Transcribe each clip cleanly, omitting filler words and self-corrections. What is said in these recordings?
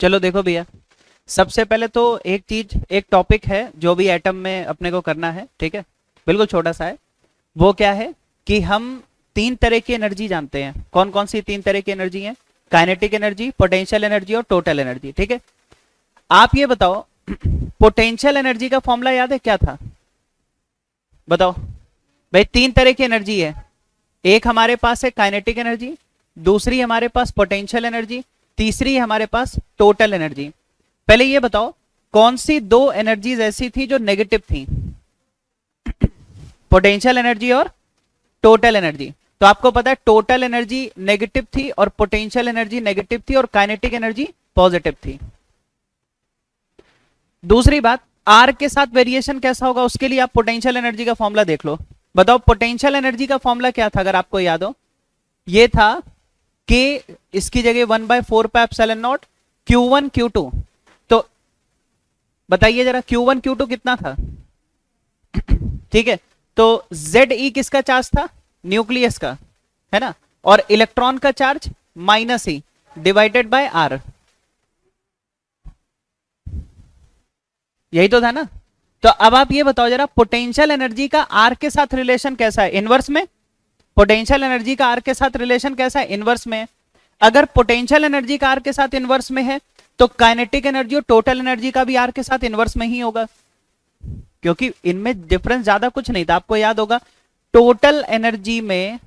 चलो देखो भैया, सबसे पहले तो एक चीज, एक टॉपिक है जो भी एटम में अपने को करना है, ठीक है, बिल्कुल छोटा सा है। वो क्या है कि हम तीन तरह की एनर्जी जानते हैं। कौन कौन सी तीन तरह की एनर्जी है? काइनेटिक एनर्जी, पोटेंशियल एनर्जी और टोटल एनर्जी, ठीक है। आप ये बताओ, पोटेंशियल एनर्जी का फॉर्मूला याद है क्या था? बताओ भाई। तीन तरह की एनर्जी है, एक हमारे पास है काइनेटिक एनर्जी, दूसरी हमारे पास पोटेंशियल एनर्जी, तीसरी हमारे पास टोटल एनर्जी। पहले ये बताओ, कौन सी दो एनर्जीज ऐसी थी जो नेगेटिव थी? पोटेंशियल एनर्जी और टोटल एनर्जी। तो आपको पता है टोटल एनर्जी नेगेटिव थी और पोटेंशियल एनर्जी नेगेटिव थी और काइनेटिक एनर्जी पॉजिटिव थी। दूसरी बात, आर के साथ वेरिएशन कैसा होगा उसके लिए आप पोटेंशियल एनर्जी का फॉर्मूला देख लो। बताओ पोटेंशियल एनर्जी का फॉर्मूला क्या था, अगर आपको याद हो? ये था कि इसकी जगह 1/4 pi epsilon not Q1 Q2। तो बताइए जरा, Q1 Q2 कितना था? ठीक है, तो Ze किसका चार्ज था? न्यूक्लियस का, है ना। और इलेक्ट्रॉन का charge -e divided by R, यही तो था ना। तो अब आप ये बताओ जरा, पोटेंशियल एनर्जी का आर के साथ रिलेशन कैसा है? इनवर्स में। पोटेंशियल एनर्जी का आर के साथ रिलेशन कैसा है? इनवर्स में। अगर पोटेंशियल एनर्जी का आर के साथ इनवर्स में है तो काइनेटिक एनर्जी और टोटल एनर्जी का भी आर के साथ इनवर्स में ही होगा, क्योंकि इनमें डिफरेंस ज्यादा कुछ नहीं था। आपको याद होगा, टोटल एनर्जी में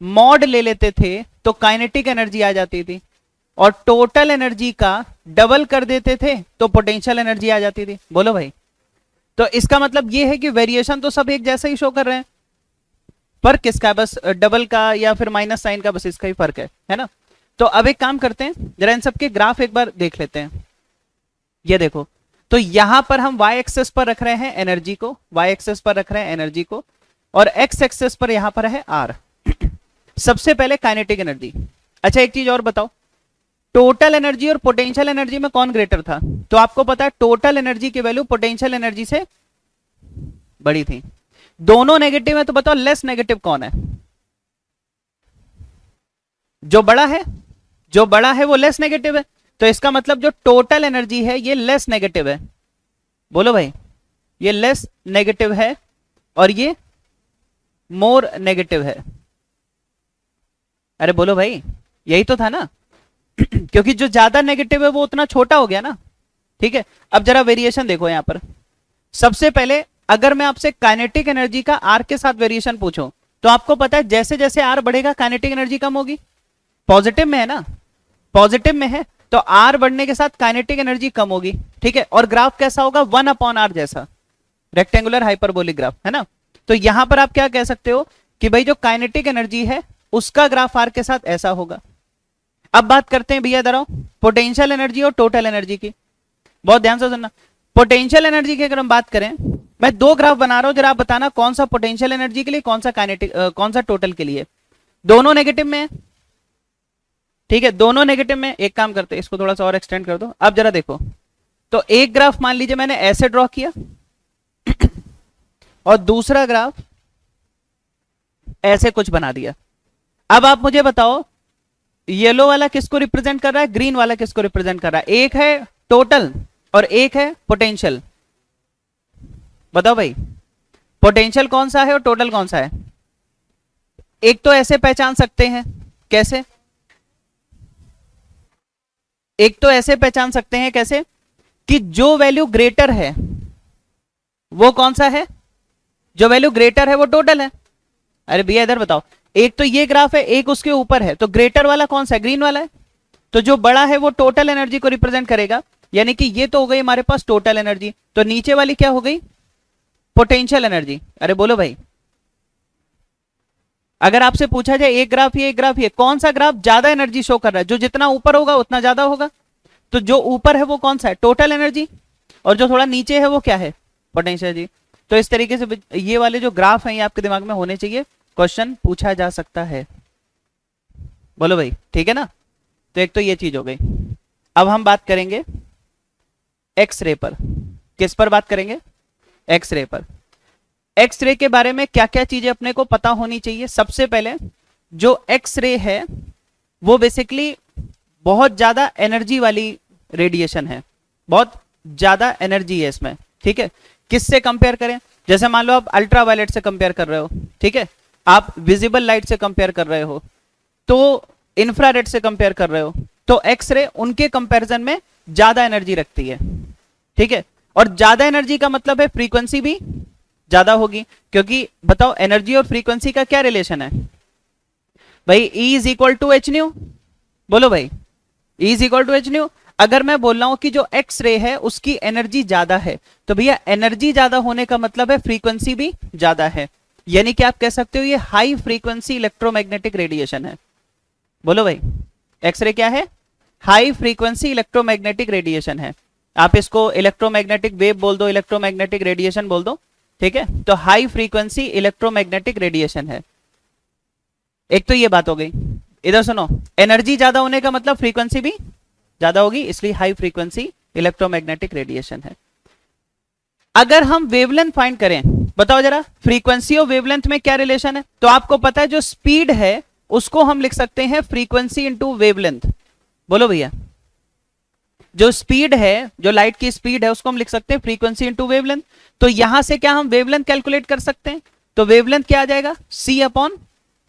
मॉड ले लेते थे तो काइनेटिक एनर्जी आ जाती थी, और टोटल एनर्जी का डबल कर देते थे तो पोटेंशियल एनर्जी आ जाती थी। बोलो भाई। तो इसका मतलब ये है कि वेरिएशन तो सब एक जैसा ही शो कर रहे हैं, फर्क किसका है? बस डबल का या फिर माइनस साइन का, बस इसका ही फर्क है ना। तो अब एक काम करते हैं, जरा इन सबके ग्राफ एक बार देख लेते हैं। ये देखो, तो यहां पर हम y एक्सेस पर रख रहे हैं एनर्जी को, y एक्सेस पर रख रहे हैं एनर्जी को, और x एक्सेस पर यहां पर है r। सबसे पहले काइनेटिक एनर्जी। अच्छा एक चीज और बताओ, टोटल एनर्जी और पोटेंशियल एनर्जी में कौन ग्रेटर था? तो आपको पता है टोटल एनर्जी की वैल्यू पोटेंशियल एनर्जी से बड़ी थी। दोनों नेगेटिव है, तो बताओ लेस नेगेटिव कौन है? जो बड़ा है, जो बड़ा है वो लेस नेगेटिव है। तो इसका मतलब जो टोटल एनर्जी है ये लेस नेगेटिव है। बोलो भाई, ये लेस नेगेटिव है और ये मोर नेगेटिव है। अरे बोलो भाई, यही तो था ना। क्योंकि जो ज्यादा नेगेटिव है वो उतना छोटा हो गया ना, ठीक है। अब जरा वेरिएशन देखो यहां पर। सबसे पहले अगर मैं आपसे काइनेटिक एनर्जी का आर के साथ वेरिएशन पूछूं, तो आपको पता है जैसे जैसे आर बढ़ेगा काइनेटिक एनर्जी कम होगी। पॉजिटिव में है ना, पॉजिटिव में है, तो आर बढ़ने के साथ काइनेटिक एनर्जी कम होगी, ठीक है। और ग्राफ कैसा होगा? 1/r जैसा, रेक्टेंगुलर हाइपरबोलिक ग्राफ, है ना। तो यहां पर आप क्या कह सकते हो कि भाई जो काइनेटिक एनर्जी है उसका ग्राफ आर के साथ ऐसा होगा। अब बात करते हैं भैया इधर, पोटेंशियल एनर्जी और टोटल एनर्जी की। बहुत ध्यान से सुनना। पोटेंशियल एनर्जी की अगर हम बात करें, मैं दो ग्राफ बना रहा हूं, जरा आप बताना कौन सा पोटेंशियल एनर्जी के लिए, कौन सा काइनेटिक, कौन सा टोटल के लिए। दोनों नेगेटिव में है, ठीक है, दोनों नेगेटिव में। एक काम करते हैं, इसको थोड़ा सा और एक्सटेंड कर दो। अब जरा देखो, तो एक ग्राफ मान लीजिए मैंने ऐसे ड्रॉ किया और दूसरा ग्राफ ऐसे कुछ बना दिया। अब आप मुझे बताओ, येलो वाला किसको रिप्रेजेंट कर रहा है, ग्रीन वाला किसको रिप्रेजेंट कर रहा है? एक है टोटल और एक है पोटेंशियल। बताओ भाई, पोटेंशियल कौन सा है और टोटल कौन सा है? एक तो ऐसे पहचान सकते हैं, कैसे? एक तो ऐसे पहचान सकते हैं, कैसे? कि जो वैल्यू ग्रेटर है वो कौन सा है? जो वैल्यू ग्रेटर है वो टोटल है। अरे भैया इधर बताओ, एक तो ये ग्राफ है, एक उसके ऊपर है, तो ग्रेटर वाला कौन सा है? ग्रीन वाला है। तो जो बड़ा है वो टोटल एनर्जी को रिप्रेजेंट करेगा, यानी कि ये तो हो गई हमारे पास टोटल एनर्जी, तो नीचे वाली क्या हो गई? Potential energy. अरे बोलो भाई, अगर आपसे पूछा जाए एक ग्राफ ये एक ग्राफ ये, कौन सा ग्राफ ज्यादा एनर्जी शो कर रहा है? जो जितना ऊपर होगा उतना ज्यादा होगा। तो जो ऊपर है वो कौन सा है? Total energy. और जो थोड़ा नीचे है वो क्या है? Potential energy. तो इस तरीके से ये वाले जो ग्राफ हैं ये आपके दिमाग में होने चाहिए, क्वेश्चन पूछा जा सकता है। बोलो भाई, ठीक है ना। तो एक तो ये चीज हो गई। अब हम बात करेंगे एक्सरे पर। किस पर बात करेंगे? एक्सरे पर। एक्सरे के बारे में क्या क्या चीजें अपने को पता होनी चाहिए? सबसे पहले जो एक्सरे है वो बेसिकली बहुत ज्यादा एनर्जी वाली रेडिएशन है, बहुत ज्यादा एनर्जी है इसमें, ठीक है। किससे कंपेयर करें, जैसे मान लो आप अल्ट्रावायलेट से कंपेयर कर रहे हो, ठीक है, आप विजिबल लाइट से कंपेयर कर रहे हो, तो इंफ्रारेड से कंपेयर कर रहे हो, तो एक्सरे उनके कंपैरिजन में ज्यादा एनर्जी रखती है, ठीक है। और ज्यादा एनर्जी का मतलब है फ्रीक्वेंसी भी ज्यादा होगी, क्योंकि बताओ एनर्जी और फ्रीक्वेंसी का क्या रिलेशन है भाई, E is equal to H nu, बोलो भाई, E is equal to H nu. अगर मैं बोल रहा हूं कि जो एक्स रे है उसकी एनर्जी ज्यादा है, तो भैया एनर्जी ज्यादा होने का मतलब है फ्रीक्वेंसी भी ज्यादा है, यानी कि आप कह सकते हो ये हाई फ्रीक्वेंसी इलेक्ट्रोमैग्नेटिक रेडिएशन है। बोलो भाई, एक्सरे क्या है, हाई फ्रीक्वेंसी इलेक्ट्रोमैग्नेटिक रेडिएशन है। आप इसको इलेक्ट्रोमैग्नेटिक वेव बोल दो, इलेक्ट्रोमैग्नेटिक रेडिएशन बोल दो, ठीक है, तो हाई फ्रीक्वेंसी इलेक्ट्रोमैग्नेटिक रेडिएशन है। एक तो ये बात हो गई। इधर सुनो, एनर्जी ज्यादा होने का मतलब फ्रीक्वेंसी भी ज्यादा होगी, इसलिए हाई फ्रीक्वेंसी इलेक्ट्रोमैग्नेटिक रेडिएशन है। अगर हम वेवलेंथ फाइंड करें, बताओ जरा फ्रीक्वेंसी और वेवलेंथ में क्या रिलेशन है, तो आपको पता है जो स्पीड है उसको हम लिख सकते हैं फ्रीक्वेंसी इंटू वेवलेंथ। बोलो भैया, जो स्पीड है, जो लाइट की स्पीड है उसको हम लिख सकते हैं फ्रीक्वेंसी इंटू वेवलेंथ। तो यहां से क्या हम वेवलेंथ कैलकुलेट कर सकते हैं, तो वेवलेंथ क्या आ जाएगा, सी अपॉन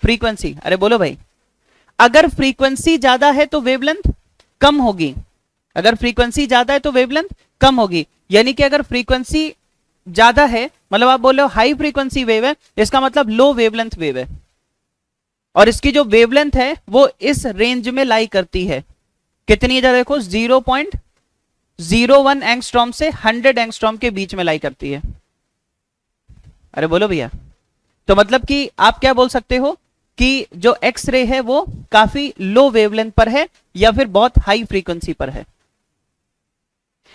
फ्रीक्वेंसी। अरे बोलो भाई, अगर फ्रीक्वेंसी ज्यादा है तो वेवलेंथ कम होगी, अगर फ्रीक्वेंसी ज्यादा है तो वेवलेंथ कम होगी, यानी कि अगर फ्रीक्वेंसी ज्यादा है मतलब आप बोल रहे हो हाई फ्रीक्वेंसी वेव है, इसका मतलब लो वेवलेंथ वेव है, और इसकी जो वेवलेंथ है वो इस रेंज में लाई करती है। कितनी है देखो, 0.01 एंगस्ट्रॉम से 100 एंगस्ट्रॉम के बीच में लाई करती है। अरे बोलो भैया, तो मतलब कि आप क्या बोल सकते हो कि जो एक्स रे है वो काफी लो वेवलेंथ पर है या फिर बहुत हाई फ्रीक्वेंसी पर है।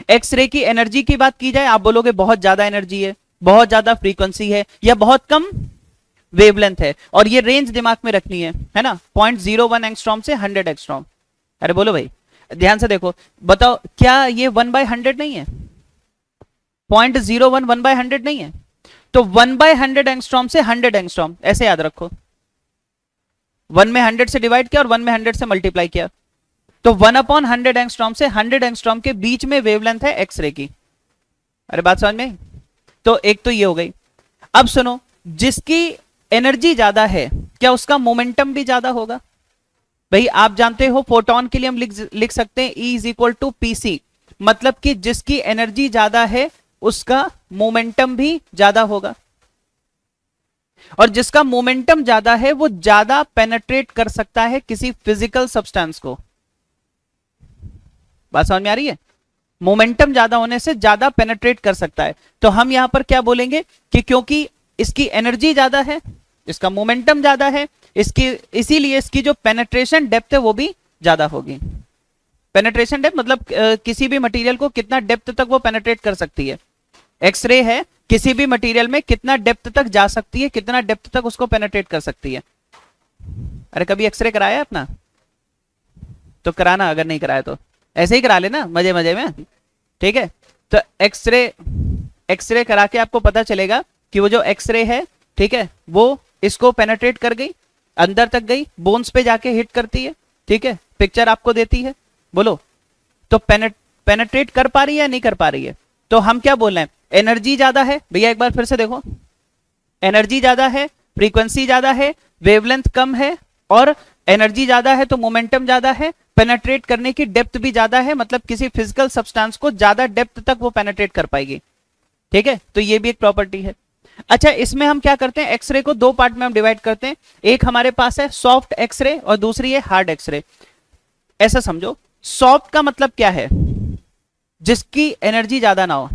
एक्स रे की एनर्जी की बात की जाए, आप बोलोगे बहुत ज्यादा एनर्जी है, बहुत ज्यादा फ्रीक्वेंसी है, या बहुत कम वेवलेंथ है, और ये रेंज दिमाग में रखनी है ना, 0.01 एंगस्ट्रॉम से 100 एंगस्ट्रॉम। अरे बोलो भाई, ध्यान से देखो, बताओ क्या ये 1/100 नहीं है, 0.01 1/100 नहीं है, तो 1/100 एंगस्ट्रॉम से 100 एंगस्ट्रॉम, ऐसे याद रखो, 1 में 100 से डिवाइड किया और 1 में 100 से मल्टीप्लाई किया, तो 1/100 एंगस्ट्रॉम से 100 एंगस्ट्रॉम के बीच में वेवलेंथ है एक्सरे की। अरे बात समझ में, तो एक तो ये हो गई। अब सुनो, जिसकी एनर्जी ज्यादा है क्या उसका मोमेंटम भी ज्यादा होगा, भाई आप जानते हो फोटोन के लिए हम लिख सकते हैं E is equal to PC, मतलब कि जिसकी एनर्जी ज्यादा है उसका मोमेंटम भी ज्यादा होगा, और जिसका मोमेंटम ज्यादा है वो ज्यादा पेनेट्रेट कर सकता है किसी फिजिकल सब्सटेंस को। बात समझ में आ रही है, मोमेंटम ज्यादा होने से ज्यादा पेनेट्रेट कर सकता है, तो हम यहां पर क्या बोलेंगे कि क्योंकि इसकी एनर्जी ज्यादा है, इसका मोमेंटम ज्यादा है, इसकी इसीलिए इसकी जो पेनेट्रेशन डेप्थ है वो भी ज्यादा होगी। पेनेट्रेशन डेप्थ मतलब किसी भी मटेरियल को कितना डेप्थ तक वो पेनेट्रेट कर सकती है, एक्सरे है किसी भी मटेरियल में कितना डेप्थ तक जा सकती है, कितना डेप्थ तक उसको पेनेट्रेट कर सकती है। अरे कभी एक्सरे कराया है अपना, तो कराना, अगर नहीं कराया तो ऐसे ही करा लेना मजे मजे में, ठीक है। तो एक्सरे करा के आपको पता चलेगा कि वो जो एक्सरे है, ठीक है, वो इसको पेनेट्रेट कर गई, अंदर तक गई, बोन्स पे जाके हिट करती है, ठीक है, पिक्चर आपको देती है। बोलो, तो पेनेट्रेट कर पा रही है या नहीं कर पा रही है, तो हम क्या बोल रहे हैं, एनर्जी ज्यादा है, भैया एक बार फिर से देखो, एनर्जी ज्यादा है, फ्रीक्वेंसी ज्यादा है, वेवलेंथ कम है, और एनर्जी ज्यादा है तो मोमेंटम ज्यादा है, पेनेट्रेट करने की डेप्थ भी ज्यादा है, मतलब किसी फिजिकल सब्सटेंस को ज्यादा डेप्थ तक वो पेनेट्रेट कर पाएगी, ठीक है, तो ये भी एक प्रॉपर्टी है। अच्छा, इसमें हम क्या करते हैं, एक्सरे को दो पार्ट में हम डिवाइड करते हैं, एक हमारे पास है सॉफ्ट एक्सरे और दूसरी है हार्ड एक्सरे। ऐसा समझो, सॉफ्ट का मतलब क्या है, जिसकी एनर्जी ज्यादा ना हो,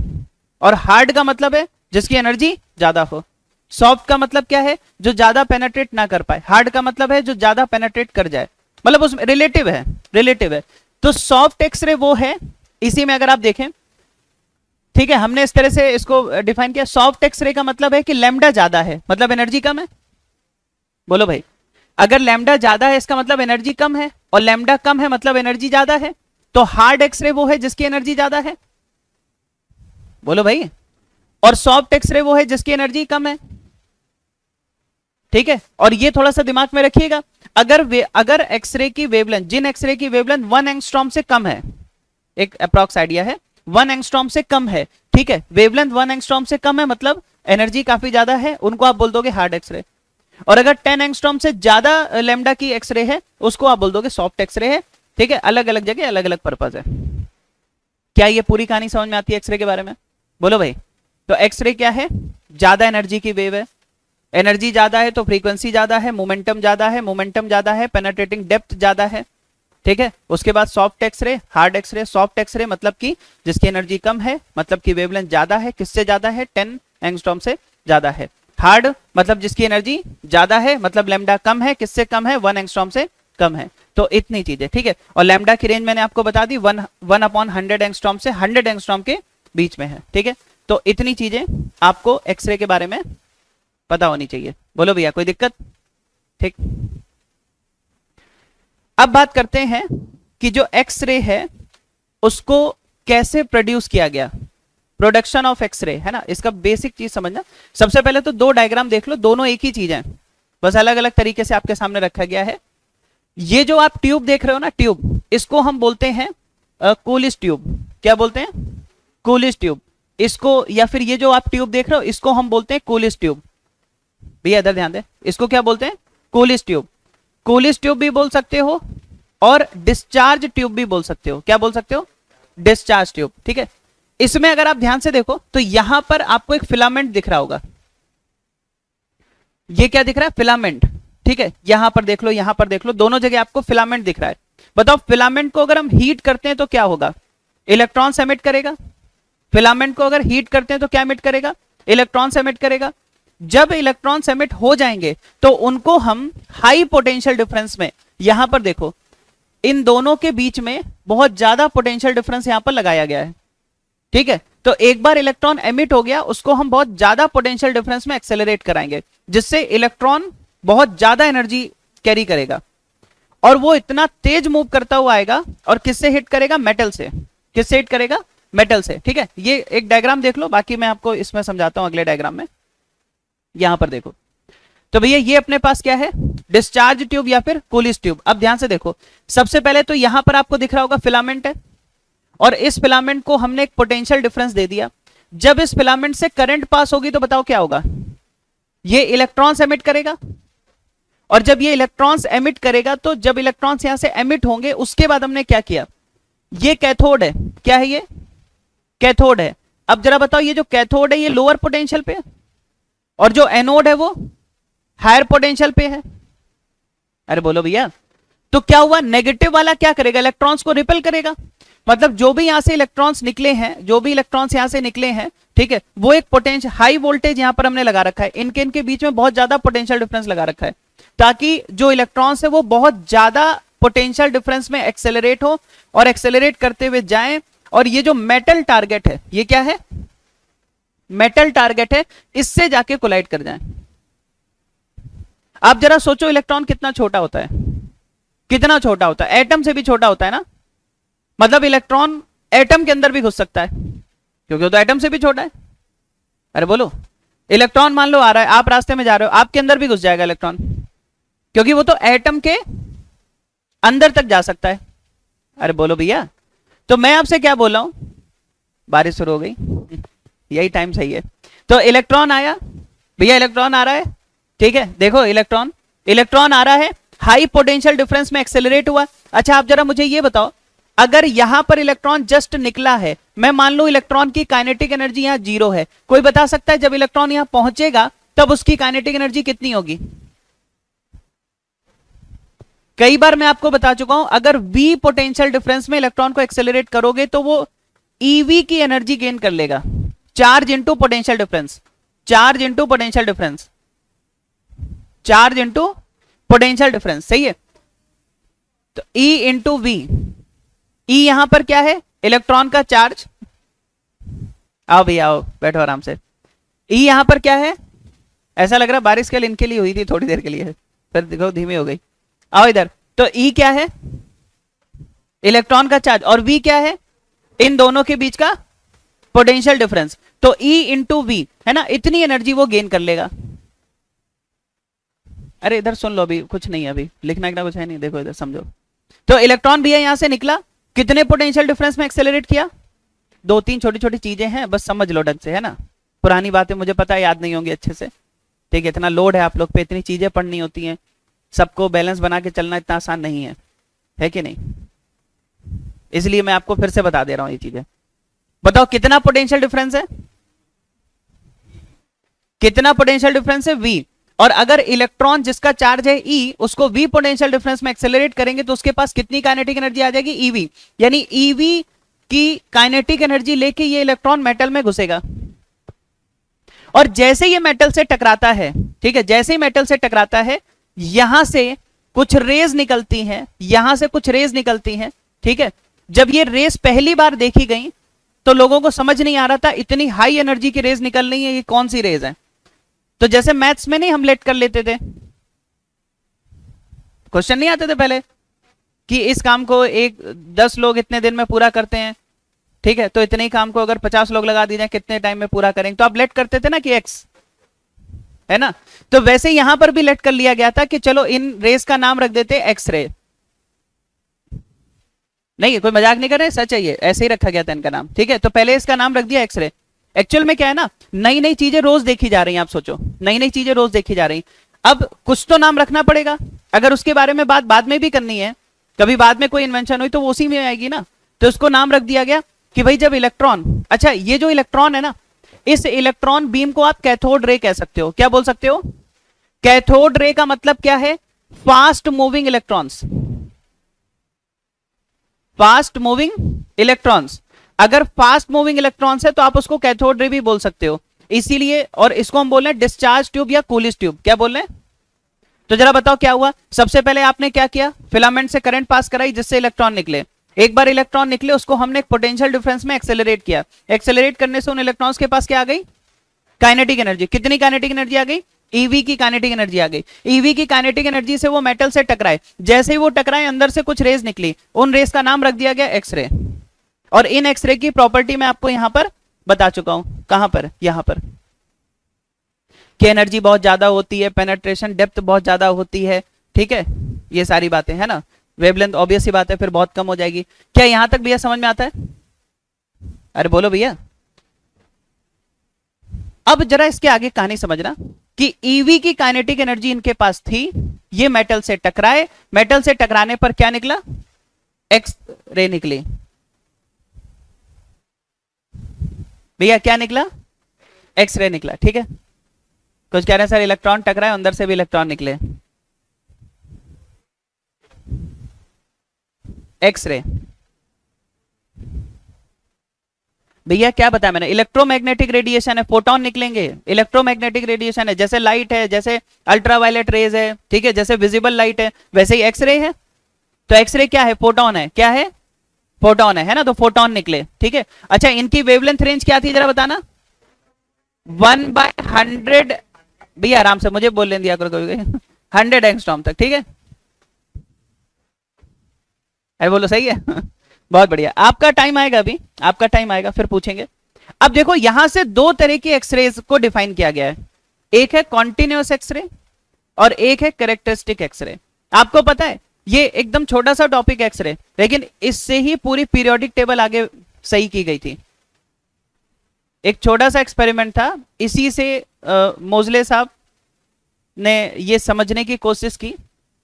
और हार्ड का मतलब है जिसकी एनर्जी ज्यादा हो। सॉफ्ट का मतलब क्या है, जो ज्यादा पेनेट्रेट ना कर पाए, हार्ड का मतलब है जो ज्यादा पेनेट्रेट कर जाए, मतलब उसमें रिलेटिव है, रिलेटिव है। तो सॉफ्ट एक्सरे वो है, इसी में अगर आप देखें, ठीक है, हमने इस तरह से इसको डिफाइन किया, सॉफ्ट एक्सरे का मतलब है कि लैम्डा ज्यादा है मतलब एनर्जी कम है। बोलो भाई, अगर लैम्डा ज्यादा है इसका मतलब एनर्जी कम है, और लैम्डा कम है मतलब एनर्जी ज्यादा है। तो हार्ड एक्सरे वो है जिसकी एनर्जी ज्यादा है, बोलो भाई, और सॉफ्ट एक्सरे वो है जिसकी एनर्जी कम है, ठीक है। और ये थोड़ा सा दिमाग में रखिएगा, अगर एक्सरे की वेवलेंथ, जिन एक्सरे की वेवलेंथ 1 एंगस्ट्रॉम से कम है, एक अप्रॉक्स आइडिया है, 1 एंगस्ट्रॉम से कम है, ठीक है, वेवलेंथ 1 एंगस्ट्रॉम से कम है मतलब एनर्जी काफी ज्यादा है, उनको आप बोल दोगे हार्ड एक्सरे। और अगर 10 एंगस्ट्रॉम से ज्यादा लैम्डा की एक्सरे है उसको आप बोल दोगे सॉफ्ट एक्सरे है, ठीक है। अलग अलग जगह अलग अलग पर्पज है। क्या ये पूरी कहानी समझ में आती है एक्सरे के बारे में? बोलो भाई। तो एक्सरे क्या है? ज्यादा एनर्जी की वेव है, एनर्जी ज्यादा है तो फ्रीक्वेंसी ज्यादा है, मोमेंटम ज्यादा है, मोमेंटम ज्यादा है, पेनेट्रेटिंग डेप्थ ज्यादा है, ठीक है। उसके बाद soft X-ray, hard X-ray. Soft X-ray मतलब कि जिसकी एनर्जी कम है, मतलब कि वेवलेंथ ज्यादा है, किससे ज्यादा है? 10 एंगस्ट्रॉम से ज्यादा है। हार्ड मतलब जिसकी एनर्जी ज्यादा है, मतलब लैम्डा कम है, किससे कम है? 1 एंगस्ट्रॉम से कम है। तो इतनी चीजें, ठीक है। और लैम्डा की रेंज मैंने आपको बता दी 1/100 एंगस्ट्रॉम से 100 एंगस्ट्रॉम के बीच में है, ठीक है। तो इतनी चीजें आपको एक्सरे के बारे में पता होनी चाहिए। बोलो भैया कोई दिक्कत? ठीक। अब बात करते हैं कि जो एक्सरे है उसको कैसे प्रोड्यूस किया गया, प्रोडक्शन ऑफ एक्सरे, है ना। इसका बेसिक चीज समझना। सबसे पहले तो दो डायग्राम देख लो, दोनों एक ही चीज है, बस अलग अलग तरीके से आपके सामने रखा गया है। ये जो आप ट्यूब देख रहे हो ना, ट्यूब, इसको हम बोलते हैं कूलिश ट्यूब। क्या बोलते हैं? कूलिश ट्यूब। इसको, या फिर ये जो आप ट्यूब देख रहे हो इसको हम बोलते हैं कूलिश ट्यूब। भैया इधर ध्यान दे, इसको क्या बोलते हैं? कूलिश ट्यूब। कूलिश ट्यूब भी बोल सकते हो और डिस्चार्ज ट्यूब भी बोल सकते हो। क्या बोल सकते हो? डिस्चार्ज ट्यूब, ठीक है। इसमें अगर आप ध्यान से देखो तो यहां पर आपको एक फिलामेंट दिख रहा होगा। ये क्या दिख रहा है? फिलामेंट, ठीक है। यहां पर देख लो, यहां पर देख लो, दोनों जगह आपको फिलामेंट दिख रहा है। बताओ फिलामेंट को अगर हम हीट करते हैं तो क्या होगा? इलेक्ट्रॉन्स एमिट करेगा। फिलामेंट को अगर हीट करते हैं तो क्या एमिट करेगा? इलेक्ट्रॉन्स एमिट करेगा। जब इलेक्ट्रॉन्स एमिट हो जाएंगे तो उनको हम हाई पोटेंशियल डिफरेंस में, यहां पर देखो इन दोनों के बीच में बहुत ज्यादा पोटेंशियल डिफरेंस यहां पर लगाया गया है, ठीक है। तो एक बार इलेक्ट्रॉन एमिट हो गया उसको हम बहुत ज्यादा पोटेंशियल डिफरेंस में एक्सेलरेट कराएंगे, जिससे इलेक्ट्रॉन बहुत ज्यादा एनर्जी कैरी करेगा और वो इतना तेज मूव करता हुआ आएगा। और किससे हिट करेगा? मेटल से। किससे हिट करेगा? मेटल से, ठीक है। ये एक डायग्राम देख लो, बाकी मैं आपको इसमें समझाता हूं अगले डायग्राम में। यहां पर देखो तो भैया ये अपने पास क्या है? डिस्चार्ज ट्यूब या फिर कूलिश ट्यूब। अब ध्यान से देखो, सबसे पहले तो यहां पर आपको दिख रहा होगा फिलामेंट है, और इस फिलामेंट को हमने एक पोटेंशियल डिफरेंस दे दिया। जब इस फिलामेंट से करंट पास होगी तो बताओ क्या होगा? ये इलेक्ट्रॉन्स एमिट करेगा, और जब ये इलेक्ट्रॉन्स एमिट करेगा तो जब इलेक्ट्रॉन्स यहां से एमिट होंगे उसके बाद हमने क्या किया? ये कैथोड है। क्या है ये? कैथोड है। अब जरा बताओ, ये जो कैथोड है ये लोअर पोटेंशियल पे है और जो एनोड है वो हायर पोटेंशियल पे है। अरे बोलो भैया। तो क्या हुआ? नेगेटिव वाला क्या करेगा? इलेक्ट्रॉन्स को रिपेल करेगा। मतलब जो भी यहां से इलेक्ट्रॉन्स निकले हैं, जो भी इलेक्ट्रॉन्स यहां से निकले हैं, ठीक है, वो एक पोटेंशियल हाई वोल्टेज यहां पर हमने लगा रखा है। इनके बीच में बहुत ज्यादा पोटेंशियल डिफरेंस लगा रखा है, ताकि जो इलेक्ट्रॉन्स है वो बहुत ज्यादा पोटेंशियल डिफरेंस में एक्सेलरेट हो और एक्सेलरेट करते हुए जाएं। और ये जो मेटल टारगेट है, ये क्या है? मेटल टारगेट है, इससे जाके कोलाइड कर जाएं। आप जरा सोचो इलेक्ट्रॉन कितना छोटा होता है, कितना छोटा होता है, एटम से भी छोटा होता है ना। मतलब इलेक्ट्रॉन एटम के अंदर भी घुस सकता है, क्योंकि वो तो एटम से भी छोटा है। अरे बोलो, इलेक्ट्रॉन मान लो आ रहा है, आप रास्ते में जा रहे हो, आपके अंदर भी घुस जाएगा इलेक्ट्रॉन, क्योंकि वो तो एटम के अंदर तक जा सकता है। अरे बोलो भैया। तो मैं आपसे क्या बोल रहा हूं? बारिश शुरू हो गई, यही टाइम सही है। तो इलेक्ट्रॉन आया भैया, इलेक्ट्रॉन आ रहा है, ठीक है। देखो इलेक्ट्रॉन आ रहा है, हाई पोटेंशियल डिफरेंस में एक्सेलरेट हुआ। अच्छा आप जरा मुझे ये बताओ, अगर यहां पर इलेक्ट्रॉन जस्ट निकला है, मैं मान लो इलेक्ट्रॉन की काइनेटिक एनर्जी यहां 0 है, कोई बता सकता है जब इलेक्ट्रॉन यहां पहुंचेगा तब उसकी काइनेटिक एनर्जी कितनी होगी? कई बार मैं आपको बता चुका हूं, अगर v पोटेंशियल डिफरेंस में इलेक्ट्रॉन को एक्सेलरेट करोगे तो वो ev की एनर्जी गेन कर लेगा। Charge into potential difference, charge into potential difference, charge into potential difference, सही है। तो E इंटू वी, E यहां पर क्या है? इलेक्ट्रॉन का चार्ज। आओ भैया आओ, बैठो आराम से। E यहां पर क्या है? ऐसा लग रहा है बारिश कल इनके लिए हुई थी थोड़ी देर के लिए, फिर देखो धीमी हो गई। आओ इधर। तो E क्या है? इलेक्ट्रॉन का चार्ज, और V क्या है? इन दोनों के बीच का पोटेंशियल डिफरेंस। तो E इंटू वी, है ना, इतनी एनर्जी वो गेन कर लेगा। अरे इधर सुन लो, अभी कुछ नहीं है, अभी लिखना कुछ है नहीं, देखो इधर समझो। तो इलेक्ट्रॉन भैया यहां से निकला, कितने पोटेंशियल डिफरेंस में एक्सेलरेट किया? दो तीन छोटी छोटी चीजें हैं, बस समझ लो ढंग से, है ना। पुरानी बातें मुझे पता है याद नहीं होंगी अच्छे से, ठीक है। इतना लोड है आप लोग पे, इतनी चीजें पढ़नी होती हैं, सबको बैलेंस बना के चलना इतना आसान नहीं है कि नहीं? इसलिए मैं आपको फिर से बता दे रहा हूं ये चीजें। बताओ कितना पोटेंशियल डिफरेंस है? कितना पोटेंशियल डिफरेंस है? V। और अगर इलेक्ट्रॉन जिसका चार्ज है E, उसको V पोटेंशियल डिफरेंस में एक्सेलरेट करेंगे तो उसके पास कितनी काइनेटिक एनर्जी आ जाएगी? EV। यानी EV की काइनेटिक एनर्जी लेके ये इलेक्ट्रॉन मेटल में घुसेगा, और जैसे ये मेटल से टकराता है, ठीक है, जैसे ही मेटल से टकराता है, यहां से कुछ रेज निकलती हैं, यहां से कुछ रेज निकलती हैं, ठीक है। जब ये रेज पहली बार देखी गई तो लोगों को समझ नहीं आ रहा था इतनी हाई एनर्जी की रेज निकल रही है, ये कौन सी रेज है। तो जैसे मैथ्स में नहीं हम लेट कर लेते थे, क्वेश्चन नहीं आते थे पहले कि इस काम को 10 लोग इतने दिन में पूरा करते हैं, ठीक है, तो इतने ही काम को अगर 50 लोग लगा दिए जाए कितने टाइम में पूरा करेंगे, तो आप लेट करते थे ना कि एक्स, है ना। तो वैसे यहां पर भी लेट कर लिया गया था कि चलो इन रेस का नाम रख देते एक्सरे। नहीं, कोई मजाक नहीं कर रहे, सच है, ये ऐसे ही रखा गया था इनका नाम, ठीक है। तो पहले इसका नाम रख दिया एक्सरे। एक्चुअल में क्या है ना, नई नई चीजें रोज देखी जा रही हैं, आप सोचो नई नई चीजें रोज देखी जा रही। अब कुछ तो नाम रखना पड़ेगा, अगर उसके बारे में बात बाद में भी करनी है, कभी बाद में कोई इन्वेंशन हुई तो वो उसी में आएगी ना। तो उसको नाम रख दिया गया कि भाई जब इलेक्ट्रॉन, अच्छा ये जो इलेक्ट्रॉन है ना, इस इलेक्ट्रॉन बीम को आप कैथोड रे कह सकते हो। क्या बोल सकते हो? कैथोड रे का मतलब क्या है? Fast moving electrons, fast moving electrons. अगर फास्ट मूविंग इलेक्ट्रॉन्स है तो आप उसको कैथोड रे भी बोल सकते हो, इसीलिए। और इसको हम बोल रहे हैं डिस्चार्ज ट्यूब या कूलिज ट्यूब। क्या बोल रहे हैं? तो जरा बताओ क्या हुआ। सबसे पहले आपने क्या किया? फिलामेंट से करंट पास कराई जिससे इलेक्ट्रॉन निकले। एक बार इलेक्ट्रॉन निकले उसको हमने एक पोटेंशियल डिफरेंस में एक्सेलरेट किया। एक्सेलरेट करने से उन इलेक्ट्रॉन्स के पास क्या आ गई? Kinetic energy. कितनी काइनेटिक एनर्जी आ गई? ईवी की काइनेटिक एनर्जी आ गई। ईवी की काइनेटिक एनर्जी से वो मेटल से टकराए, जैसे ही वो टकराए अंदर से कुछ रेज निकली, उन रेज का नाम रख दिया गया एक्सरे। और इन एक्सरे की प्रॉपर्टी मैं आपको यहां पर बता चुका हूं। कहां पर? यहां पर कि एनर्जी बहुत ज्यादा होती है, पेनेट्रेशन डेप्थ बहुत ज्यादा होती है, ठीक है, ये सारी बातें है ना। वेवलेंथ ऑब्वियस सी बात है फिर बहुत कम हो जाएगी। क्या यहां तक भैया समझ में आता है? अरे बोलो भैया। अब जरा इसके आगे कहानी समझना कि ईवी की काइनेटिक एनर्जी इनके पास थी, ये मेटल से टकराए, मेटल से टकराने पर क्या निकला? एक्स रे निकली। भैया क्या निकला? एक्स रे निकला, ठीक है। कुछ कह रहे हैं सर इलेक्ट्रॉन टकराए अंदर से भी इलेक्ट्रॉन निकले, एक्स रे। भैया क्या बताया मैंने? इलेक्ट्रोमैग्नेटिक रेडिएशन है, फोटोन निकलेंगे। इलेक्ट्रोमैग्नेटिक रेडिएशन है, जैसे लाइट है, जैसे अल्ट्रावायलेट रेज है, ठीक है, जैसे विजिबल लाइट है, वैसे ही एक्सरे है। तो एक्सरे क्या है? फोटोन है। क्या है? फोटोन है ना। तो फोटोन निकले, ठीक है। अच्छा इनकी वेवलेंथ रेंज क्या थी जरा बताना? 1/100। भैया आराम से मुझे बोल दिया करो कभी 100 एंगस्ट्रॉम तक, ठीक है। अरे बोलो सही है बहुत बढ़िया। आपका टाइम आएगा, अभी आपका टाइम आएगा फिर पूछेंगे। अब देखो यहां से दो तरह की एक्सरेज को डिफाइन किया गया है, एक है कॉन्टिन्यूअस एक्सरे और एक है कैरेक्टरिस्टिक एक्सरे। आपको पता है ये एकदम छोटा सा टॉपिक एक्सरे, लेकिन इससे ही पूरी पीरियोडिक टेबल आगे सही की गई थी। एक छोटा सा एक्सपेरिमेंट था, इसी से मोजले साहब ने ये समझने की कोशिश की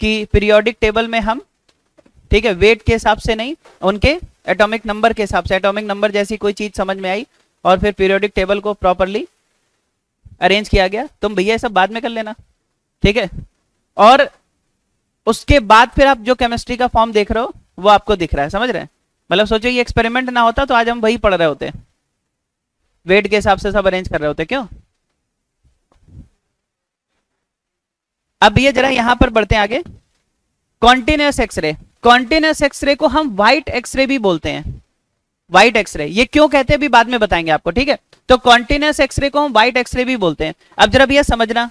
कि पीरियोडिक टेबल में हम, ठीक है, वेट के हिसाब से नहीं, उनके एटॉमिक नंबर के हिसाब से, एटॉमिक नंबर जैसी कोई चीज समझ में आई और फिर पीरियोडिक टेबल को प्रॉपरली अरेंज किया गया। तुम भैया सब बाद में कर लेना, ठीक है। और उसके बाद फिर आप जो केमिस्ट्री का फॉर्म देख रहे हो वो आपको दिख रहा है, समझ रहे हैं? मतलब सोचो ये एक्सपेरिमेंट ना होता तो आज हम वही पढ़ रहे होते, वेट के हिसाब से सब अरेंज कर रहे होते। क्यों? अब ये जरा यहां पर बढ़ते हैं आगे। कॉन्टिन्यूअस एक्सरे, कॉन्टिन्यूअस एक्सरे को हम व्हाइट एक्सरे भी बोलते हैं। व्हाइट एक्सरे ये क्यों कहते हैं अभी बाद में बताएंगे आपको, ठीक है। तो कॉन्टिन्यूअस एक्सरे को हम व्हाइट एक्सरे भी बोलते हैं। अब जरा भैया समझना,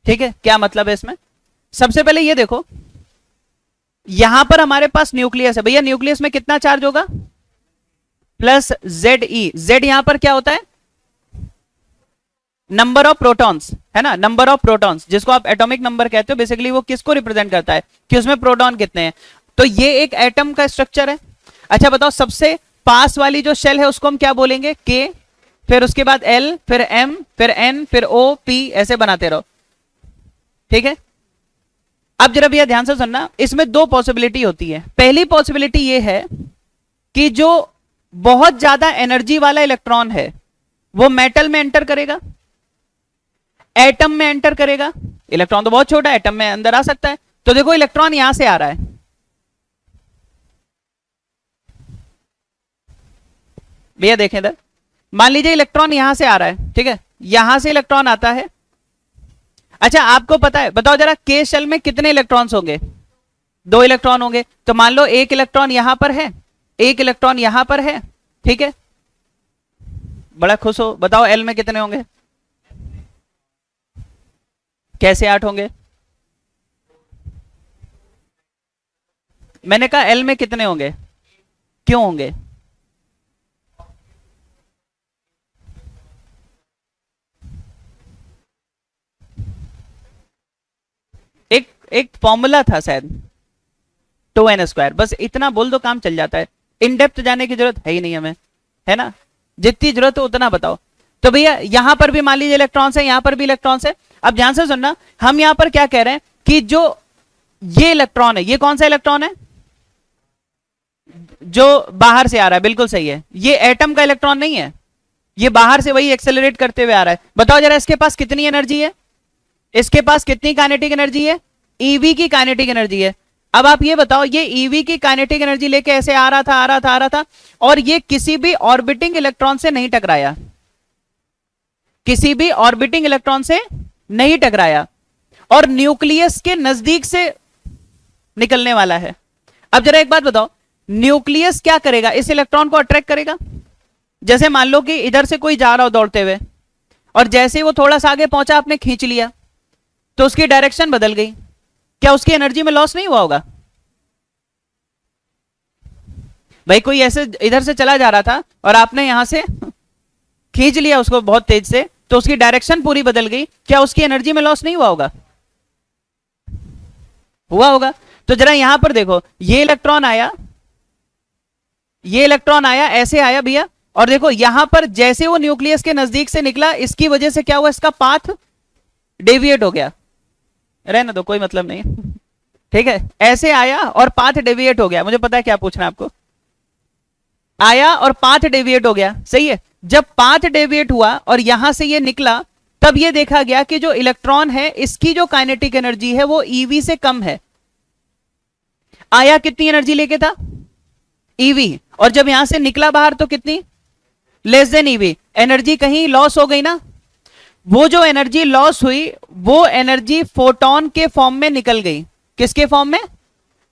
ठीक है, क्या मतलब है इसमें। सबसे पहले ये देखो, यहां पर हमारे पास न्यूक्लियस है। भैया न्यूक्लियस में कितना चार्ज होगा? Plus ZE। Z यहां पर क्या होता है? नंबर ऑफ प्रोटॉन्स, है ना, नंबर ऑफ प्रोटॉन्स, जिसको आप एटॉमिक नंबर कहते हो। बेसिकली वो किसको रिप्रेजेंट करता है कि उसमें प्रोटॉन कितने हैं। तो ये एक एटम का स्ट्रक्चर है। अच्छा बताओ, सबसे पास वाली जो शेल है उसको हम क्या बोलेंगे? के, फिर उसके बाद एल, फिर एम, फिर एन, फिर ओ, पी, ऐसे बनाते रहो, ठीक है। अब जरा भैया ध्यान से सुनना, इसमें दो पॉसिबिलिटी होती है। पहली पॉसिबिलिटी ये है कि जो बहुत ज्यादा एनर्जी वाला इलेक्ट्रॉन है वो मेटल में एंटर करेगा, एटम में एंटर करेगा। इलेक्ट्रॉन तो बहुत छोटा है, एटम में अंदर आ सकता है। तो देखो इलेक्ट्रॉन यहां से आ रहा है, भैया देखें इधर, मान लीजिए इलेक्ट्रॉन यहां से आ रहा है, ठीक है, यहां से इलेक्ट्रॉन आता है। अच्छा आपको पता है, बताओ जरा, के शेल में कितने इलेक्ट्रॉन्स होंगे? 2 इलेक्ट्रॉन होंगे। तो मान लो एक इलेक्ट्रॉन यहां पर है, एक इलेक्ट्रॉन यहां पर है, ठीक है। बड़ा खुश हो, बताओ एल में कितने होंगे? कैसे 8 होंगे? मैंने कहा एल में कितने होंगे, क्यों होंगे? एक एक फॉर्मूला था शायद, 2n², बस इतना बोल दो काम चल जाता है। इन डेप्थ जाने की जरूरत है ही नहीं हमें, है ना, जितनी जरूरत हो उतना बताओ। तो भैया यहां पर भी मान लीजिए इलेक्ट्रॉन्स है, यहां पर भी इलेक्ट्रॉन्स है। अब ध्यान से सुनना, हम यहां पर क्या कह रहे हैं कि जो ये इलेक्ट्रॉन है, ये कौन सा इलेक्ट्रॉन है? जो बाहर से आ रहा है, बिल्कुल सही है, ये एटम का इलेक्ट्रॉन नहीं है, ये बाहर से वही एक्सेलरेट करते हुए आ रहा है। बताओ जरा इसके पास कितनी एनर्जी है? इसके पास कितनी काइनेटिक एनर्जी है? ईवी की काइनेटिक एनर्जी है। अब आप ये बताओ, ये ईवी की काइनेटिक एनर्जी लेके ऐसे आ रहा था, आ रहा था, आ रहा था, और ये किसी भी ऑर्बिटिंग इलेक्ट्रॉन से नहीं टकराया, किसी भी ऑर्बिटिंग इलेक्ट्रॉन से नहीं टकराया, और न्यूक्लियस के नजदीक से निकलने वाला है। अब जरा एक बात बताओ, न्यूक्लियस क्या करेगा? इस इलेक्ट्रॉन को अट्रैक्ट करेगा। जैसे मान लो कि इधर से कोई जा रहा हो दौड़ते हुए, और जैसे ही वो थोड़ा सा आगे पहुंचा, आपने खींच लिया, तो उसकी डायरेक्शन बदल गई, क्या उसकी एनर्जी में लॉस नहीं हुआ होगा? भाई कोई ऐसे इधर से चला जा रहा था और आपने यहां से खींच लिया उसको बहुत तेज से, तो उसकी डायरेक्शन पूरी बदल गई, क्या उसकी एनर्जी में लॉस नहीं हुआ होगा? हुआ होगा। तो जरा यहां पर देखो, ये इलेक्ट्रॉन आया, ये इलेक्ट्रॉन आया, ऐसे आया भैया, और देखो यहां पर जैसे वो न्यूक्लियस के नजदीक से निकला, इसकी वजह से क्या हुआ? इसका पाथ डेविएट हो गया। रहने दो, कोई मतलब नहीं, ठीक है। ऐसे आया और पाथ डेविएट हो गया। मुझे पता है क्या पूछना है आपको, आया और पाथ डेविएट हो गया, सही है। जब पाथ डेविएट हुआ और यहां से ये निकला, तब ये देखा गया कि जो इलेक्ट्रॉन है, इसकी जो काइनेटिक एनर्जी है वो ईवी से कम है। आया कितनी एनर्जी लेके था? ईवी। और जब यहां से निकला बाहर तो कितनी? Less than EV. एनर्जी कहीं लॉस हो गई ना। वो जो एनर्जी लॉस हुई, वो एनर्जी फोटोन के फॉर्म में निकल गई। किसके फॉर्म में?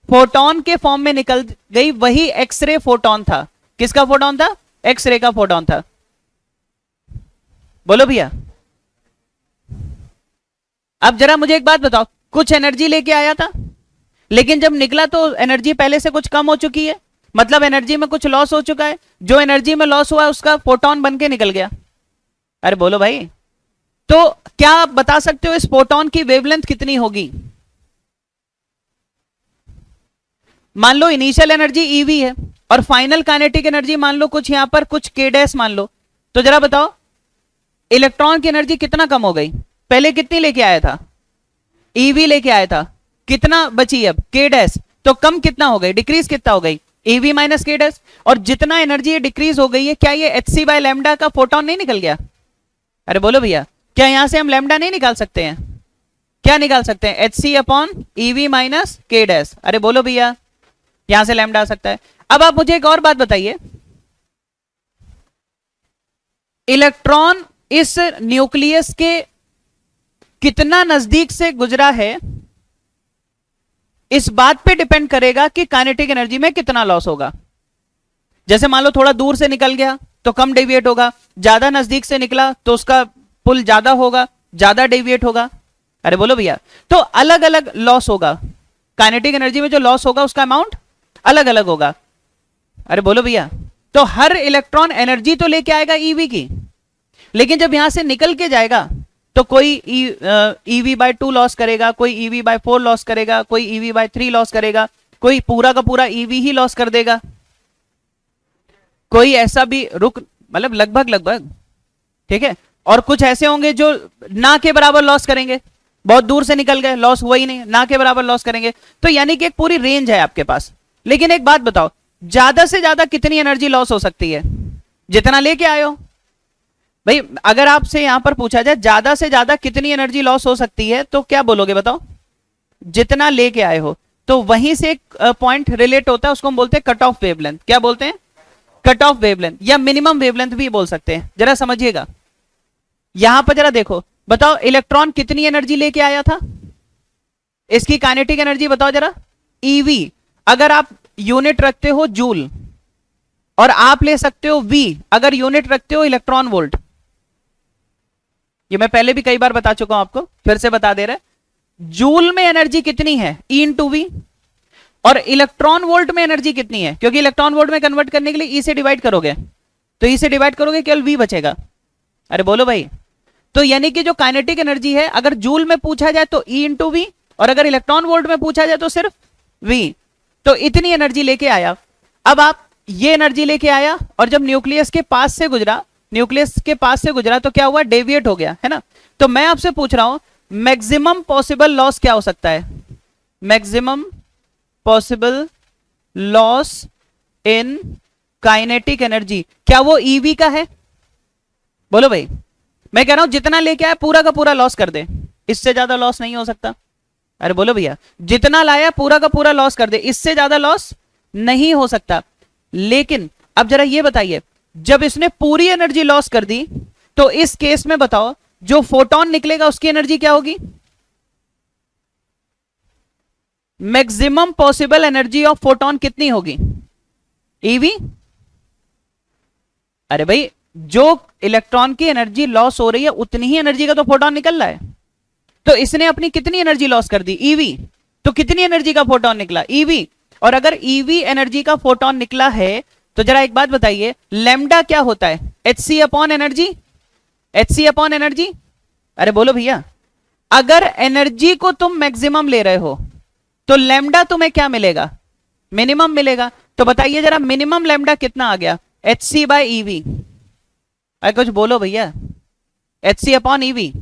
फोटोन के फॉर्म में निकल गई। वही एक्सरे फोटोन था। किसका फोटोन था? एक्सरे का फोटोन था। बोलो भैया। अब जरा मुझे एक बात बताओ, कुछ एनर्जी लेके आया था, लेकिन जब निकला तो एनर्जी पहले से कुछ कम हो चुकी है, मतलब एनर्जी में कुछ लॉस हो चुका है। जो एनर्जी में लॉस हुआ उसका फोटोन बन के निकल गया। अरे बोलो भाई। तो क्या आप बता सकते हो इस फोटोन की वेवलेंथ कितनी होगी? मान लो इनिशियल एनर्जी ईवी है और फाइनल काइनेटिक एनर्जी मान लो कुछ यहां पर कुछ के डैश मान लो, तो जरा बताओ इलेक्ट्रॉन की एनर्जी कितना कम हो गई? पहले कितनी लेके आया था? ईवी लेके आया था, कितना बची अब? के डैश। तो कम कितना हो गई? डिक्रीज कितना हो गई? ईवी माइनस के डैश। और जितना एनर्जी ये डिक्रीज हो गई है, क्या ये एच सी बाय लैम्डा का फोटोन नहीं निकल गया? अरे बोलो भैया, क्या यहां से हम लैम्डा नहीं निकाल सकते हैं? क्या निकाल सकते हैं? H C upon eV minus के डैश। अरे बोलो भैया, यहां से लैम्डा आ सकता है। अब आप मुझे एक और बात बताइए, इलेक्ट्रॉन इस न्यूक्लियस के कितना नजदीक से गुजरा है, इस बात पे डिपेंड करेगा कि काइनेटिक एनर्जी में कितना लॉस होगा। जैसे मान लो थोड़ा दूर से निकल गया तो कम डेविएट होगा, ज्यादा नजदीक से निकला तो उसका पुल ज्यादा होगा, ज्यादा डेविएट होगा। अरे बोलो भैया। तो अलग अलग लॉस होगा, काइनेटिक एनर्जी में जो लॉस होगा उसका अमाउंट अलग अलग होगा। अरे बोलो भैया। तो हर इलेक्ट्रॉन एनर्जी तो लेके आएगा ईवी की, लेकिन जब यहां से निकल के जाएगा तो कोई ईवी बाय 2 लॉस करेगा, कोई ईवी बाय 4 लॉस करेगा, कोई ईवी बाय 3 लॉस करेगा, कोई पूरा का पूरा ईवी ही लॉस कर देगा। कोई ऐसा भी रुक, मतलब लगभग लगभग, ठीक है। और कुछ ऐसे होंगे जो ना के बराबर लॉस करेंगे, बहुत दूर से निकल गए, लॉस हुआ ही नहीं, ना के बराबर लॉस करेंगे। तो यानी कि एक पूरी रेंज है आपके पास। लेकिन एक बात बताओ, ज्यादा से ज्यादा कितनी एनर्जी लॉस हो सकती है? जितना लेके आए हो भाई। अगर आपसे यहां पर पूछा जाए ज्यादा से ज्यादा कितनी एनर्जी लॉस हो सकती है, तो क्या बोलोगे बताओ? जितना लेके आए हो। तो वहीं से एक पॉइंट रिलेट होता है, उसको हम बोलते हैं कट ऑफ वेवलेंथ। क्या बोलते हैं? कट ऑफ वेवलेंथ, या मिनिमम वेवलेंथ भी बोल सकते हैं। जरा समझिएगा, यहां पर जरा देखो, बताओ इलेक्ट्रॉन कितनी एनर्जी लेके आया था? इसकी काइनेटिक एनर्जी बताओ जरा। ईवी, अगर आप यूनिट रखते हो जूल, और आप ले सकते हो वी अगर यूनिट रखते हो इलेक्ट्रॉन वोल्ट। ये मैं पहले भी कई बार बता चुका हूं आपको, फिर से बता दे रहे। जूल में एनर्जी कितनी है? E into V. और इलेक्ट्रॉन वोल्ट में एनर्जी कितनी है? क्योंकि इलेक्ट्रॉन वोल्ट में कन्वर्ट करने के लिए ई से डिवाइड करोगे, तो ई से डिवाइड करोगे केवल वी बचेगा। अरे बोलो भाई। तो यानी कि जो काइनेटिक एनर्जी है, अगर जूल में पूछा जाए तो ई इंटू वी, और अगर इलेक्ट्रॉन वोल्ट में पूछा जाए तो सिर्फ वी। तो इतनी एनर्जी लेके आया। अब आप ये एनर्जी लेके आया, और जब न्यूक्लियस के पास से गुजरा, न्यूक्लियस के पास से गुजरा तो क्या हुआ? डेविएट हो गया, है ना। तो मैं आपसे पूछ रहा हूं, मैक्सिमम पॉसिबल लॉस क्या हो सकता है? Maximum possible loss in kinetic energy, क्या वो ईवी का है? बोलो भाई। मैं कह रहा हूं जितना लेके आया पूरा का पूरा लॉस कर दे, इससे ज्यादा लॉस नहीं हो सकता। अरे बोलो भैया, जितना लाया पूरा का पूरा लॉस कर दे, इससे ज्यादा लॉस नहीं हो सकता। लेकिन अब जरा ये बताइए, जब इसने पूरी एनर्जी लॉस कर दी, तो इस केस में बताओ जो फोटोन निकलेगा उसकी एनर्जी क्या होगी? Maximum possible energy of photon कितनी होगी? ईवी। अरे भाई, जो इलेक्ट्रॉन की एनर्जी लॉस हो रही है उतनी ही एनर्जी का तो फोटोन निकल रहा है। तो इसने अपनी कितनी एनर्जी लॉस कर दी? ईवी। तो कितनी एनर्जी का फोटोन निकला? ईवी। और अगर ईवी एनर्जी का फोटोन निकला है, तो जरा एक बात बताइए, लैम्डा क्या होता है? H C upon energy. H C upon energy. अरे बोलो भैया, अगर एनर्जी को तुम मैक्सिमम ले रहे हो, तो लैम्डा तुम्हें क्या मिलेगा? मिनिमम मिलेगा। तो बताइए जरा, मिनिमम लैम्डा कितना आ गया? H C by eV. अरे कुछ बोलो भैया। एच सी अपॉन ईवी,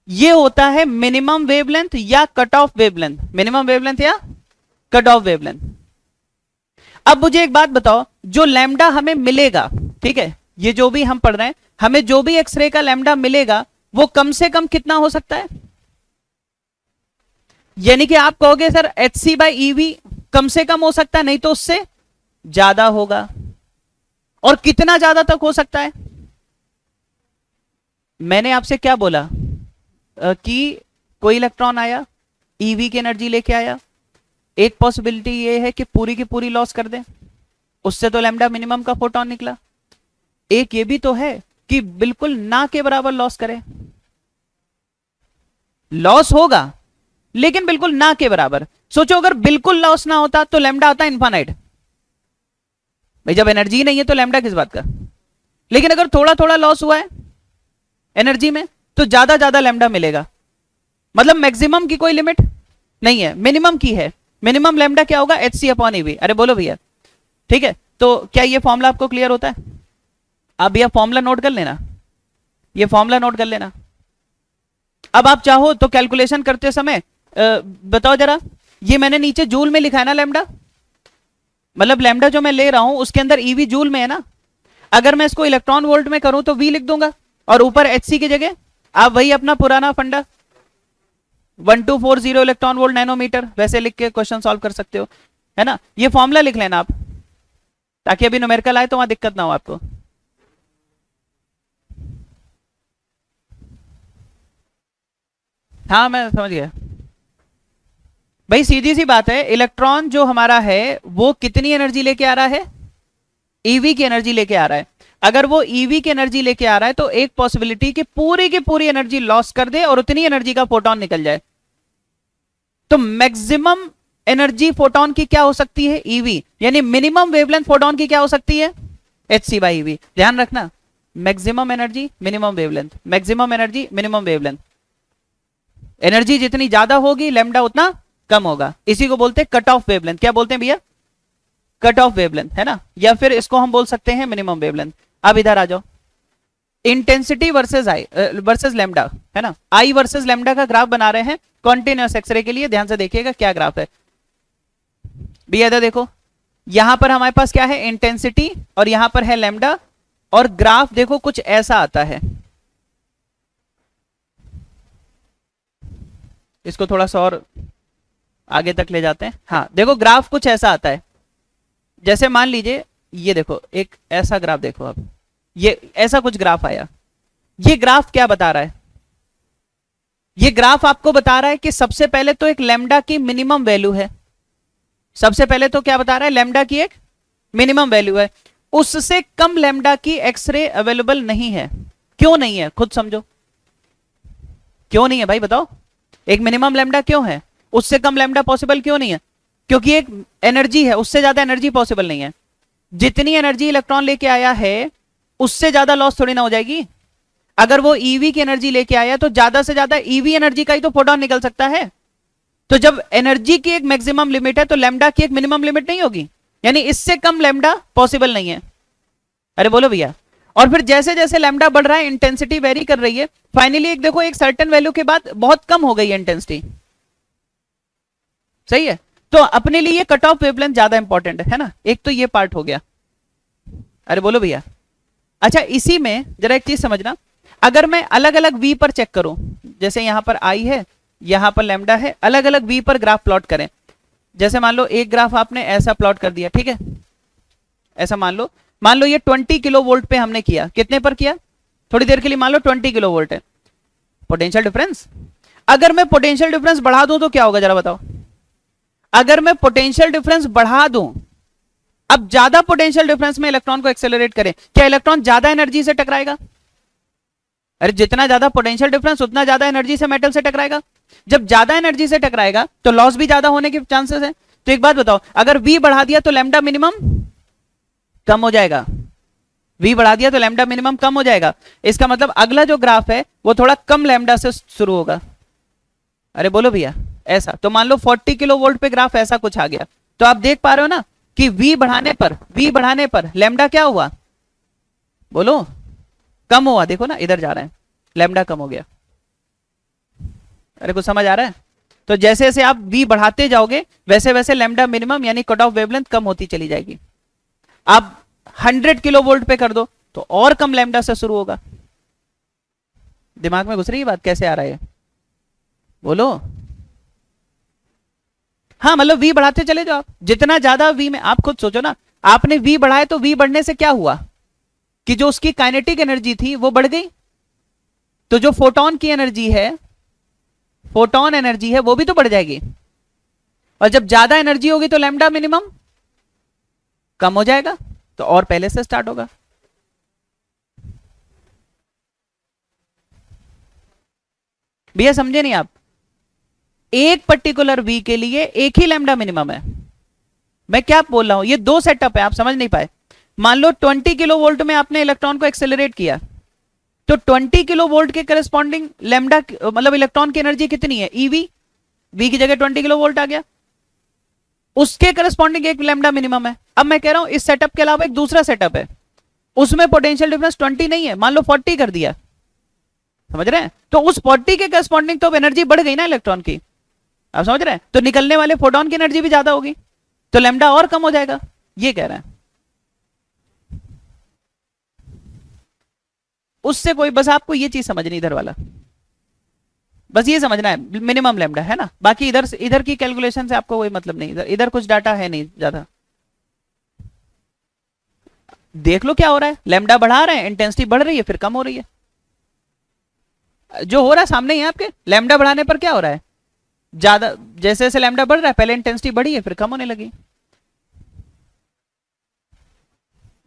ये होता है मिनिमम वेवलेंथ या cut off wavelength. Minimum wavelength या कट ऑफ वेवलेंथ। अब मुझे एक बात बताओ, जो लैम्डा हमें मिलेगा, ठीक है, ये जो भी हम पढ़ रहे हैं, हमें जो भी एक्सरे का लैम्डा मिलेगा, वो कम से कम कितना हो सकता है? यानी कि आप कहोगे sir H C by EV कम से कम हो सकता है, नहीं तो उससे ज्यादा होगा। और कितना ज्यादा तक हो सकता है? मैंने आपसे क्या बोला कि कोई इलेक्ट्रॉन आया, ईवी की एनर्जी लेके आया, एक पॉसिबिलिटी ये है कि पूरी की पूरी लॉस कर दे, उससे तो लैम्डा मिनिमम का फोटोन निकला। एक ये भी तो है कि बिल्कुल ना के बराबर लॉस करे। लॉस होगा लेकिन बिल्कुल ना के बराबर। सोचो अगर बिल्कुल लॉस ना होता तो लैम्डा आता इनफाइनाइट। भाई जब एनर्जी नहीं है तो लैम्डा किस बात का? लेकिन अगर थोड़ा थोड़ा लॉस हुआ है एनर्जी में, तो ज्यादा ज्यादा लैम्डा मिलेगा। मतलब मैक्सिमम की कोई लिमिट नहीं है, मिनिमम की है। मिनिमम लैम्डा क्या होगा? H C upon eV. अरे बोलो भैया, ठीक है। तो क्या ये फॉर्मूला आपको क्लियर होता है? आप भैया फॉर्मूला नोट कर लेना, ये फॉर्मूला नोट कर लेना। अब आप चाहो तो कैलकुलेशन करते समय बताओ जरा, ये मैंने नीचे जूल में लिखा है ना लैम्डा, मतलब लैम्डा जो मैं ले रहा हूं उसके अंदर ईवी जूल में है ना। अगर मैं इसको इलेक्ट्रॉन वोल्ट में करूं तो वी लिख दूंगा, और ऊपर एच सी की जगह आप वही अपना पुराना फंडा 1240 इलेक्ट्रॉन वोल्ट नैनोमीटर वैसे लिख के क्वेश्चन सॉल्व कर सकते हो, है ना। ये फॉर्मूला लिख लेना आप, ताकि अभी न्यूमेरिकल आए तो वहां दिक्कत ना हो आपको। हाँ मैं समझ गया भाई, सीधी सी बात है। इलेक्ट्रॉन जो हमारा है वो कितनी एनर्जी लेके आ रहा है? ईवी की एनर्जी लेके आ रहा है। अगर वो ईवी की एनर्जी लेके आ रहा है तो एक पॉसिबिलिटी कि पूरी की पूरी एनर्जी लॉस कर दे और उतनी एनर्जी का फोटोन निकल जाए। तो मैक्सिमम एनर्जी फोटोन की क्या हो सकती है? ईवी। यानी मिनिमम वेवलेंथ फोटोन की क्या हो सकती है? H C by eV. ध्यान रखना, maximum energy minimum wavelength, maximum energy minimum wavelength. Energy जितनी ज्यादा होगी लैम्डा उतना कम होगा। इसी को बोलते हैं कट ऑफ वेवलेंथ। क्या बोलते हैं भैया? कट ऑफ वेवलेंथ है ना, या फिर इसको हम बोल सकते हैं मिनिमम वेवलेंथ। अब इधर आ जाओ, intensity versus I versus lambda है ना, आई वर्सेस लेमडा का ग्राफ बना रहे हैं कॉन्टिन्यूअस एक्सरे के लिए। ध्यान से देखिएगा क्या ग्राफ है भैया, इधर देखो, यहां पर हमारे पास क्या है, इंटेंसिटी, और यहां पर है लेमडा, और ग्राफ देखो कुछ ऐसा आता है। इसको थोड़ा सा और आगे तक ले जाते हैं। हाँ देखो ग्राफ कुछ ऐसा आता है, जैसे मान लीजिए ये देखो एक ऐसा ग्राफ देखो, अब ये ऐसा कुछ ग्राफ आया। ये ग्राफ क्या बता रहा है, ये ग्राफ आपको बता रहा है कि सबसे पहले तो एक लेमडा की मिनिमम वैल्यू है, सबसे पहले तो क्या बता रहा है, लेमडा की एक मिनिमम वैल्यू है, उससे कम लेमडा की एक्सरे अवेलेबल नहीं है। क्यों नहीं है, खुद समझो, क्यों नहीं है भाई बताओ, एक मिनिमम लेमडा क्यों है, उससे कम लेमडा पॉसिबल क्यों नहीं है, क्योंकि एक एनर्जी है, उससे ज्यादा एनर्जी पॉसिबल नहीं है। जितनी एनर्जी इलेक्ट्रॉन लेके आया है उससे ज्यादा लॉस थोड़ी ना हो जाएगी। अगर वो ईवी की एनर्जी लेके आया तो ज्यादा से ज्यादा ईवी एनर्जी का ही तो फोटोन निकल सकता है। तो जब एनर्जी की एक मैक्सिमम लिमिट है तो लेमडा की एक मिनिमम लिमिट नहीं होगी, यानी इससे कम लेमडा पॉसिबल नहीं है। अरे बोलो भैया, और फिर जैसे जैसे लेमडा बढ़ रहा है इंटेंसिटी वेरी कर रही है, फाइनली एक देखो एक सर्टेन वैल्यू के बाद बहुत कम हो गई है इंटेंसिटी, सही है। तो अपने लिए कट ऑफ वेवलेंथ ज्यादा इंपॉर्टेंट है ना, एक तो ये पार्ट हो गया। अरे बोलो भैया, अच्छा इसी में जरा एक चीज समझना, अगर मैं अलग अलग वी पर चेक करूं, जैसे यहां पर आई है, यहां पर लेमडा है, अलग अलग वी पर ग्राफ प्लॉट करें। जैसे मान लो एक ग्राफ आपने ऐसा प्लॉट कर दिया, ठीक है, ऐसा मान लो ये 20 किलो वोल्ट पे हमने किया, कितने पर किया, थोड़ी देर के लिए मान लो 20 किलो वोल्ट है पोटेंशियल डिफरेंस। अगर मैं पोटेंशियल डिफरेंस बढ़ा दूं तो क्या होगा जरा बताओ, अगर मैं पोटेंशियल डिफरेंस बढ़ा दूं, अब ज्यादा पोटेंशियल डिफरेंस में इलेक्ट्रॉन को एक्सेलरेट करें, क्या इलेक्ट्रॉन ज्यादा एनर्जी से टकराएगा, अरे जितना ज्यादा पोटेंशियल डिफरेंस उतना ज्यादा एनर्जी से मेटल से टकराएगा। जब ज्यादा एनर्जी से टकराएगा तो लॉस भी ज्यादा होने के चांसेस है। तो एक बात बताओ, अगर वी बढ़ा दिया तो लैम्डा मिनिमम कम हो जाएगा, वी बढ़ा दिया तो लैम्डा मिनिमम कम हो जाएगा। इसका मतलब अगला जो ग्राफ है वो थोड़ा कम लैम्डा से शुरू होगा। अरे बोलो भैया, ऐसा तो मान लो 40 किलो वोल्ट पे ग्राफ ऐसा कुछ आ गया, तो आप देख पा रहे हो ना कि वी बढ़ाने पर लैम्डा क्या हुआ, बोलो कम हुआ। देखो ना इधर जा रहे हैं, लैम्डा कम हो गया। अरे कुछ समझ आ रहा है। तो जैसे जैसे आप वी बढ़ाते जाओगे वैसे वैसे लैम्डा मिनिमम यानी कट ऑफ वेवलेंथ कम होती चली जाएगी। आप 100 किलो वोल्ट पे कर दो तो और कम लैम्डा से शुरू होगा। दिमाग में घुस रही है बात, कैसे आ रहा है बोलो। हाँ मतलब वी बढ़ाते चले जाओ आप, जितना ज्यादा वी में, आप खुद सोचो ना, आपने वी बढ़ाए तो वी बढ़ने से क्या हुआ कि जो उसकी काइनेटिक एनर्जी थी वो बढ़ गई, तो जो फोटोन की एनर्जी है, फोटोन एनर्जी है वो भी तो बढ़ जाएगी। और जब ज्यादा एनर्जी होगी तो लैम्डा मिनिमम कम हो जाएगा, तो और पहले से स्टार्ट होगा। भैया समझे नहीं आप, एक पर्टिकुलर वी के लिए एक ही लैम्डा मिनिमम है। मैं क्या बोल रहा हूं, ये दो सेटअप है, आप समझ नहीं पाए। मान लो 20 किलो वोल्ट में आपने इलेक्ट्रॉन को एक्सेलरेट किया, तो 20 किलो वोल्ट के करस्पॉन्डिंग लैम्डा मतलब इलेक्ट्रॉन की एनर्जी कितनी है, ईवी, वी की जगह 20 किलो वोल्ट आ गया, उसके करस्पॉन्डिंग एक लैम्डा मिनिमम है। अब मैं कह रहा हूं इस सेटअप के अलावा एक दूसरा सेटअप है, उसमें पोटेंशियल डिफरेंस 20 नहीं है, मान लो 40 कर दिया, समझ रहे हैं, तो उस 40 के करस्पॉन्डिंग तो एनर्जी बढ़ गई ना इलेक्ट्रॉन की, आप समझ रहे हैं, तो निकलने वाले फोटोन की एनर्जी भी ज्यादा होगी, तो लैम्डा और कम हो जाएगा, ये कह रहे हैं। उससे कोई, बस आपको ये चीज समझनी, इधर वाला बस ये समझना है, मिनिमम लैम्डा है ना, बाकी इधर की कैलकुलेशन से आपको कोई मतलब नहीं, इधर कुछ डाटा है नहीं ज्यादा। देख लो क्या हो रहा है, लैम्डा बढ़ा रहे हैं, इंटेंसिटी बढ़ रही है, फिर कम हो रही है। जो हो रहा है सामने ही है आपके, लैम्डा बढ़ाने पर क्या हो रहा है, ज्यादा जैसे जैसे लैम्डा बढ़ रहा है, पहले इंटेंसिटी बढ़ी है फिर कम होने लगी।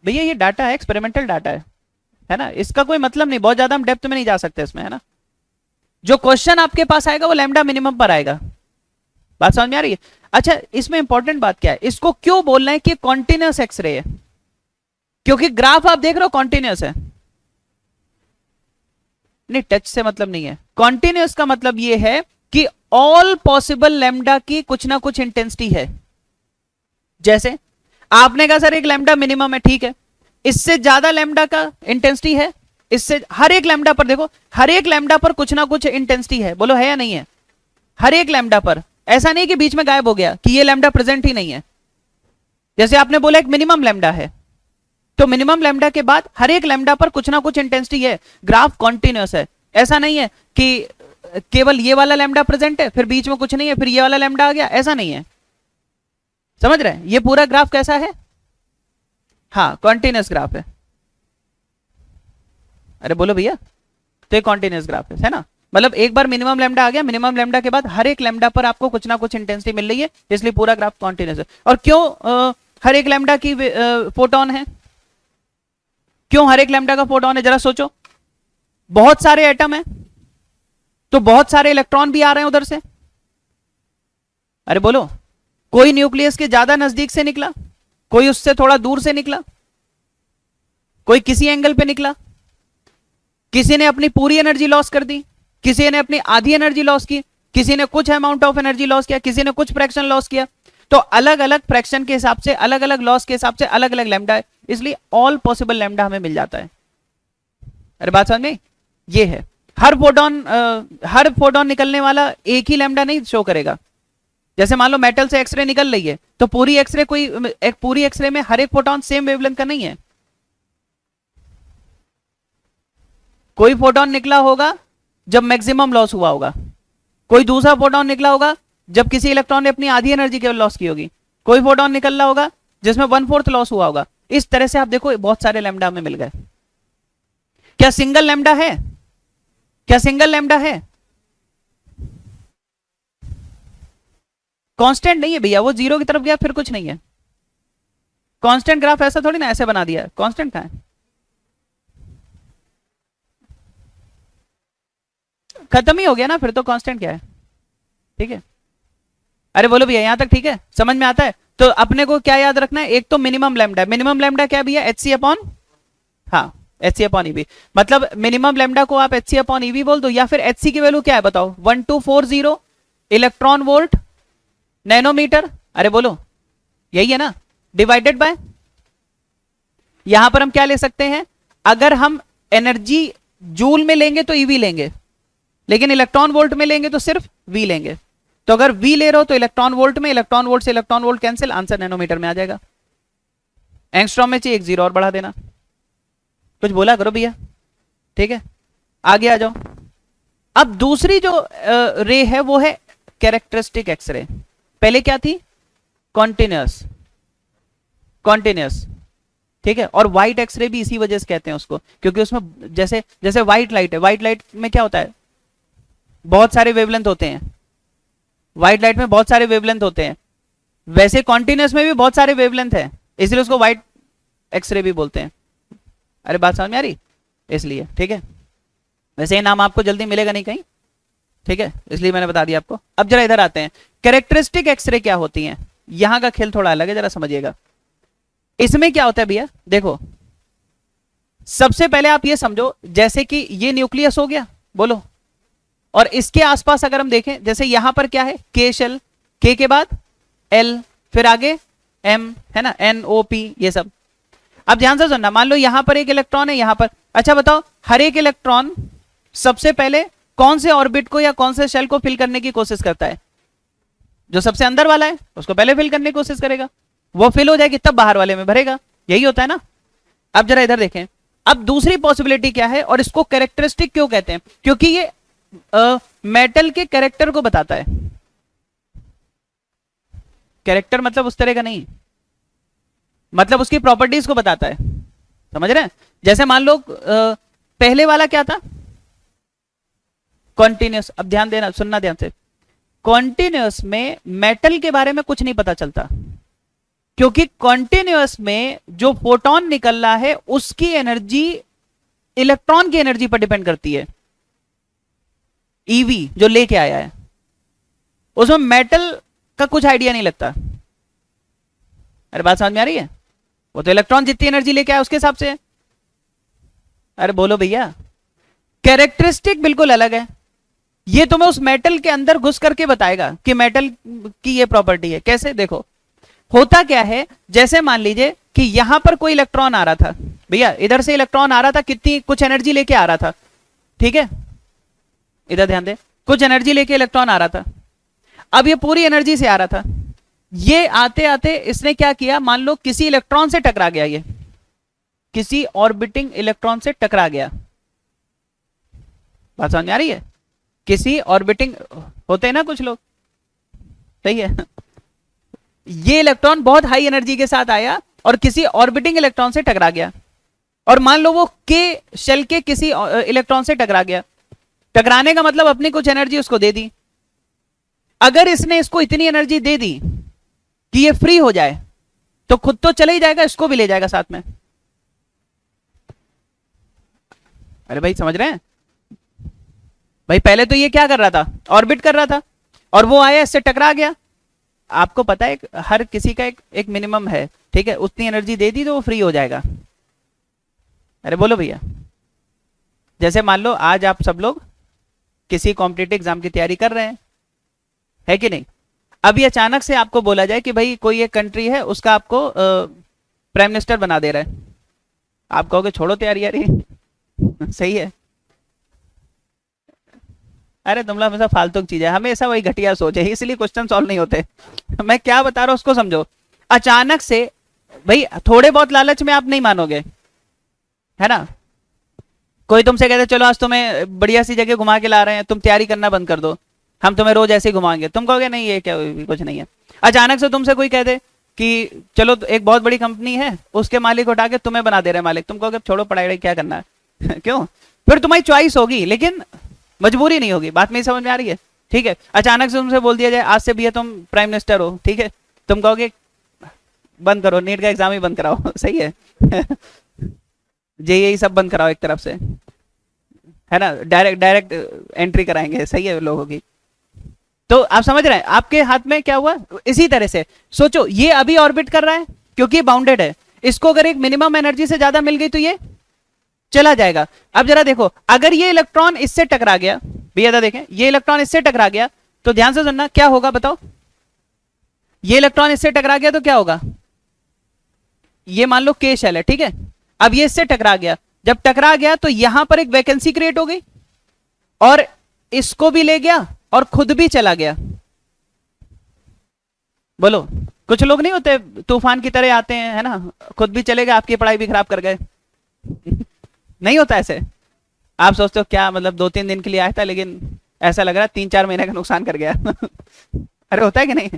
भैया ये डाटा है, एक्सपेरिमेंटल डाटा है ना, इसका कोई मतलब नहीं, बहुत ज्यादा हम डेप्थ में नहीं जा सकते इसमें, है ना। जो क्वेश्चन आपके पास आएगा वो लैम्डा मिनिमम पर आएगा, बात समझ में आ रही है। अच्छा इसमें इंपॉर्टेंट बात क्या है, इसको क्यों बोलना है कि कॉन्टिन्यूस एक्सरे है, क्योंकि ग्राफ आप देख रहे हो कॉन्टिन्यूस है, नहीं टच से मतलब नहीं है। कॉन्टिन्यूस का मतलब ये है कि ऑल पॉसिबल लैम्डा की कुछ ना कुछ इंटेंसिटी है। जैसे आपने कहा सर एक लैम्डा मिनिमम है, ठीक है, इससे ज्यादा लैम्डा का इंटेंसिटी है, इससे हर एक लैम्डा पर देखो, हर एक लैम्डा पर कुछ ना कुछ इंटेंसिटी है, बोलो है या नहीं है? हर एक लैम्डा पर, ऐसा नहीं कि बीच में गायब हो गया कि ये लैम्डा प्रेजेंट ही नहीं है। जैसे आपने बोला एक मिनिमम लैम्डा है, तो मिनिमम लैम्डा के बाद हर एक लैम्डा पर कुछ ना कुछ इंटेंसिटी है, ग्राफ कॉन्टिन्यूअस है। ऐसा नहीं है कि केवल ये वाला लैम्डा प्रेजेंट है फिर बीच में कुछ नहीं है फिर ये वाला लैम्डा आ गया, ऐसा नहीं है। समझ रहे हैं? ये पूरा ग्राफ कैसा है? हाँ, कॉन्टिन्यूअस ग्राफ है। अरे बोलो भैया, तो ये कॉन्टिन्यूअस ग्राफ है ना? मतलब एक बार मिनिमम लैम्डा आ गया, मिनिमम लैम्डा के बाद हर एक लैम्डा पर आपको कुछ ना कुछ इंटेंसिटी मिल रही है, इसलिए पूरा ग्राफ कॉन्टिन्यूअस है। और क्यों हर एक लैम्डा की फोटोन है? क्यों हर एक लैम्डा का फोटोन है? जरा सोचो, बहुत सारे एटम है तो बहुत सारे इलेक्ट्रॉन भी आ रहे हैं उधर से। अरे बोलो, कोई न्यूक्लियस के ज्यादा नजदीक से निकला, कोई उससे थोड़ा दूर से निकला, कोई किसी एंगल पे निकला, किसी ने अपनी पूरी एनर्जी लॉस कर दी, किसी ने अपनी आधी एनर्जी लॉस की, किसी ने कुछ अमाउंट ऑफ एनर्जी लॉस किया, किसी ने कुछ फ्रैक्शन लॉस किया। तो अलग अलग फ्रैक्शन के हिसाब से, अलग अलग लॉस के हिसाब से अलग अलग लैम्डा है, इसलिए ऑल पॉसिबल लैम्डा हमें मिल जाता है। अरे बात समझ में? ये है, हर फोटोन निकलने वाला एक ही लैम्डा नहीं शो करेगा। जैसे मान लो मेटल से एक्सरे निकल रही है, तो पूरी एक्सरे में हर एक फोटोन सेम वेवलेंथ का नहीं है। कोई फोटोन निकला होगा जब मैक्सिमम लॉस हुआ होगा, कोई दूसरा फोटोन निकला होगा जब किसी इलेक्ट्रॉन ने अपनी आधी एनर्जी केवल लॉस की होगी, कोई फोटोन निकल रहा होगा जिसमें 1/4 लॉस हुआ होगा। इस तरह से आप देखो बहुत सारे लैम्डा में मिल गए। क्या सिंगल लैम्डा है? क्या सिंगल लैम्डा है? कांस्टेंट नहीं है भैया, वो जीरो की तरफ गया फिर कुछ नहीं है। कांस्टेंट ग्राफ ऐसा थोड़ी ना ऐसे बना दिया, कांस्टेंट कहां है? खत्म ही हो गया ना, फिर तो कांस्टेंट क्या है? ठीक है। अरे बोलो भैया, यहां तक ठीक है, समझ में आता है? तो अपने को क्या याद रखना है? एक तो मिनिमम लैम्डा, मिनिमम लैम्डा क्या भैया? एच सी अपॉन, हाँ एच सी अपॉन ईवी। मतलब मिनिमम लैम्डा को आप एच सी अपॉन ईवी बोल दो, या फिर एच सी की वैल्यू क्या है बताओ? 1240 इलेक्ट्रॉन वोल्ट नैनोमीटर। अरे बोलो, यही है ना, डिवाइडेड बाय, यहां पर हम क्या ले सकते हैं? अगर हम एनर्जी जूल में लेंगे तो ईवी लेंगे, लेकिन इलेक्ट्रॉन वोल्ट में लेंगे तो सिर्फ वी लेंगे। तो अगर वी ले रहे हो तो इलेक्ट्रॉन वोल्ट में, इलेक्ट्रॉन वोल्ट से electron volt cancel, answer nanometre में आ जाएगा। एंगस्ट्रॉम में चाहिए एक जीरो और बढ़ा देना। कुछ बोला करो भैया, ठीक है, आगे आ जाओ। अब दूसरी जो रे है वो है कैरेक्टरिस्टिक एक्सरे। पहले क्या थी? कॉन्टिन्यूअस, कॉन्टिन्यूअस, ठीक है। और व्हाइट एक्सरे भी इसी वजह से कहते हैं उसको, क्योंकि उसमें जैसे जैसे व्हाइट लाइट है, व्हाइट लाइट में क्या होता है? बहुत सारे वेवलेंथ होते हैं, व्हाइट लाइट में बहुत सारे वेवलेंथ होते हैं। वैसे कॉन्टिन्यूअस में भी बहुत सारे वेवलेंथ है, इसलिए उसको व्हाइट एक्सरे भी बोलते हैं। अरे बात समझ में आ रही? इसलिए, ठीक है। वैसे ये नाम आपको जल्दी मिलेगा नहीं कहीं, ठीक है, इसलिए मैंने बता दिया आपको। अब जरा इधर आते हैं, कैरेक्टरिस्टिक एक्सरे क्या होती हैं? यहां का खेल थोड़ा अलग है, जरा समझिएगा। इसमें क्या होता है भैया? देखो, सबसे पहले आप ये समझो, जैसे कि ये न्यूक्लियस हो गया, बोलो, और इसके आसपास अगर हम देखें, जैसे यहां पर क्या है? के शेल, के के बाद एल, फिर आगे एम, है ना, एन ओ पी, ये सब। अब ध्यान से सुनना, मान लो यहां पर एक इलेक्ट्रॉन है, यहां पर, अच्छा बताओ, हर एक इलेक्ट्रॉन सबसे पहले कौन से ऑर्बिट को या कौन से शेल को फिल करने की कोशिश करता है? जो सबसे अंदर वाला है उसको पहले फिल करने की कोशिश करेगा, वो फिल हो जाएगी तब बाहर वाले में भरेगा, यही होता है ना। अब जरा इधर देखें, अब दूसरी पॉसिबिलिटी क्या है, और इसको कैरेक्टरिस्टिक क्यों कहते हैं? क्योंकि ये मेटल के कैरेक्टर को बताता है। कैरेक्टर मतलब उस तरह का नहीं, मतलब उसकी प्रॉपर्टीज को बताता है, समझ रहे हैं? जैसे मान लो पहले वाला क्या था? कॉन्टिन्यूअस। अब ध्यान देना, सुनना ध्यान से, कॉन्टिन्यूअस में मेटल के बारे में कुछ नहीं पता चलता, क्योंकि कॉन्टिन्यूअस में जो फोटोन निकल रहा है उसकी एनर्जी इलेक्ट्रॉन की एनर्जी पर डिपेंड करती है। ईवी जो लेके आया है उसमें मेटल का कुछ आइडिया नहीं लगता। अरे बात समझ में आ रही है? वो तो इलेक्ट्रॉन जितनी एनर्जी लेके आया उसके हिसाब से है। अरे बोलो भैया, कैरेक्टरिस्टिक बिल्कुल अलग है, ये तुम्हें उस मेटल के अंदर घुस करके बताएगा कि मेटल की ये प्रॉपर्टी है। कैसे? देखो, होता क्या है, जैसे मान लीजिए कि यहां पर कोई इलेक्ट्रॉन आ रहा था, भैया इधर से इलेक्ट्रॉन आ रहा था, कितनी कुछ एनर्जी लेके आ रहा था, ठीक है, इधर ध्यान दे, कुछ एनर्जी लेके इलेक्ट्रॉन आ रहा था। अब ये पूरी एनर्जी से आ रहा था, ये आते आते इसने क्या किया, मान लो किसी इलेक्ट्रॉन से टकरा गया, ये किसी ऑर्बिटिंग इलेक्ट्रॉन से टकरा गया। बात समझ में आ रही है? किसी ऑर्बिटिंग होते हैं ना कुछ लोग, सही है, ये इलेक्ट्रॉन बहुत हाई एनर्जी के साथ आया और किसी ऑर्बिटिंग इलेक्ट्रॉन से टकरा गया, और मान लो वो के शेल के किसी इलेक्ट्रॉन से टकरा गया। टकराने का मतलब अपनी कुछ एनर्जी उसको दे दी। अगर इसने इसको इतनी एनर्जी दे दी कि ये फ्री हो जाए, तो खुद तो चले ही जाएगा, इसको भी ले जाएगा साथ में। अरे भाई समझ रहे हैं भाई, पहले तो ये क्या कर रहा था, ऑर्बिट कर रहा था, और वो आया इससे टकरा गया। आपको पता है हर किसी का एक मिनिमम है, ठीक है, उतनी एनर्जी दे दी तो वो फ्री हो जाएगा। अरे बोलो भैया, जैसे मान लो आज आप सब लोग किसी कॉम्पिटिटिव एग्जाम की तैयारी कर रहे हैं, है कि नहीं। अभी अचानक से आपको बोला जाए कि भाई कोई एक कंट्री है, उसका आपको प्राइम मिनिस्टर बना दे रहा है, आप कहोगे छोड़ो तैयारी यार सही है। अरे तुम लोग हमेशा फालतू की चीज है, हमेशा वही घटिया सोच है, इसलिए क्वेश्चन सॉल्व नहीं होते मैं क्या बता रहा हूं उसको समझो। अचानक से भाई थोड़े बहुत लालच में आप नहीं मानोगे, है ना, कोई तुमसे कहते चलो आज तुम्हें बढ़िया सी जगह घुमा के ला रहे हैं, तुम तैयारी करना बंद कर दो, हम तुम्हें रोज ऐसे ही घुमाएंगे, तुम कहोगे नहीं ये क्या कुछ नहीं है। अचानक से तुमसे कोई कह दे कि चलो एक बहुत बड़ी कंपनी है, उसके मालिक उठा के तुम्हें बना दे रहे हैं मालिक, तुम कहोगे छोड़ो पढ़ाई क्या करना है क्यों, फिर तुम्हारी चॉइस होगी लेकिन मजबूरी नहीं होगी। बात मेरी समझ में आ रही है? ठीक है, अचानक से तुमसे बोल दिया जाए आज से भैया तुम प्राइम मिनिस्टर हो, ठीक है, तुम कहोगे बंद करो, नीट का एग्जाम ही बंद कराओ सही है जेईई सब बंद कराओ एक तरफ से, है ना, डायरेक्ट एंट्री कराएंगे, सही है लोगों की। तो आप समझ रहे हैं आपके हाथ में क्या हुआ। इसी तरह से सोचो, ये अभी ऑर्बिट कर रहा है क्योंकि बाउंडेड है, इसको अगर एक मिनिमम एनर्जी से ज्यादा मिल गई तो ये चला जाएगा। अब जरा देखो, अगर ये इलेक्ट्रॉन इससे टकरा गया, भैया देखें, ये इलेक्ट्रॉन इससे टकरा गया तो ध्यान से सुनना क्या होगा बताओ। ये इलेक्ट्रॉन इससे टकरा गया तो क्या होगा, ये मान लो के शेल है, ठीक है, अब ये इससे टकरा गया, जब टकरा गया तो यहां पर एक वैकेंसी क्रिएट हो गई और इसको भी ले गया और खुद भी चला गया। बोलो, कुछ लोग नहीं होते तूफान की तरह आते हैं, है ना, खुद भी चले गए, आपकी पढ़ाई भी खराब कर गए नहीं होता ऐसे। आप सोचते हो क्या मतलब 2-3 दिन के लिए आया था, लेकिन ऐसा लग रहा है 3-4 महीने का नुकसान कर गया अरे होता है कि नहीं?